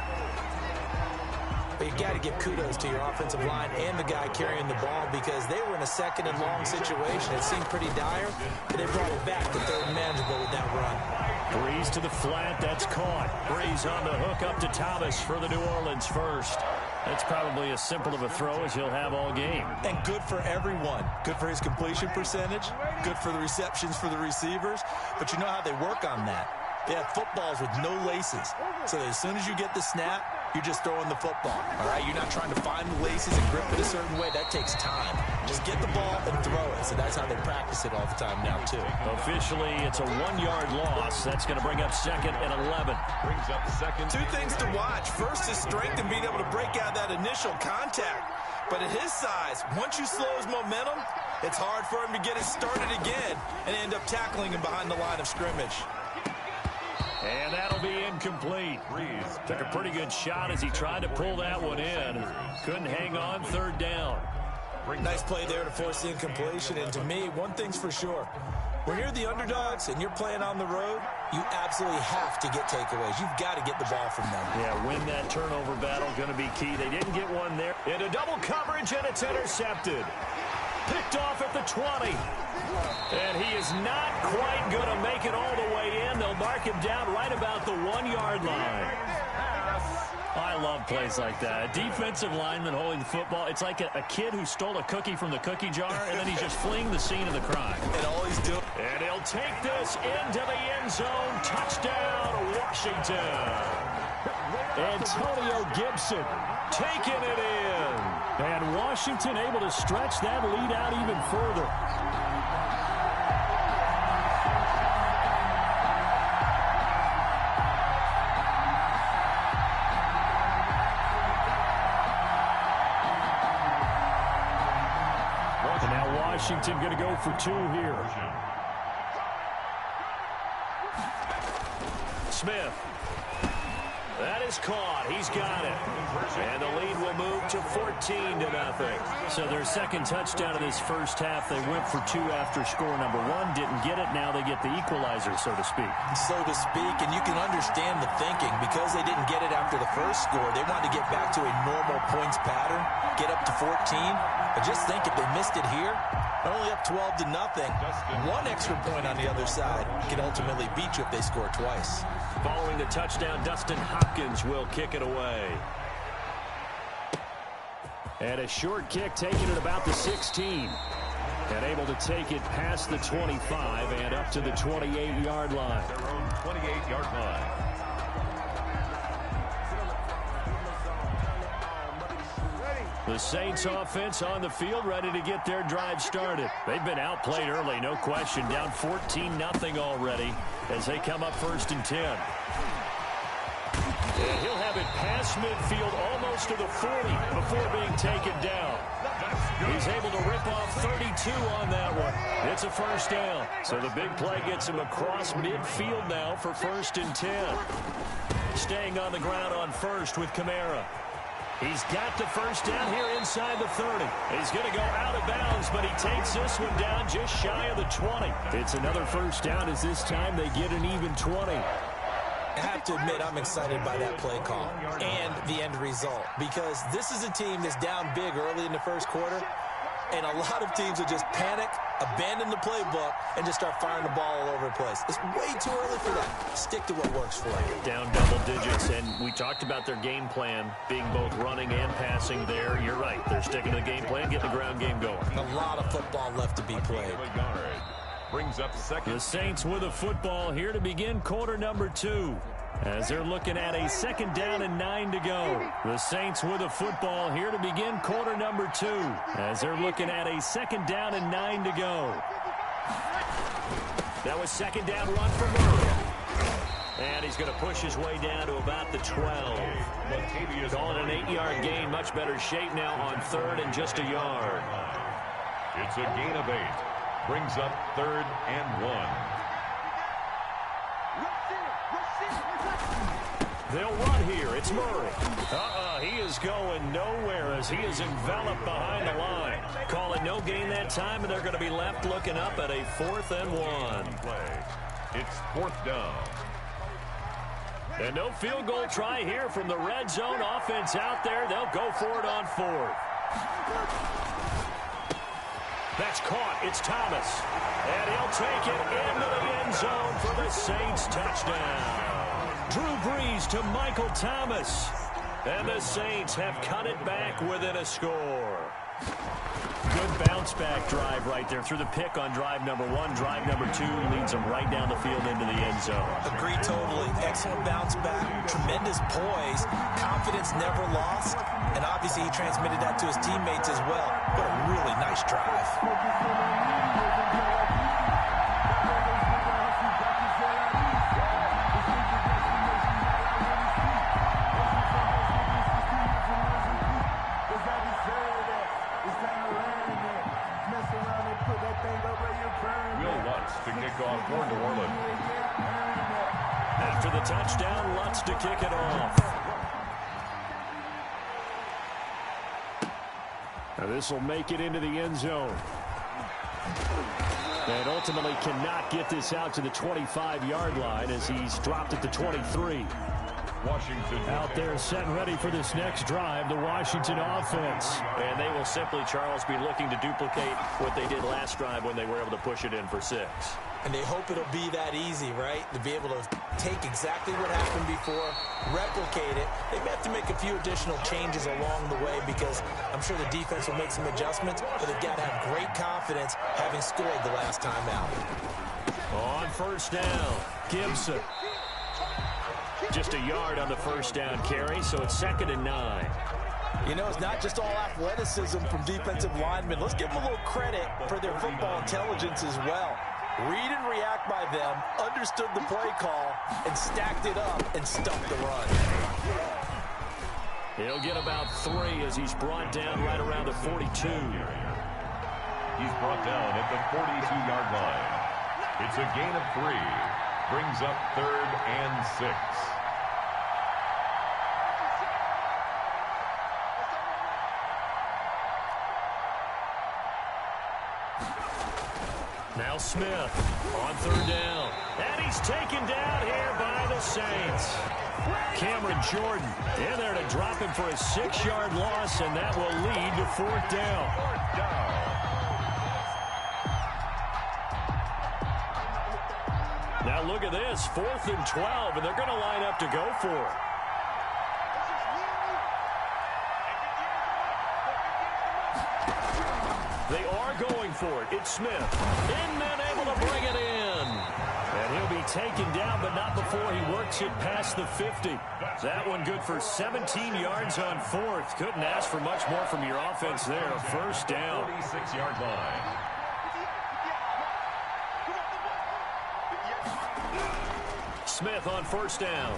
But you got to give kudos to your offensive line and the guy carrying the ball, because they were in a 2nd and long situation. It seemed pretty dire, but they brought it back to 3rd and manageable with that run. Breeze to the flat. That's caught. Breeze on the hook up to Thomas for the New Orleans first. That's probably as simple of a throw as he'll have all game. And good for everyone. Good for his completion percentage. Good for the receptions for the receivers. But you know how they work on that. They have footballs with no laces. So that as soon as you get the snap, you're just throwing the football. All right, you're not trying to find the laces and grip it a certain way. That takes time. Just get the ball and throw it. So that's how they practice it all the time now, too. Officially, it's a 1-yard loss. That's going to bring up 2nd and 11. Brings up 2nd. 2 things to watch. First is strength and being able to break out that initial contact. But at his size, once you slow his momentum, it's hard for him to get it started again and end up tackling him behind the line of scrimmage. And that'll be incomplete. Breeze took a pretty good shot as he tried to pull that one in. Couldn't hang on, 3rd down. Nice play there to force the incompletion. And to me, one thing's for sure. When you're the underdogs and you're playing on the road, you absolutely have to get takeaways. You've got to get the ball from them. Yeah, win that turnover battle, going to be key. They didn't get one there. Into double coverage, and it's intercepted. Picked off at the 20. And he is not quite going to make it all the way in. They'll mark him down right about the 1-yard line. I love plays like that. A defensive lineman holding the football. It's like a kid who stole a cookie from the cookie jar, and then he's just fleeing the scene of the crime. And all he's doing. And he'll take this into the end zone. Touchdown, Washington. Antonio Gibson taking it in. And Washington able to stretch that lead out even further. And now Washington going to go for 2 here. Smith. That is caught. He's got it. And the lead will move to 14-0. So their second touchdown of this first half. They went for 2 after score number 1. Didn't get it. Now they get the equalizer, so to speak. So to speak, and you can understand the thinking. Because they didn't get it after the first score, they wanted to get back to a normal points pattern, get up to 14. But just think, if they missed it here, not only up 12-0, 1 extra point on the other side can ultimately beat you if they score twice. Following the touchdown, Dustin Hopkins will kick it away. And a short kick taken at about the 16. And able to take it past the 25 and up to the 28-yard line. Their own 28-yard line. The Saints offense on the field, ready to get their drive started. They've been outplayed early, no question. Down 14-0 already as they come up 1st and 10. And he'll have it past midfield almost to the 40 before being taken down. He's able to rip off 32 on that one. It's a first down. So the big play gets him across midfield now for 1st and 10. Staying on the ground on first with Kamara. He's got the first down here inside the 30. He's going to go out of bounds, but he takes this one down just shy of the 20. It's another first down as this time they get an even 20. I have to admit I'm excited by that play call and the end result because this is a team that's down big early in the first quarter, and a lot of teams will just panic, abandon the playbook, and just start firing the ball all over the place. It's way too early for that. Stick to what works for you. Down double digits, and we talked about their game plan being both running and passing there. You're right. They're sticking to the game plan, getting the ground game going. A lot of football left to be played. Brings up second. The Saints with a football here to begin quarter number 2. As they're looking at a 2nd down and 9 to go. The Saints with a football here to begin quarter number 2. As they're looking at a 2nd down and 9 to go. That was 2nd down run for Murray. And he's going to push his way down to about the 12. Calling an 8-yard gain. Much better shape now on 3rd and just a yard. It's a gain of 8. Brings up 3rd and 1. They'll run here. It's Murray. He is going nowhere as he is enveloped behind the line. Calling no gain that time, and they're going to be left looking up at a 4th and 1. It's 4th down. And no field goal try here from the red zone offense out there. They'll go for it on 4th. That's caught. It's Thomas. And he'll take it into the end zone for the Saints touchdown. Drew Brees to Michael Thomas. And the Saints have cut it back within a score. Good bounce-back drive right there through the pick on drive number 1. Drive number 2 leads them right down the field into the end zone. Agree totally. Excellent bounce-back. Tremendous poise. Confidence never lost. And obviously he transmitted that to his teammates as well. What a really nice drive. To kick off for New Orleans. After the touchdown, Lutz to kick it off. Now this will make it into the end zone. And ultimately cannot get this out to the 25-yard line as he's dropped at the 23. Washington out there set and ready for this next drive, the Washington offense. And they will simply, Charles, be looking to duplicate what they did last drive when they were able to push it in for 6. And they hope it'll be that easy, right? To be able to take exactly what happened before, replicate it. They may have to make a few additional changes along the way because I'm sure the defense will make some adjustments, but they've got to have great confidence having scored the last time out. On 1st down, Gibson. Just a yard on the 1st down carry, so it's 2nd and 9. You know, it's not just all athleticism from defensive linemen. Let's give them a little credit for their football intelligence as well. Read and react by them, understood the play call, and stacked it up and stuffed the run. He'll get about 3 as he's brought down right around the 42. He's brought down at the 42-yard line. It's a gain of 3. Brings up 3rd and 6. Now Smith on 3rd down. And he's taken down here by the Saints. Cameron Jordan in there to drop him for a 6-yard loss, and that will lead to 4th down. Now look at this, 4th and 12, and they're going to line up to go for it. They are going for it. It's Smith. Inman able to bring it in. And he'll be taken down, but not before he works it past the 50. That one good for 17 yards on 4th. Couldn't ask for much more from your offense there. 1st down. 46-yard line. Smith on 1st down.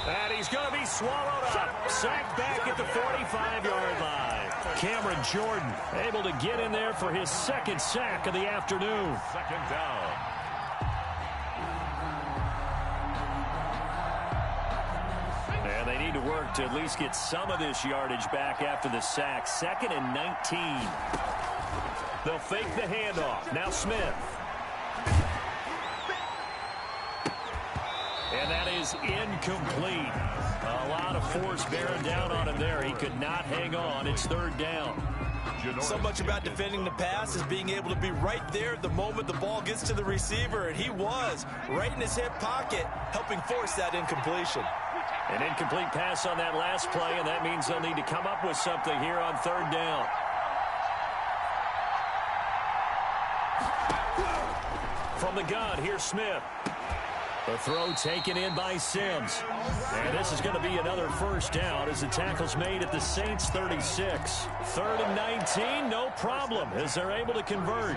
And he's going to be swallowed up. Sacked back at the 45-yard line. Cameron Jordan able to get in there for his 2nd sack of the afternoon. 2nd down. And they need to work to at least get some of this yardage back after the sack. 2nd and 19. They'll fake the handoff. Now Smith. And that is incomplete. A lot of force bearing down on him there. He could not hang on. It's third down. So much about defending the pass is being able to be right there the moment the ball gets to the receiver, and he was right in his hip pocket, helping force that incompletion. An incomplete pass on that last play, and that means they'll need to come up with something here on third down. From the gun, here's Smith. The throw taken in by Sims. And this is going to be another first down as the tackle's made at the Saints' 36. 3rd and 19, no problem, as they're able to convert.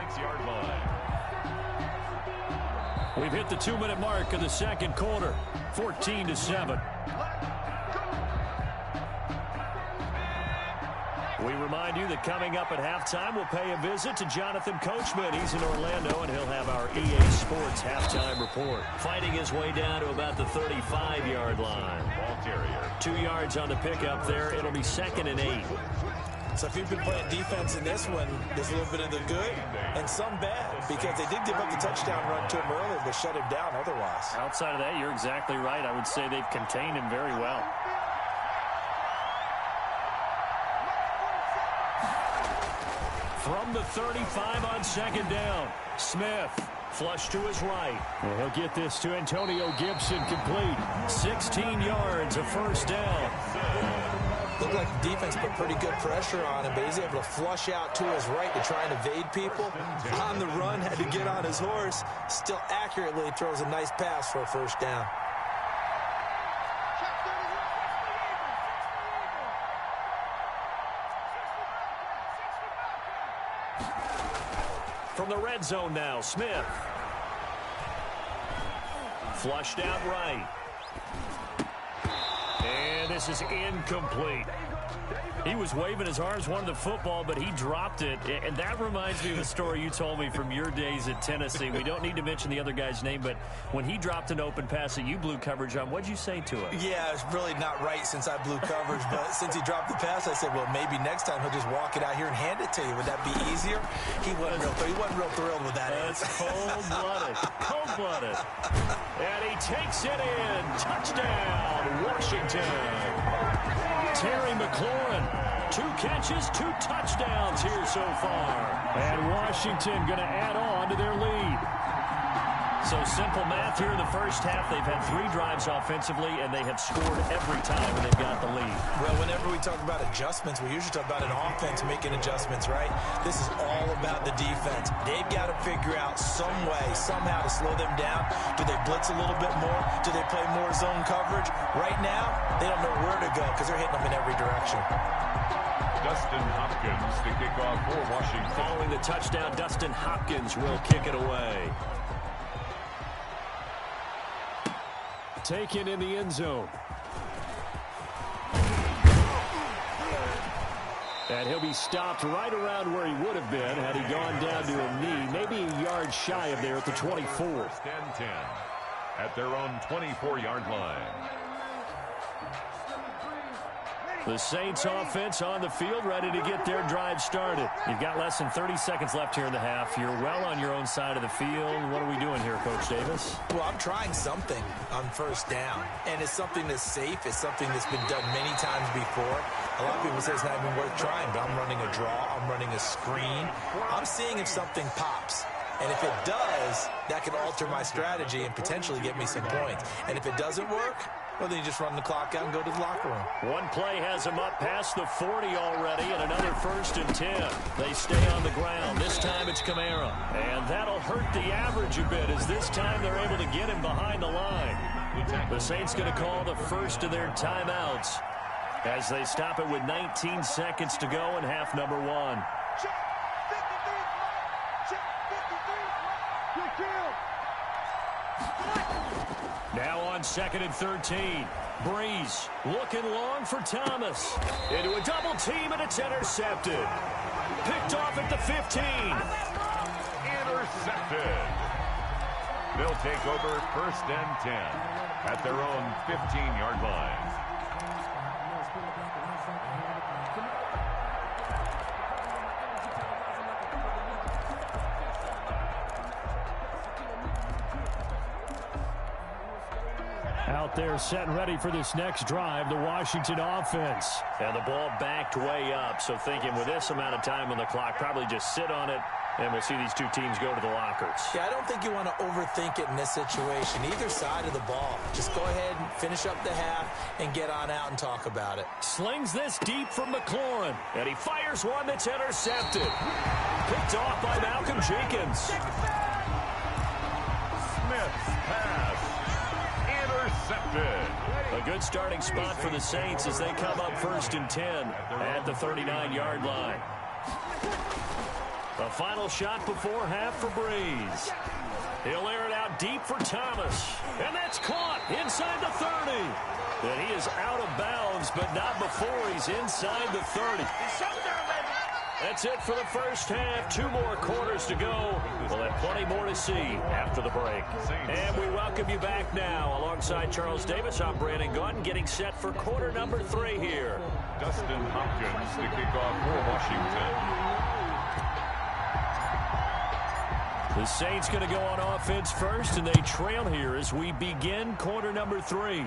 We've hit the 2-minute mark of the second quarter, 14-7. We remind you that coming up at halftime, we'll pay a visit to Jonathan Coachman. He's in Orlando, and he'll have our EA Sports halftime report. Fighting his way down to about the 35-yard line. Ball carrier. 2 yards on the pickup there. It'll be 2nd and 8. So if you've been playing defense in this one, there's a little bit of the good and some bad, because they did give up the touchdown run to him earlier, but shut him down otherwise. Outside of that, you're exactly right. I would say they've contained him very well. From the 35 on 2nd down, Smith flush to his right. And he'll get this to Antonio Gibson complete. 16 yards, a first down. Looked like the defense put pretty good pressure on him, but he's able to flush out to his right to try and evade people. On the run, had to get on his horse. Still accurately throws a nice pass for a first down. From the red zone now, Smith. Flushed out right. And this is incomplete. He was waving his arms, wanted the football, but he dropped it. And that reminds me of a story you told me from your days at Tennessee. We don't need to mention the other guy's name, but when he dropped an open pass that you blew coverage on, what'd you say to him? Yeah, it's really not right since I blew coverage, but since he dropped the pass, I said, well, maybe next time he'll just walk it out here and hand it to you. Would that be easier? He wasn't real thrilled with that. That's cold-blooded. Cold-blooded. And he takes it in. Touchdown, Washington. Terry McLaurin, 2 catches, 2 touchdowns here so far. And Washington going to add on to their lead. So simple math here in the first half. They've had 3 drives offensively, and they have scored every time when they've got the lead. Well, whenever we talk about adjustments, we usually talk about an offense making adjustments, right? This is all about the defense. They've got to figure out some way, somehow to slow them down. Do they blitz a little bit more? Do they play more zone coverage? Right now, they don't know where to go because they're hitting them in every direction. Dustin Hopkins to kick off for Washington. Following the touchdown, Dustin Hopkins will kick it away. Taken in the end zone. And he'll be stopped right around where he would have been had he gone down to a knee, maybe a yard shy of there at the 24. 10-10 at their own 24-yard line. The Saints offense on the field, ready to get their drive started. You've got less than 30 seconds left here in the half. You're well on your own side of the field. What are we doing here, Coach Davis? Well, I'm trying something on first down, and it's something that's safe. It's something that's been done many times before. A lot of people say it's not even worth trying, but I'm running a draw. I'm running a screen. I'm seeing if something pops. And if it does, that could alter my strategy and potentially get me some points. And if it doesn't work, well, then you just run the clock out and go to the locker room. One play has them up past the 40 already, and another 1st and 10. They stay on the ground. This time it's Kamara. And that'll hurt the average a bit, as this time they're able to get him behind the line. The Saints going to call the first of their timeouts as they stop it with 19 seconds to go in half number 1. Now on 2nd and 13. Breeze looking long for Thomas. Into a double team, and it's intercepted. Picked off at the 15. Intercepted. They'll take over 1st and 10 at their own 15-yard line. out there set and ready for this next drive, the Washington offense. And the ball backed way up, so thinking with this amount of time on the clock, probably just sit on it, and we'll see these two teams go to the lockers. Yeah, I don't think you want to overthink it in this situation, either side of the ball. Just go ahead and finish up the half and get on out and talk about it. Slings this deep from McLaurin, and he fires one that's intercepted. Picked off by Malcolm Jenkins. Smith's pass intercepted. A good starting spot for the Saints as they come up 1st and 10 at the 39-yard line. The final shot before half for Breeze. He'll air it out deep for Thomas. And that's caught inside the 30. And he is out of bounds, but not before he's inside the 30. That's it for the first half. 2 more quarters to go. We'll have plenty more to see after the break. And we welcome you back now. Alongside Charles Davis, I'm Brandon Gaunt, getting set for quarter number 3 here. Dustin Hopkins to kick off for Washington. The Saints going to go on offense first, and they trail here as we begin quarter number 3.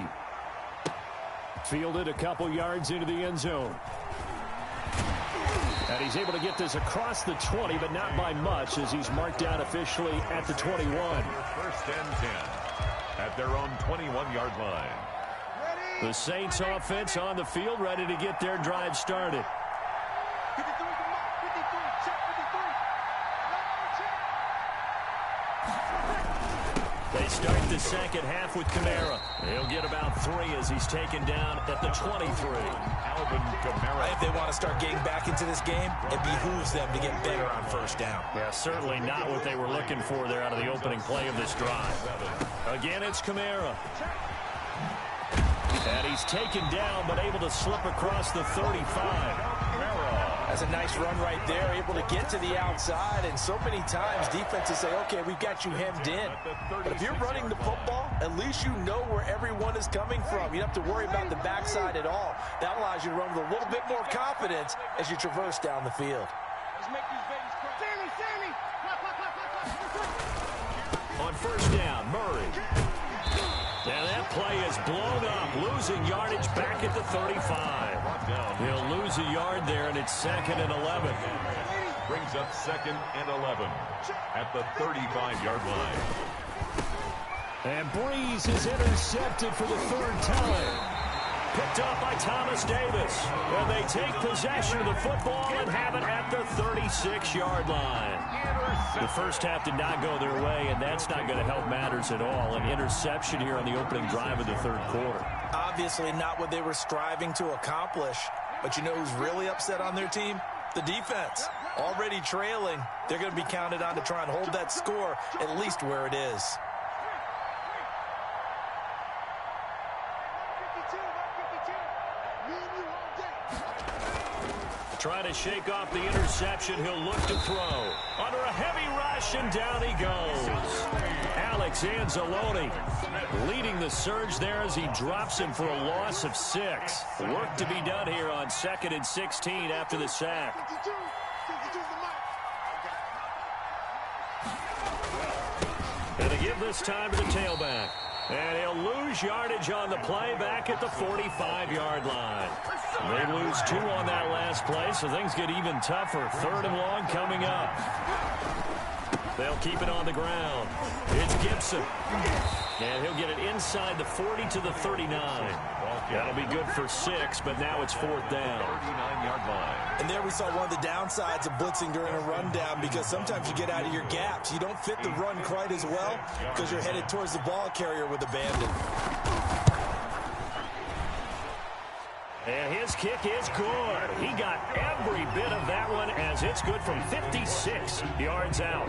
Fielded a couple yards into the end zone. And he's able to get this across the 20, but not by much, as he's marked down officially at the 21. 1st and 10 at their own 21-yard line. The Saints offense on the field, ready to get their drive started. They start the second half with Kamara. He'll get about 3 as he's taken down at the 23. Alvin Kamara. If they want to start getting back into this game, it behooves them to get better on 1st down. Yeah, certainly not what they were looking for there out of the opening play of this drive. Again, it's Kamara. And he's taken down, but able to slip across the 35. That's a nice run right there, able to get to the outside, and so many times defenses say, okay, we've got you hemmed in. But if you're running the football, at least you know where everyone is coming from. You don't have to worry about the backside at all. That allows you to run with a little bit more confidence as you traverse down the field. On 1st down, Murray. And that play is blown up, losing yardage back at the 35. He'll lose a yard there, and it's 2nd and 11. Brings up 2nd and 11 at the 35-yard line. And Breeze is intercepted for the 3rd time. Picked up by Thomas Davis. And they take possession of the football and have it at the 36-yard line. The first half did not go their way, and that's not going to help matters at all. An interception here on the opening drive of the 3rd quarter. Obviously not what they were striving to accomplish. But you know who's really upset on their team? The defense. Already trailing. They're going to be counted on to try and hold that score at least where it is. Trying to shake off the interception. He'll look to throw. Under a heavy rush, and down he goes. Alex Anzalone leading the surge there as he drops him for a loss of 6. Work to be done here on 2nd and 16 after the sack. And they give this time to the tailback. And he'll lose yardage on the play back at the 45-yard line. They lose 2 on that last play, so things get even tougher. 3rd and long coming up. They'll keep it on the ground. It's Gibson. And he'll get it inside the 40 to the 39. That'll be good for 6, but now it's 4th down. 39-yard line. And there we saw one of the downsides of blitzing during a rundown, because sometimes you get out of your gaps. You don't fit the run quite as well because you're headed towards the ball carrier with abandon. And his kick is good. He got every bit of that one, as it's good from 56 yards out.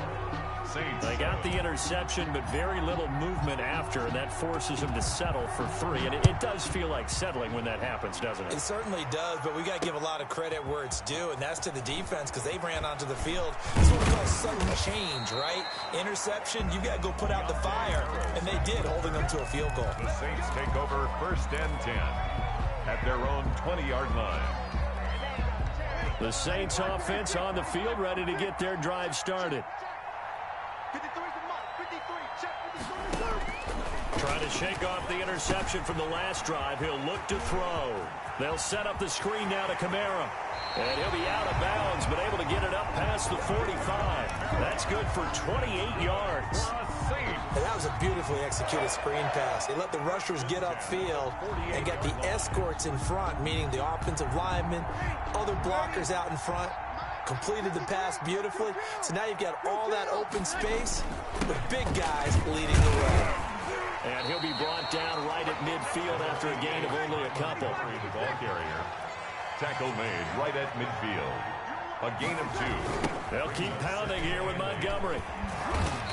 They got the interception, but very little movement after, and that forces him to settle for 3. And it does feel like settling when that happens, doesn't it? It certainly does, but we got to give a lot of credit where it's due, and that's to the defense, because they ran onto the field. It's what we call sudden change, right? Interception, you got to go put out the fire, and they did, holding them to a field goal. The Saints take over 1st and 10 at their own 20-yard line. The Saints offense on the field, ready to get their drive started. Trying to shake off the interception from the last drive. He'll look to throw. They'll set up the screen now to Kamara. And he'll be out of bounds, but able to get it up past the 45. That's good for 28 yards. And that was a beautifully executed screen pass. They let the rushers get upfield and get the escorts in front, meaning the offensive linemen, other blockers out in front. Completed the pass beautifully. So now you've got all that open space with big guys leading the way. And he'll be brought down right at midfield after a gain of only a couple. The ball carrier. Tackle made right at midfield. A gain of 2. They'll keep pounding here with Montgomery.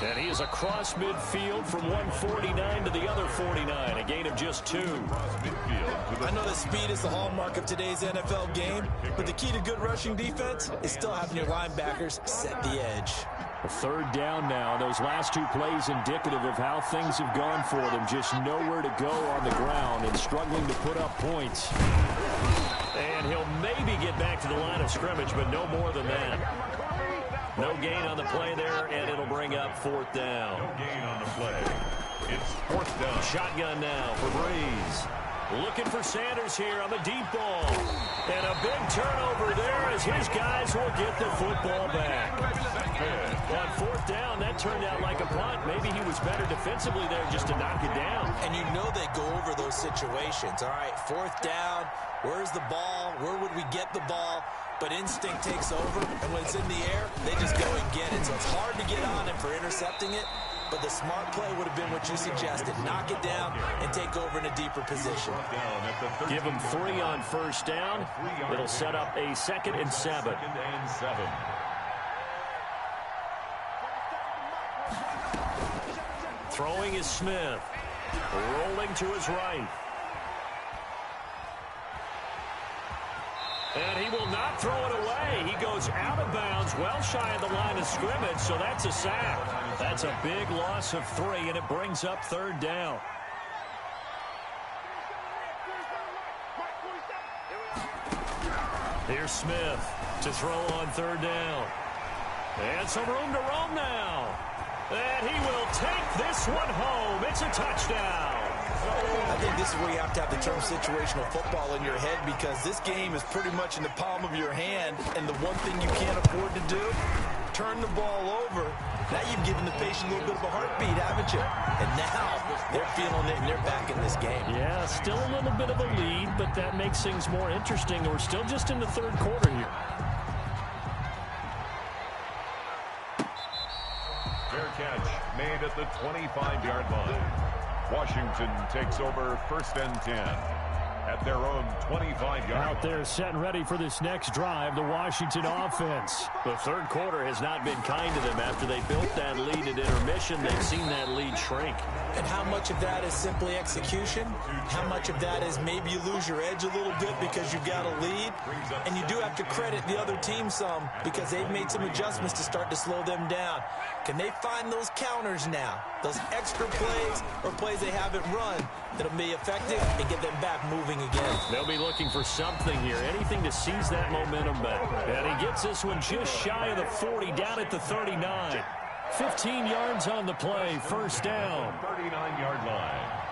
And he is across midfield from 149 to the other 49. A gain of just 2. I know that speed is the hallmark of today's NFL game, but the key to good rushing defense is still having your linebackers set the edge. A third down now. Those last 2 plays indicative of how things have gone for them. Just nowhere to go on the ground and struggling to put up points. And he'll maybe get back to the line of scrimmage, but no more than that. No gain on the play there, and it'll bring up 4th down. No gain on the play. It's 4th down. Shotgun now for Breeze. Looking for Sanders here on the deep ball. And a big turnover there as his guys will get the football back. On 4th down, that turned out like a punt. Maybe he was better defensively there just to knock it down. And you know they go over those situations. All right, 4th down. Where's the ball? Where would we get the ball? But instinct takes over, and when it's in the air, they just go and get it. So it's hard to get on him for intercepting it, but the smart play would have been what you suggested. Knock it down and take over in a deeper position. Give him 3 on 1st down. It'll set up a 2nd and 7. Throwing is Smith. Rolling to his right. And he will not throw it away. He goes out of bounds, well shy of the line of scrimmage, so that's a sack. That's a big loss of 3, and it brings up 3rd down. Here's Smith to throw on 3rd down. And some room to roam now. And he will take this one home. It's a touchdown. I think this is where you have to have the term situational football in your head, because this game is pretty much in the palm of your hand, and the one thing you can't afford to do, turn the ball over. Now you've given the patient a little bit of a heartbeat, haven't you? And now they're feeling it, and they're back in this game. Yeah, still a little bit of a lead, but that makes things more interesting. We're still just in the 3rd quarter here. Fair catch made at the 25-yard line. Washington takes over 1st and 10 at their own 25-yard line. Out there set and ready for this next drive, the Washington offense. The 3rd quarter has not been kind to them. After they built that lead at intermission, they've seen that lead shrink. And how much of that is simply execution? How much of that is maybe you lose your edge a little bit because you've got a lead? And you do have to credit the other team some, because they've made some adjustments to start to slow them down. Can they find those counters now, those extra plays or plays they haven't run that'll be effective and get them back moving again? They'll be looking for something here, anything to seize that momentum back. And he gets this one just shy of the 40, down at the 39. 15 yards on the play, 1st down. 39-yard line.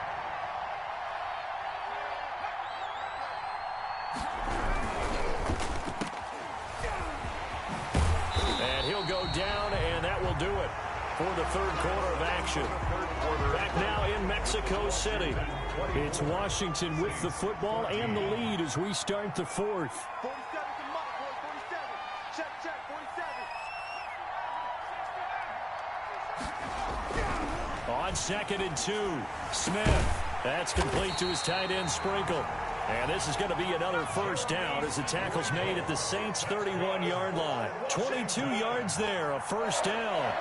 And he'll go down, and that will do it for the 3rd quarter of action. Back now in Mexico City. It's Washington with the football and the lead as we start the 4th. On 2nd and 2, Smith. That's complete to his tight end, Sprinkle. And this is going to be another 1st down as the tackle's made at the Saints' 31-yard line. 22 yards there, a 1st down.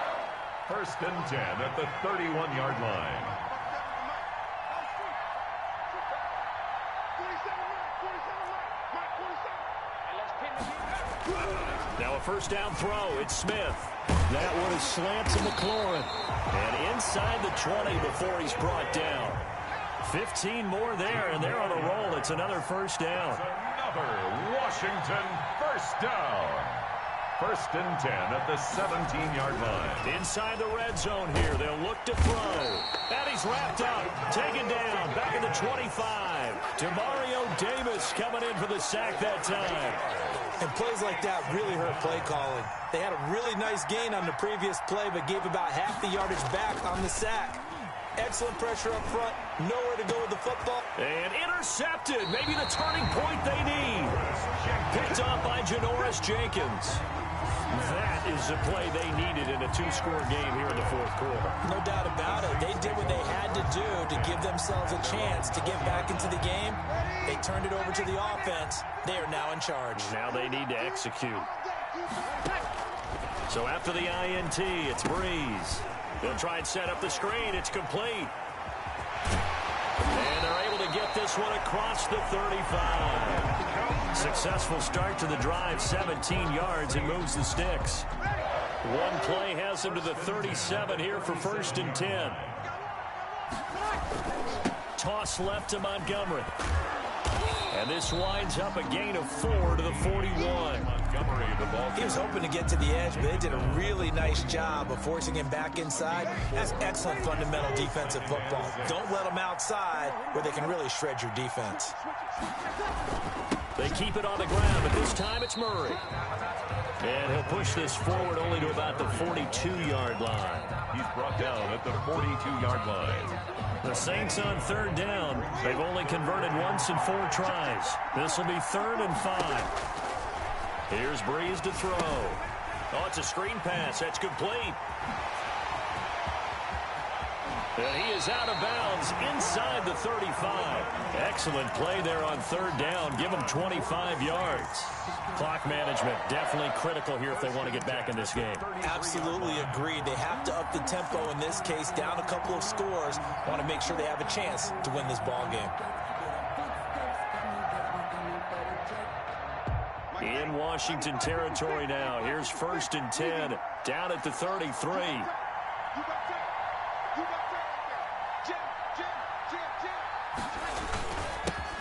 1st and 10 at the 31-yard line. Now a 1st down throw. It's Smith. That one is slant to McLaurin. And inside the 20 before he's brought down. 15 more there, and they're on a roll. It's another 1st down. Another Washington 1st down. First and 10 at the 17-yard line. Inside the red zone here. They'll look to throw. And he's wrapped up. Taken down. Back at the 25. Demario Davis coming in for the sack that time. And plays like that really hurt play calling. They had a really nice gain on the previous play, but gave about half the yardage back on the sack. Excellent pressure up front. Nowhere to go with the football. And intercepted. Maybe the turning point they need. Picked off by Janoris Jenkins. That is the play they needed in a two-score game here in the fourth quarter. No doubt about it. They did what they had to do to give themselves a chance to get back into the game. They turned it over to the offense. They are now in charge. Now they need to execute. So after the INT, it's Breeze. They'll try and set up the screen. It's complete. And they're able to get this one across the 35. Successful start to the drive, 17 yards, and moves the sticks. One play has them to the 37 here for first and 10. Toss left to Montgomery. And this winds up a gain of 4 to the 41. Montgomery, the ball. He was hoping to get to the edge, but they did a really nice job of forcing him back inside. That's excellent fundamental defensive football. Don't let them outside where they can really shred your defense. They keep it on the ground, but this time it's Murray. And he'll push this forward only to about the 42-yard line. He's brought down at the 42-yard line. The Saints on third down. They've only converted once in 4 tries. This will be 3rd and 5. Here's Breeze to throw. Oh, it's a screen pass. That's complete. And he is out of bounds inside the 35. Excellent play there on third down. Give him 25 yards. Clock management definitely critical here if they want to get back in this game. Absolutely agreed. They have to up the tempo in this case, down a couple of scores. Want to make sure they have a chance to win this ball game. In Washington territory now. Here's first and 10. Down at the 33.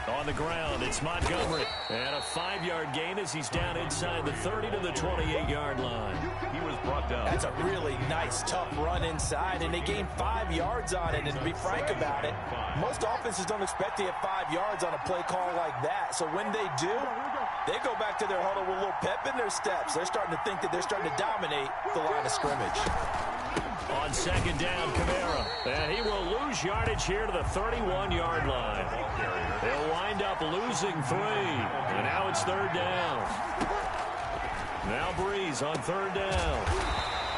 On the ground, it's Montgomery. And a 5-yard gain as he's down inside the 30 to the 28-yard line. He was brought down. That's a really nice, tough run inside, and they gained 5 yards on it. And to be frank about it, most offenses don't expect to get 5 yards on a play call like that. So when they do, they go back to their huddle with a little pep in their steps. They're starting to think that they're starting to dominate the line of scrimmage. On second down, Kamara. And he will lose yardage here to the 31-yard line. They'll wind up losing 3. And now it's third down. Now Breeze on third down.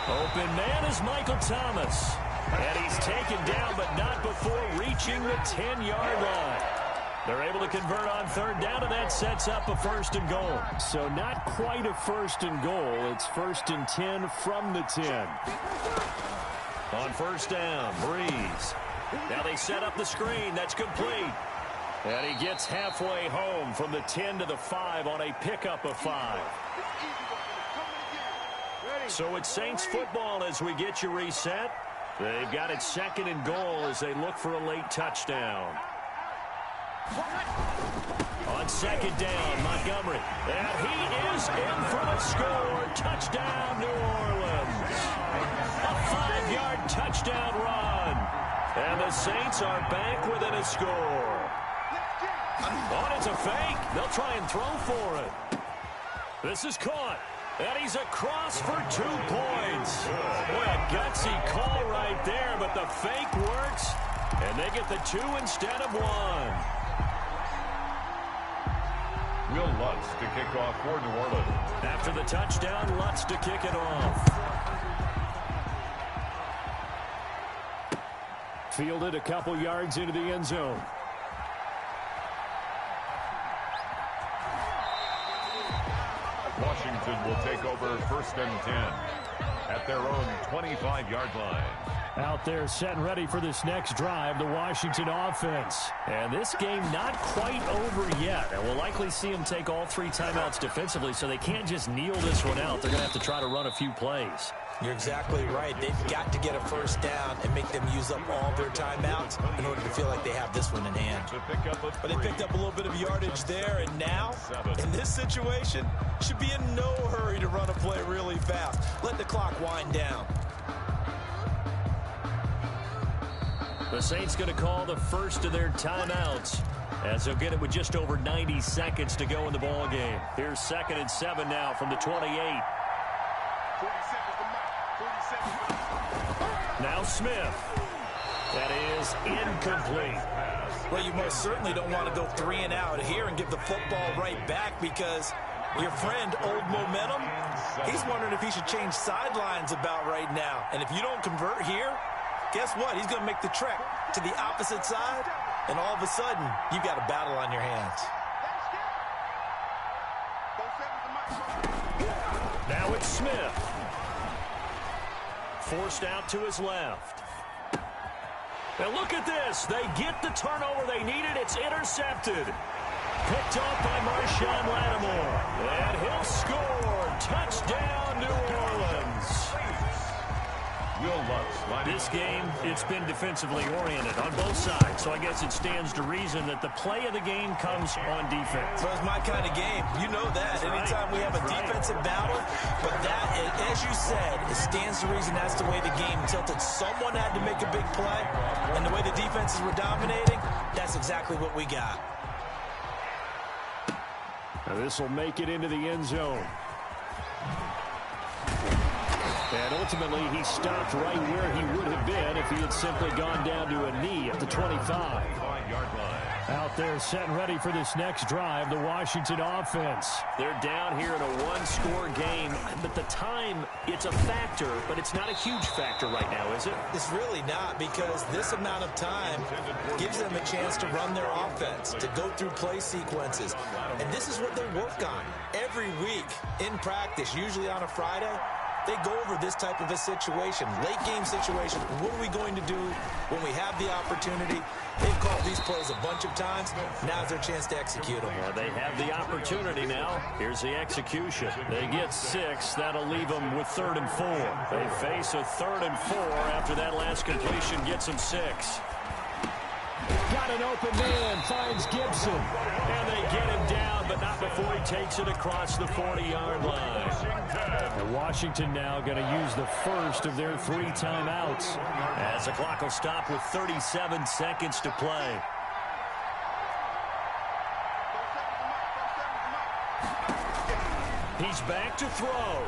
Open man is Michael Thomas. And he's taken down, but not before reaching the 10-yard line. They're able to convert on third down, and that sets up a first and goal. So not quite a first and goal. It's first and 10 from the 10. On first down, Breeze. Now they set up the screen. That's complete. And he gets halfway home from the 10 to the 5 on a pickup of 5. So it's Saints football as we get you reset. They've got it second and goal as they look for a late touchdown. On second down, Montgomery. And he is in for the score. Touchdown, New Orleans. A 5-yard touchdown run. And the Saints are back within a score. Oh, it's a fake. They'll try and throw for it. This is caught. And he's across for 2 points. Boy, a gutsy call right there, but the fake works. And they get the 2 instead of 1. Will Lutz to kick off for New Orleans. After the touchdown, Lutz to kick it off. Fielded a couple yards into the end zone. Washington will take over first and 10 at their own 25-yard line. Out there set and ready for this next drive, the Washington offense. And this game not quite over yet. And we'll likely see them take all 3 timeouts defensively, so they can't just kneel this one out. They're going to have to try to run a few plays. You're exactly right. They've got to get a first down and make them use up all their timeouts in order to feel like they have this one in hand. But they picked up a little bit of yardage there, and now, in this situation, should be in no hurry to run a play really fast. Let the clock wind down. The Saints going to call the first of their timeouts, as they'll get it with just over 90 seconds to go in the ball game. Here's 2nd and 7 now from the 28. Now Smith. That is incomplete. Well, you most certainly don't want to go 3 and out here and give the football right back, because your friend, Old Momentum, he's wondering if he should change sidelines about right now. And if you don't convert here, guess what? He's going to make the trek to the opposite side, and all of a sudden, you've got a battle on your hands. Now it's Smith. Forced out to his left. Now look at this. They get the turnover they needed. It's intercepted. Picked off by Marshawn Lattimore. And he'll score. Touchdown, New Orleans. This game, it's been defensively oriented on both sides, so I guess it stands to reason that the play of the game comes on defense. So it's my kind of game. You know that. Anytime we have a defensive battle, but that, as you said, it stands to reason that's the way the game tilted. Someone had to make a big play, and the way the defenses were dominating, that's exactly what we got. Now this will make it into the end zone. And ultimately, he stopped right where he would have been if he had simply gone down to a knee at the 25-yard line. Out there set and ready for this next drive, the Washington offense. They're down here in a one-score game, but the time, it's a factor, but it's not a huge factor right now, is it? It's really not, because this amount of time gives them a chance to run their offense, to go through play sequences. And this is what they work on every week in practice, usually on a Friday. They go over this type of a situation, late game situation. What are we going to do when we have the opportunity? They've called these plays a bunch of times. Now's their chance to execute them. Well, they have the opportunity now. Here's the execution. They get 6. That'll leave them with 3rd and 4. They face a 3rd and 4 after that last completion gets them 6. Got an open man, finds Gibson. And they get him down, but not before he takes it across the 40-yard line. And Washington now going to use the first of their 3 timeouts, as the clock will stop with 37 seconds to play. He's back to throw.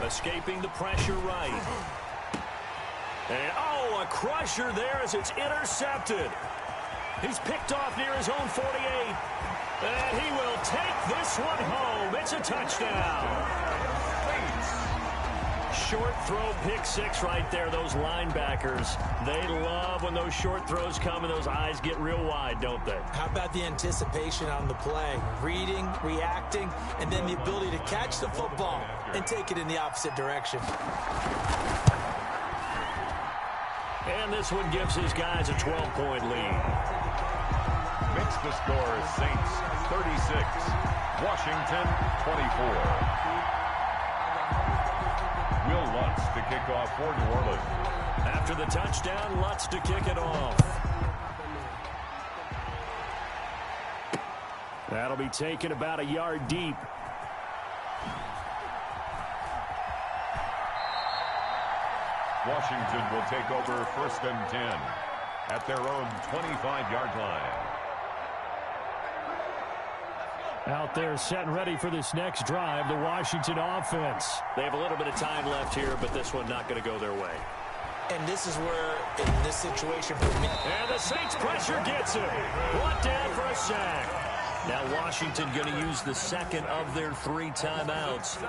Escaping the pressure right. And, oh, a crusher there as it's intercepted. He's picked off near his own 48. And he will take this one home. It's a touchdown. Short throw, pick 6 right there. Those linebackers, they love when those short throws come and those eyes get real wide, don't they? How about the anticipation on the play? Reading, reacting, and then the ability to catch the football and take it in the opposite direction. And this one gives his guys a 12-point lead. Makes the score Saints 36, Washington 24. Will Lutz to kick off for New Orleans. After the touchdown, Lutz to kick it off. That'll be taken about a yard deep. Washington will take over 1st and 10 at their own 25-yard line. Out there set and ready for this next drive, the Washington offense. They have a little bit of time left here, but this one not going to go their way. And this is where, in this situation for me... And the Saints pressure gets him. Brought down for a sack. Now Washington going to use the second of their 3 timeouts,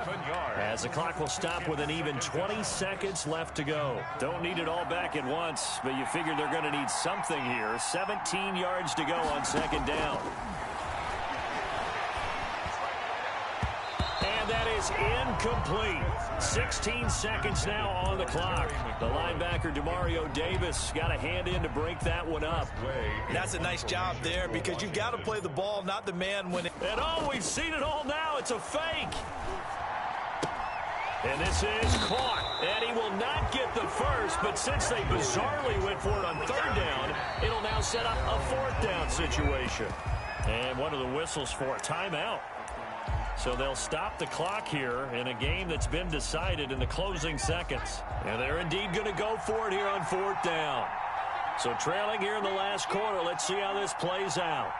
as the clock will stop with an even 20 seconds left to go. Don't need it all back at once, but you figure they're going to need something here. 17 yards to go on 2nd down. And that is incomplete. 16 seconds now on the clock. The linebacker, DeMario Davis, got a hand in to break that one up. That's a nice job there, because you've got to play the ball, not the man when it... And oh, we've seen it all now. It's a fake. And this is caught. And he will not get the first, but since they bizarrely went for it on third down, it'll now set up a fourth down situation. And one of the whistles for a timeout. So they'll stop the clock here in a game that's been decided in the closing seconds. And they're indeed going to go for it here on fourth down. So trailing here in the last quarter, let's see how this plays out.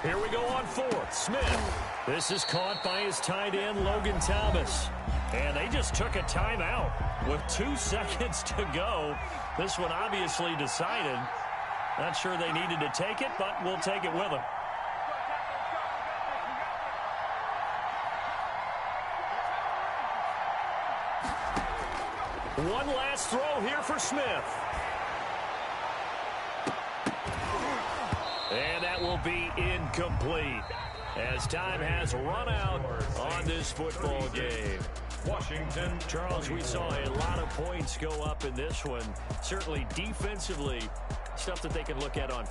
Here we go on fourth. Smith. This is caught by his tight end, Logan Thomas. And they just took a timeout with 2 seconds to go. This one obviously decided. Not sure they needed to take it, but we'll take it with them. One last throw here for Smith. And that will be incomplete as time has run out on this football game. Washington. Charles, we saw a lot of points go up in this one. Certainly defensively, stuff that they can look at on.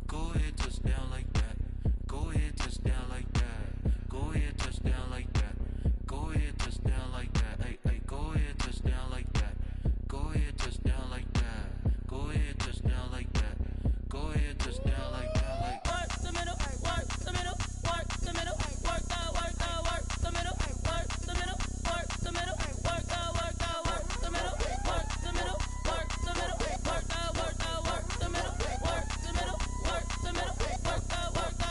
Go ahead, touchdown like that. Go ahead, touchdown like that. Go ahead, touchdown like that. Go ahead, touchdown like that. Hey, hey, go ahead, touchdown like that. Go ahead, touchdown like that. Go ahead, touchdown like that. Go ahead, touchdown like that. Like work the middle, work the middle, work the middle, work the middle, work the middle, work the middle, work the middle, work the middle, work the middle, work the middle, work the middle, work the middle, work the middle, work the middle, work the.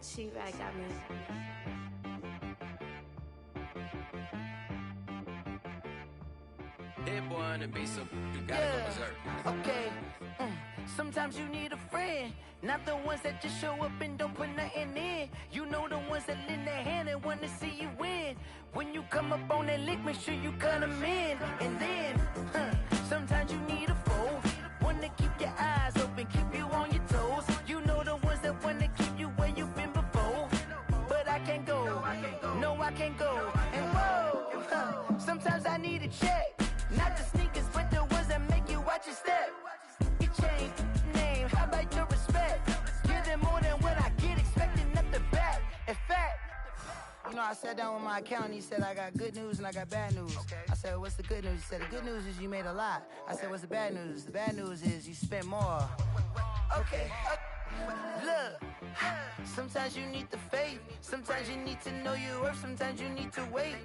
She-Rag got me. Hey boy on the beat, so you gotta go berserk. Okay. Sometimes you need a friend, not the ones that just show up and don't put nothing in. You know the ones that lend their hand and want to see you win. When you come up on that lick, make sure you cut them in. And then, sometimes you need a foe, one to keep your eyes open, keep you on your toes. You know the ones that want to keep you where you've been before. But I can't go, no I can't go. And whoa, sometimes I need a check. Not the sneakers, but the ones that make you watch your step. You change name, how about your respect? Give them more than what I get, expecting up the back. In fact, you know, I sat down with my accountant, he said I got good news and I got bad news. I said, what's the good news? He said, the good news is you made a lot. I said, what's the bad news? The bad news is you spent more. Okay. Look, sometimes you need the faith, sometimes you need to know your worth, sometimes you need to wait.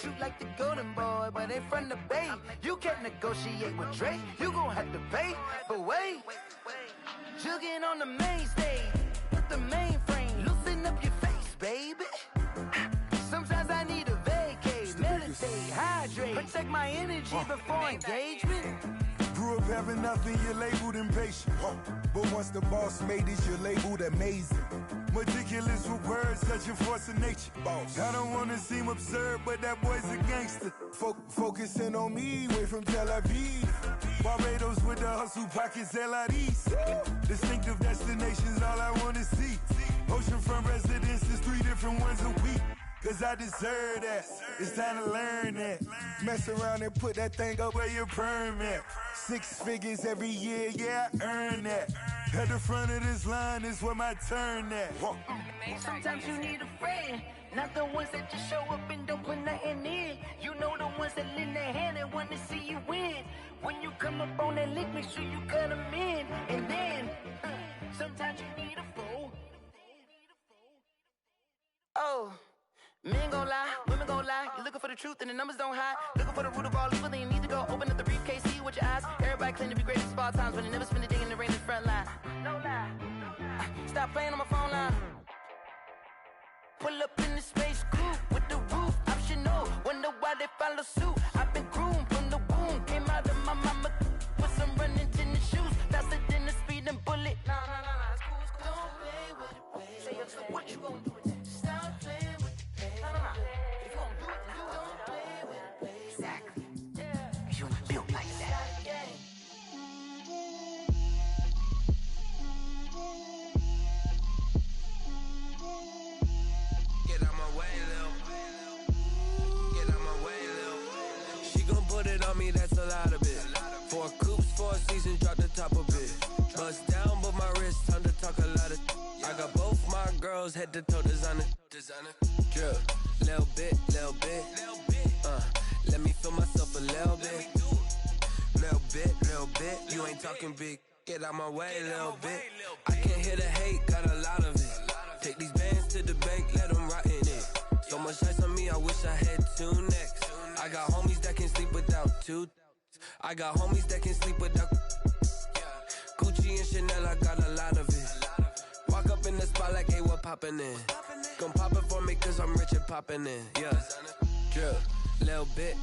Shoot like the golden boy, but ain't from the bay. You can't negotiate with Drake, you gon' have to pay. But wait, jugging on the main stage, put the mainframe, loosen up your face, baby. Sometimes I need a vacate, meditate, hydrate. hydrate. Protect my energy before engagement. Grew up having nothing, you're labeled impatient. But once the boss made it, you're labeled amazing. Meticulous with words, such a force of nature. Boss. I don't wanna seem absurd, but that boy's a gangster. Focusing on me, way from Tel Aviv. Barbados with the hustle pockets, LIDs. Distinctive destinations, all I wanna see. Oceanfront residences, 3 different ones a week. Cause I deserve that, it's time to learn that. Mess around and put that thing up where your permit. 6 figures every year, yeah, I earn that. At the front of this line is where my turn at. Sometimes you need a friend, not the ones that just show up and don't put nothing in. You know the ones that lend their hand and want to see you win. When you come up on that lick, make sure you cut them in. And then, sometimes you need a fool. Oh. Men gon' lie, women gon' lie. You're looking for the truth and the numbers don't hide. Looking for the root of all evil, then you need to go open up the briefcase, see with your eyes. Everybody claim to be greatest of all times, but they never spend a day in the rain in the front line. No lie. Stop playing on my phone line. Pull up in the space coupe with the roof optional. Wonder why they follow suit. I've been groomed from the womb. Came out of my mama with some running tennis shoes. Faster than a speeding bullet. Nah, it's cool, it's cool. Don't play with it, baby. Say what you gon' do with that? Stop playing with it. If you gon' do it, then you don't play with it, baby. Exactly. Yeah. You ain't built like that. Get out my way, Lil. Get out my way, Lil. She gon' put it on me, that's a lot of it. 4 coops, 4 seasons, drop the top of it. Bust down, but my wrist, time to talk a lot of. I got both my girls head to toe designer. Drip, little bit. Let me feel myself a little bit. Little bit. You ain't talking big. Get out my way, little bit. I can't hear the hate, got a lot of it. Take these bands to the bank, let them rot in it. So much ice on me, I wish I had 2 necks. I got homies that can sleep without 2. I got homies that can sleep without. Gucci and Chanel, I got a lot of it. Walk up in the spot like, hey, what poppin' in? Come pop it for me, cause I'm rich and poppin' in. Yeah. Drip, little bit.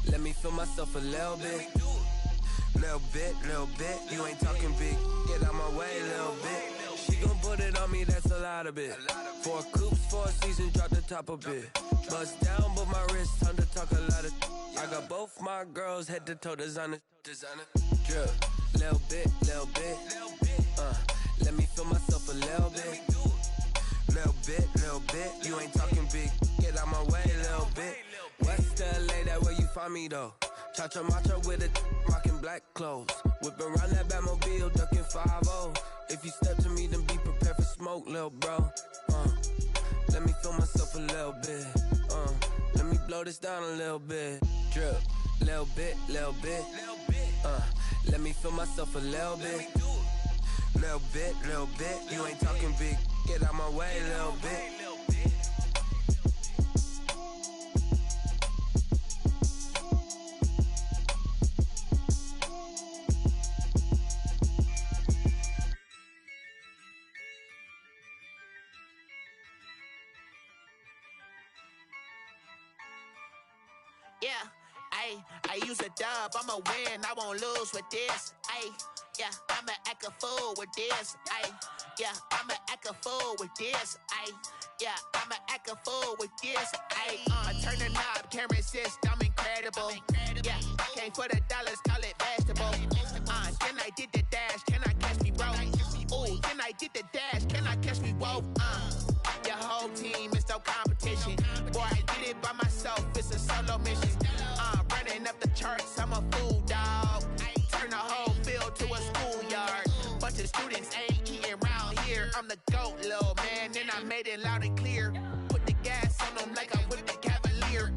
Let me feel myself a little bit. Little bit. You ain't talking big. Get out my way, little bit. She gon' put it on me, that's a lot of it. 4 coops, 4 seasons, drop the top of it. Bust down, but my wrist, time to talk a lot of. I got both my girls head to toe designer. Drip, little bit. Let me feel myself a little bit. Little bit. You ain't talking big. Get out my way, little bit. West LA, that where you find me though. Cha-cha matcha with it, rockin' black clothes. Whippin' around that Batmobile, duckin' 5-0. If you step to me, then be prepared for smoke, lil' bro. Let me feel myself a little bit. Let me blow this down a little bit. Drip, little bit. Let me feel myself a little bit. Little bit. You ain't talking big. Get out my way, little bit. Yeah, I use a dub, I'ma win, I won't lose with this. Yeah, I'ma act a fool with this. Yeah, I'ma act a fool with this. Yeah, I'ma act a fool with this. I turn the knob, can't resist, I'm incredible. Yeah, came for the dollars, call it vegetable. Then I did the dash, can I catch me, bro? Ooh, then I did the dash, can I catch me, whoa? Your whole team is no competition. Boy, I did it by myself, it's a solo mission. Running up the charts, I'm a fool, dog. Turn the whole field to a schoolyard. Bunch of students ain't eating round here. I'm the GOAT, little man, and I made it loud and clear. Put the gas on them like I whipped the Cavalier.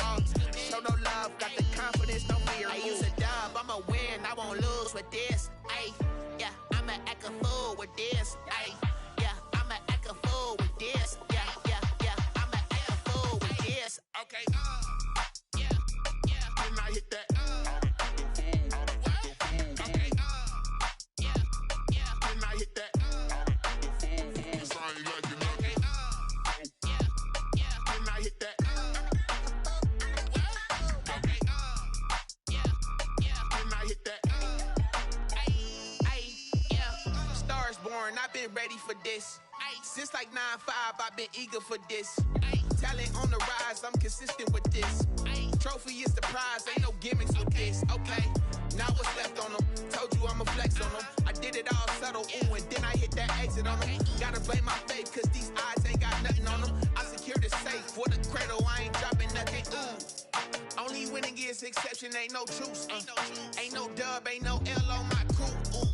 Show no love, got the confidence, no fear. I use a dub, I'ma win, I won't lose with this. Yeah, I'ma act a fool with this. Yeah, I'ma act a fool with this. been ready for this. Since like 9-5, I've been eager for this. Talent on the rise, I'm consistent with this. Trophy is the prize, ain't no gimmicks with this. Okay, now what's left on them? Told you I'ma flex on them. I did it all subtle, ooh, and then I hit that exit on them. Gotta blame my faith, cause these odds ain't got nothing on them. I secured the safe for the cradle, I ain't dropping nothing, ooh. Only winning is exception, ain't no truce. Ain't no dub, ain't no L on my crew. Ooh.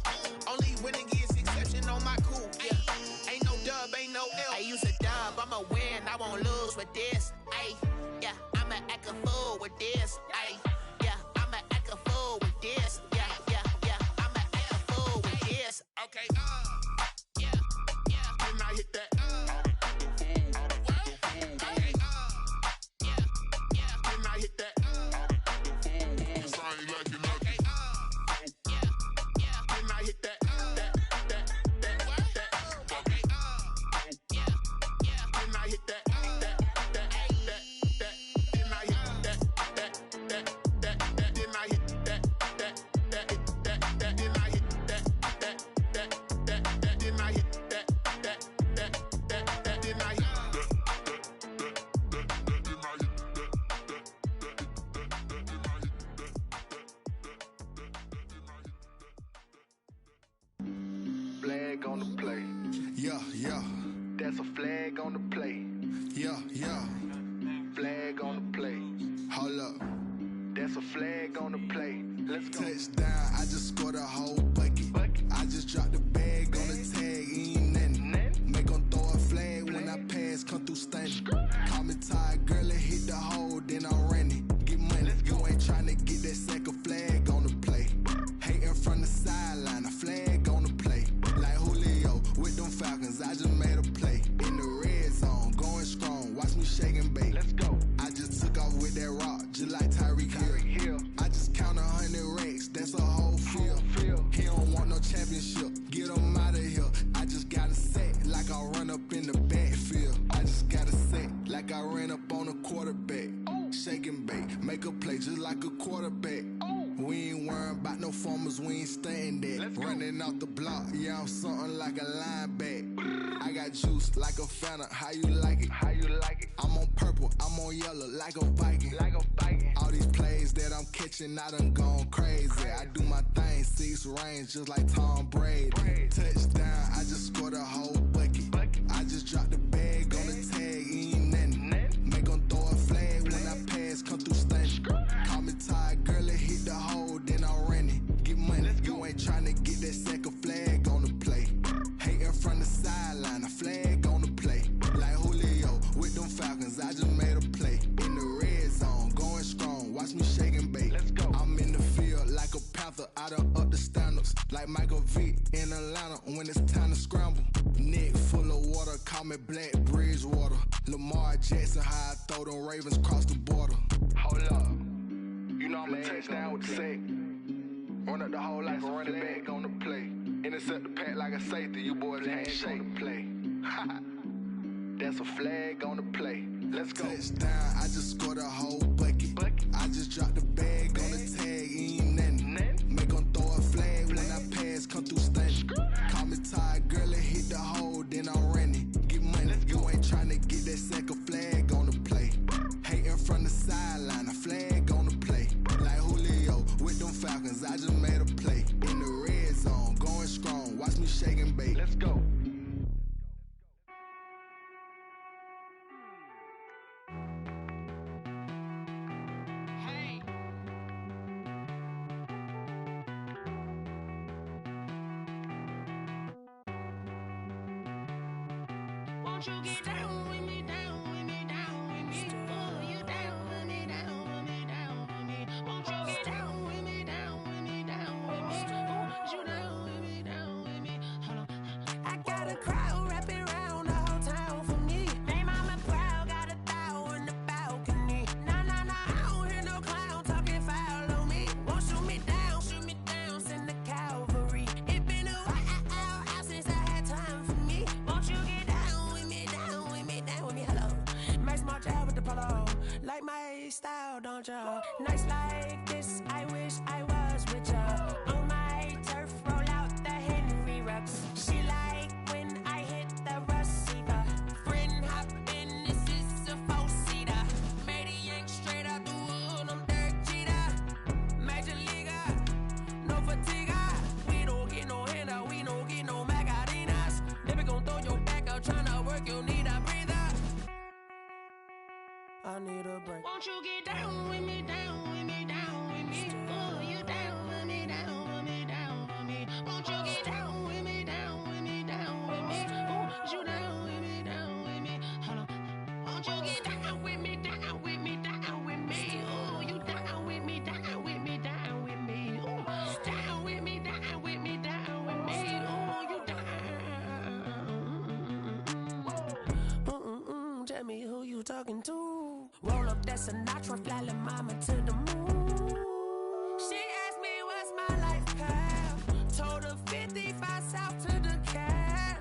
Only winning is exception on my crew. Yeah. Ain't no dub, ain't no L. I use a dub, I'ma win, I won't lose with this. Ay, yeah, I'ma act a fool with this. Ay, yeah, I'ma act a fool with this. Yeah, yeah, yeah, I'ma act a fool with this. Okay, yeah, yeah. Then I hit that. Flag on the play. Yeah, yeah. That's a flag on the play. Yeah, yeah. Flag on the play. Hold up. That's a flag on the play. Let's go. Touchdown, I just scored a whole bucket. I just dropped the bag on the tag, ain't nothing. Make them throw a flag when I pass, come through stunning. Call me tired, girl, and hit the hole, then I'm running. Get money, you ain't trying to get that second flag on the play. Hating from the sideline, a flag on the play. Like Julio with them Falcons, I just made a play. In the red zone, going strong, watch me shake and bake. Let's go. I just took off with that rock, just like Tyreek Hill. I just count 100 racks, that's a whole field. He don't want no championship, get him out of here. I just got a set, like I run up in the backfield. I just got a set, like I ran up on a quarterback. Shake and bake, make a play just like a quarterback. We ain't worrying about no formers, we ain't staying there. Running off the block, yeah, I'm something like a linebacker. I got juice like a Fanta, how you like it? How you like it? I'm on purple, I'm on yellow, like a Viking. Like a Viking. All these plays that I'm catching, I done gone crazy. I do my thing, 6 range, just like Tom Brady. Touchdown, I just scored a whole bucket. I just dropped the bag on the tag, ain't nothing. Make them throw a flag when I pass, come through stunning. Call me tired, girl, and hit the hole, then I'm running. Get money, you ain't trying to get that second flag on the play. Hating from the sideline, a flag on the play. Like Julio with them Falcons, I just made a play. In the red zone, going strong, watch me shake and bake. Let's go. I'm in the field like a panther, I done up the standards. Like Michael Vick in Atlanta when it's time to scramble. Neck full of water, call me Black Bridgewater. Lamar Jackson, how I throw them Ravens cross the border. Hold up. You know I'm a touchdown with the sack. Run up the whole life, run it back on the play. Intercept the pack like a safety, you boys ain't shake the play. That's a flag on the play. Let's go. Touchdown, I just scored a whole bucket. I just dropped the bag on the tag, ain't nothing. Make them throw a flag when I pass, come through stunning. Call me tired, girl, and hit the hole, then I'm running. Get money, you ain't trying to get that second flag on the play. Hating from the sideline, a flag on the play. Like Julio with them Falcons, I just made a play. In the red zone, going strong, watch me shake and bake. Let's go. Won't you get down with me, down with me, down with me? Oh, you down with me, down with me, down with me. Won't you get down with me, down with me, down with me? Oh, you down with me, down with me? Hold on. I got a crowd wrapping around the whole town for me. They mama proud, got a thou in the balcony. Nah, nah, nah, I don't hear no clown talking foul on me. Won't shoot me down, send the cavalry. It been a while since I had time for me. Won't you get down with me, down with me, down with me? Hello. Max March out with the polo. Like my style, don't ya? Nights like this, I wish I was with ya. On my turf, roll out the Henry Rux. She like when I need a break. Won't you get down with me, down with me, down with me? Oh, you down with me, down with me, down with me. Won't you get down with me, down with me, down with me? Oh, you down with me, down with me? Hold on. Won't you get down with me, down with me, down with me? Oh, you down with me, down with me, down with me? Oh, down with me, down with me, down with me? Oh, you down. Tell me who you talking to. Roll up that Sinatra, fly la mama to the moon. She asked me what's my life path. Told her 55 south to the cash.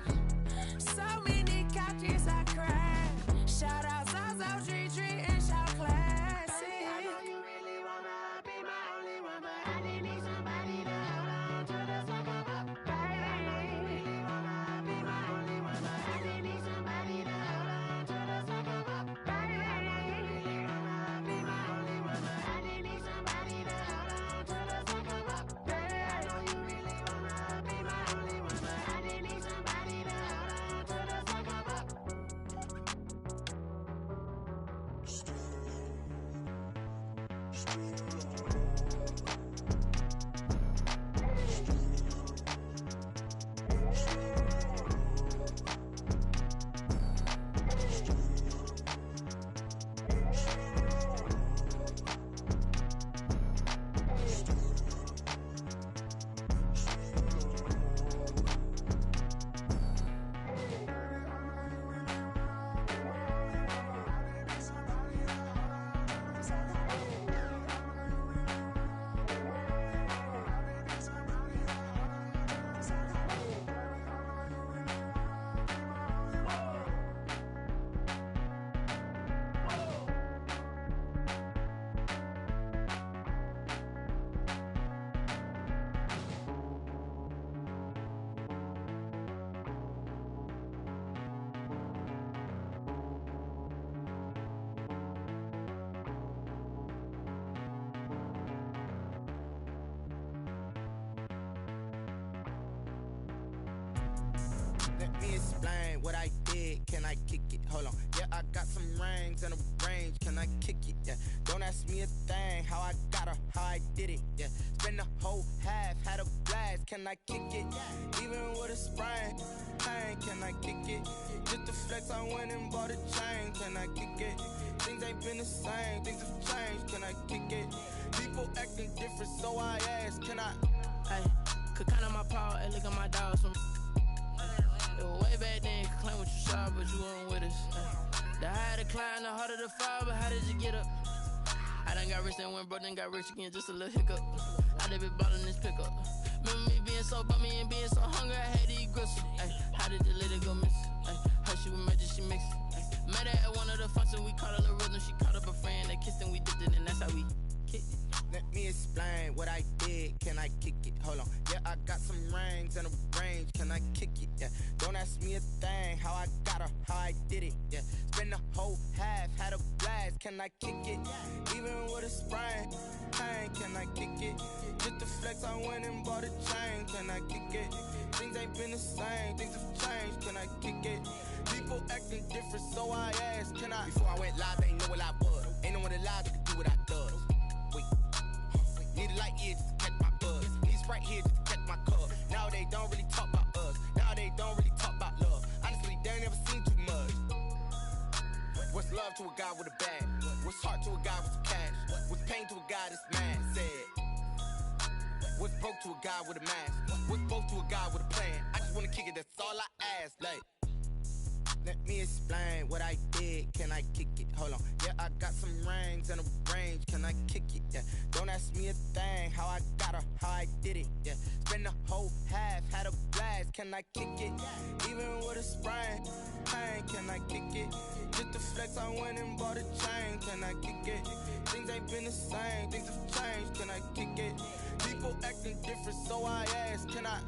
So many couches I cried. Shout out South Street and shout classy. I know you really wanna be my only one, but I didn't need somebody to hold on to the second up. Baby, I know you really wanna be my only one, but I didn't need somebody to hold on to the second up. Baby, I know you really wanna be my only one, but I didn't need somebody to hold on to the second up. Baby, I know you really wanna be my only one, but I didn't need somebody to hold on to the second up. Let me explain what I did. Can I kick it? Hold on. Yeah, I got some rings and a range. Can I kick it? Yeah. Don't ask me a thing. How I got her, how I did it. Yeah. Spend the whole half, had a blast. Can I kick it? Even with a sprain. Pain, can I kick it? Just to flex, I went and bought a chain. Can I kick it? Things ain't been the same. Things have changed. Can I kick it? People acting different, so I ask. Can I? Hey, could count on my paw and look at my dogs from. Way back then, you could claim what you saw, but you weren't with us. The higher the climb, the harder the fall, but how did you get up? I done got rich and went broke, then got rich again, just a little hiccup. I done been ballin' this pickup. Remember me being so bummy and being so hungry, I had to eat gristle. How did the lady go miss? Her she was magic, she mixed. Met her at one of the functions, we caught her the rhythm, she caught up a friend, they kissed and we dipped it, and that's how we kicked it. Let me explain what I did. Can I kick it? Hold on. Yeah, I got some rings and a range. Can I kick it? Yeah. Don't ask me a thing. How I got her, how I did it. Yeah. Spend the whole half, had a blast. Can I kick it? Even with a sprain. Pain, can I kick it? Just to flex, I went and bought a chain. Can I kick it? Things ain't been the same. Things have changed. Can I kick it? People acting different, so I asked. Can I? Before I went live, they ain't know what I was. Ain't no one alive that could do what I does. Wait. Need a light here just to catch my buzz. Need a Sprite here just to catch my cup. Now they don't really talk about us. Now they don't really talk about love. Honestly, they ain't never seen too much. What's love to a guy with a bag? What's heart to a guy with some cash? What's pain to a guy that's mad? Said. What's broke to a guy with a mask? What's both to a guy with a plan? I just wanna kick it, that's all I ask. Like. Let me explain what I did. Can I kick it? Hold on. Yeah, I got some rings and a range. Can I kick it? Yeah. Don't ask me a thing. How I got her, how I did it. Yeah. Spend the whole half, had a blast. Can I kick it? Even with a sprain. Pain, can I kick it? Just to flex, I went and bought a chain. Can I kick it? Things ain't been the same. Things have changed. Can I kick it? People acting different, so I ask. Can I?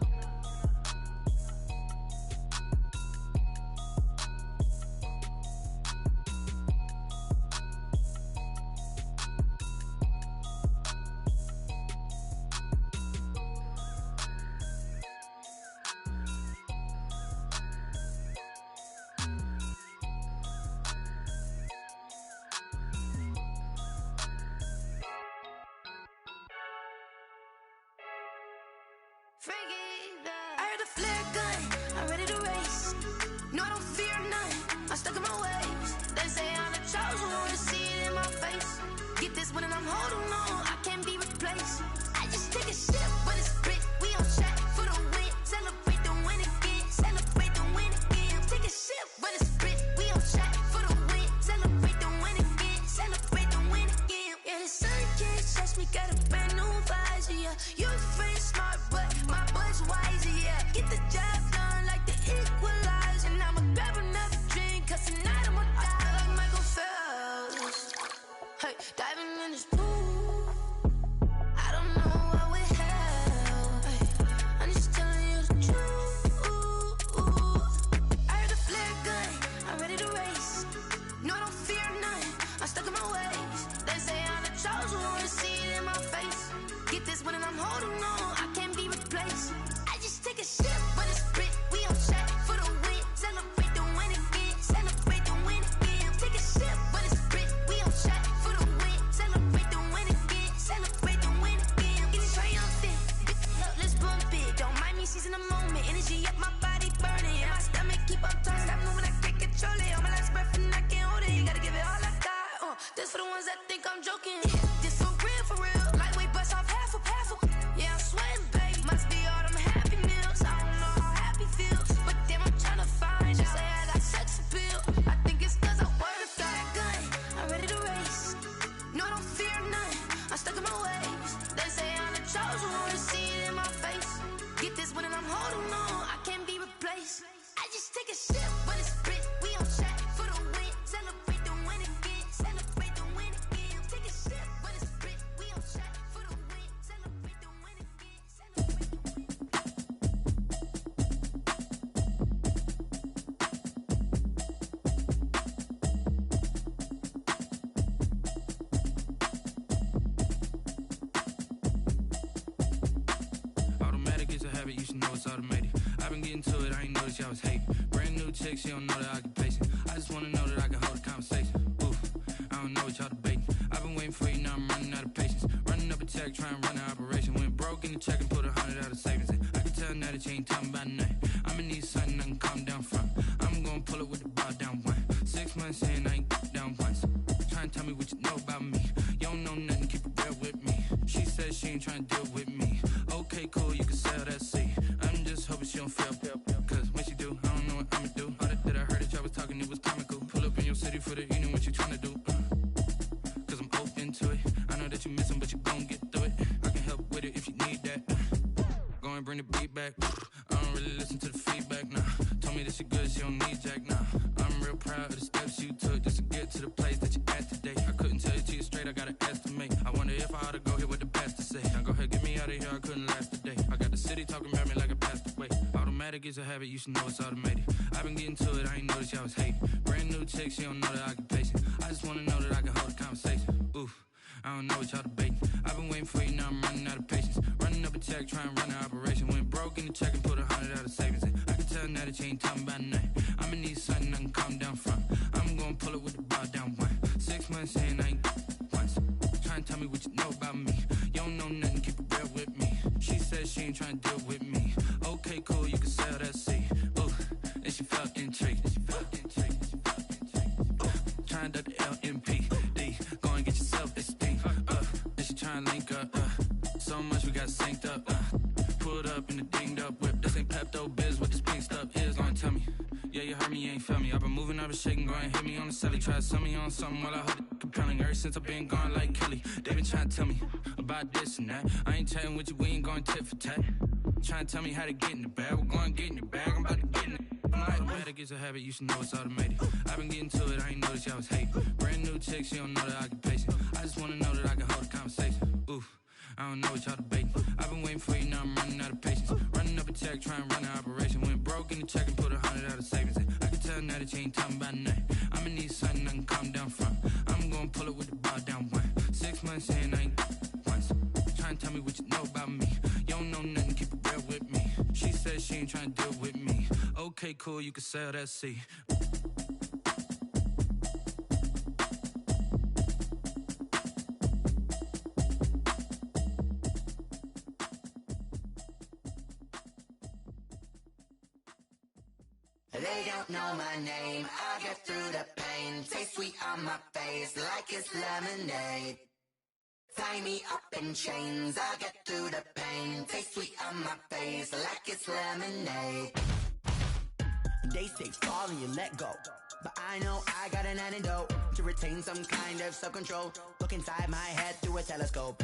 No, I don't fear none. I'm stuck in my ways. They say I'm the chosen one, to see it in my face. Get this one and I'm holding on. I can't be replaced. I just take a sip, but it's split. We on track for the win. Celebrate the win again. Celebrate the win again. Take a sip, but it's split. We on track for the win. Celebrate the win again. Celebrate the win again. Yeah, the sun can't touch me. Got a brand new visor. Yeah, you're friend smart, but my bud's wiser. Yeah, get the job done like the equalizer. And I'ma grab another drink, cause tonight I'ma die like Michael Phelps. Hey, diving in this pool. I don't know what we have. Hey, I'm just telling you the truth. I heard the flare gun, I'm ready to race. No, I don't fear none. I'm stuck in my ways. They say I'm the chosen one, to see it in my face. Get this one and I'm holding on. I can't be replaced. I just take a sip, but it's split. We on track for the win. Celebrate the win again. Celebrate the win again. Take a sip, but it's split. We on track for the win. Celebrate the win again. Celebrate the win again. Getting triumphant. Look, let's bump it. Don't mind me seizing the moment. Energy up, my body burning. And my stomach keep on turning. Stop moving, I can't control it. On my last breath and I can't hold it. You gotta give it all I got. This for the ones that think I'm joking. This for real, for real. Lightweight bust off half a. Yeah, I'm sweating, babe. Must be all them happy meals. I don't know how happy feels, but damn, I'm tryna find out. Say I got sex appeal. I think it's cause I work. Got a gun, I'm ready to race. No, I don't fear none. I'm stuck in my ways. They say I'm the chosen one, to see it in my face. Get this one and I'm holding on. I can't be replaced. I just take a sip, but it's split. We on track for the win. Celebrate the win again. Celebrate the win again. Take a sip, but it's split. We on track for the win. Celebrate the win again. Automatic is a habit, you should know it's automated. I've been getting to it, I ain't noticed y'all was hating. Brand new chick, she don't know the occupation. I just wanna know that I can hold a conversation. Oof, I don't know what y'all debating. I've been waiting for you, now I'm running out of patience. Running up a check, trying to run an operation. Went broke in the check and put 100 out of savings in. I can tell now that you ain't talking about nothing. I'ma need something I can calm down from. I'm gonna pull it with the bar down one. 6 months in, I ain't down once. Trying to tell me what you know about me. You don't know nothing, keep it real with me. She said she ain't trying to deal with me. Okay, cool, you can sell that seat. I'm just hoping she don't fail. Cause when she do, I don't know what I'ma do. All that I heard that y'all was talking, it was comical. Pull up in your city for the evening, what you trying to do? Cause I'm open to it. I know that you miss him, but you gon' get through it. I can help with it if you need that. Go and bring the beat back. I don't really listen to the feedback, nah. Told me that she good, she don't need jack, nah. I'm real proud of the steps you took just to get to the place that you at today. I couldn't tell you to you straight, I gotta estimate. I wonder if I ought to go here with the past to say. Now go ahead, get me out of here, I couldn't last a day. I got the city talking about me like I passed away. Automatic is a habit, you should know it's automated. I've been getting to it, I ain't noticed y'all was hating. Brand new chick, she don't know the occupation. I just wanna know that I can hold a conversation. Oof, I don't know what y'all debating. I've been waiting for you, now I'm running out of patience. Running up a check, trying to run an operation. Went broke in the check and put 100 out of savings in. I can tell now that you ain't talking about nothing. I'ma need something I can calm down from. I'm gonna pull it with the bar down one. 6 months in, I ain't once. Trying to tell me what you know about me. You don't know nothing, keep it real with me. She said she ain't trying to deal with me. Okay, cool, you can sell that seat. Ooh, and she felt intrigued. Trying to the LMPD. Go and get your self-esteem. And she trying to link up. So much we got synced up. Pulled up in the dinged up whip. This ain't Pepto-Biz, what this pink stuff is. Gonna tell me. Yeah, you heard me, you ain't felt me. I've been moving, I've been shaking, go and hit me on the celly. Try to sell me on something while I hold it compelling. Ever since I've been gone like Kelly, they been trying to tell me about this and that. I ain't chatting with you, we ain't going tit for tat. Trying to tell me how to get in the bag. We're going to get in the bag, I'm about to get in it. Automatic is a habit, you should know it's automated. I've been getting to it, I ain't noticed y'all was hating. Brand new chick, she don't know the occupation. I just wanna know that I can hold a conversation. Oof, I don't know what y'all debating. I've been waiting for you, now I'm running out of patience. Running up a check, trying to run an operation. Went broke in the check and put 100 out of savings in. I can tell now that you ain't talking about nothing. I'ma need something I can calm down from. I'm gonna pull it with the bar down one. 6 months in, I ain't once. Trying to tell me what you know about me. You don't know nothing, keep it real with me. She said she ain't trying to deal with me. Okay, cool, you can sell that seat. They don't know my name, I get through the pain. Taste sweet on my face like it's lemonade. Tie me up in chains, I get through the pain. Taste sweet on my face like it's lemonade. They say fall and you let go, but I know I got an antidote to retain some kind of self-control. Look inside my head through a telescope.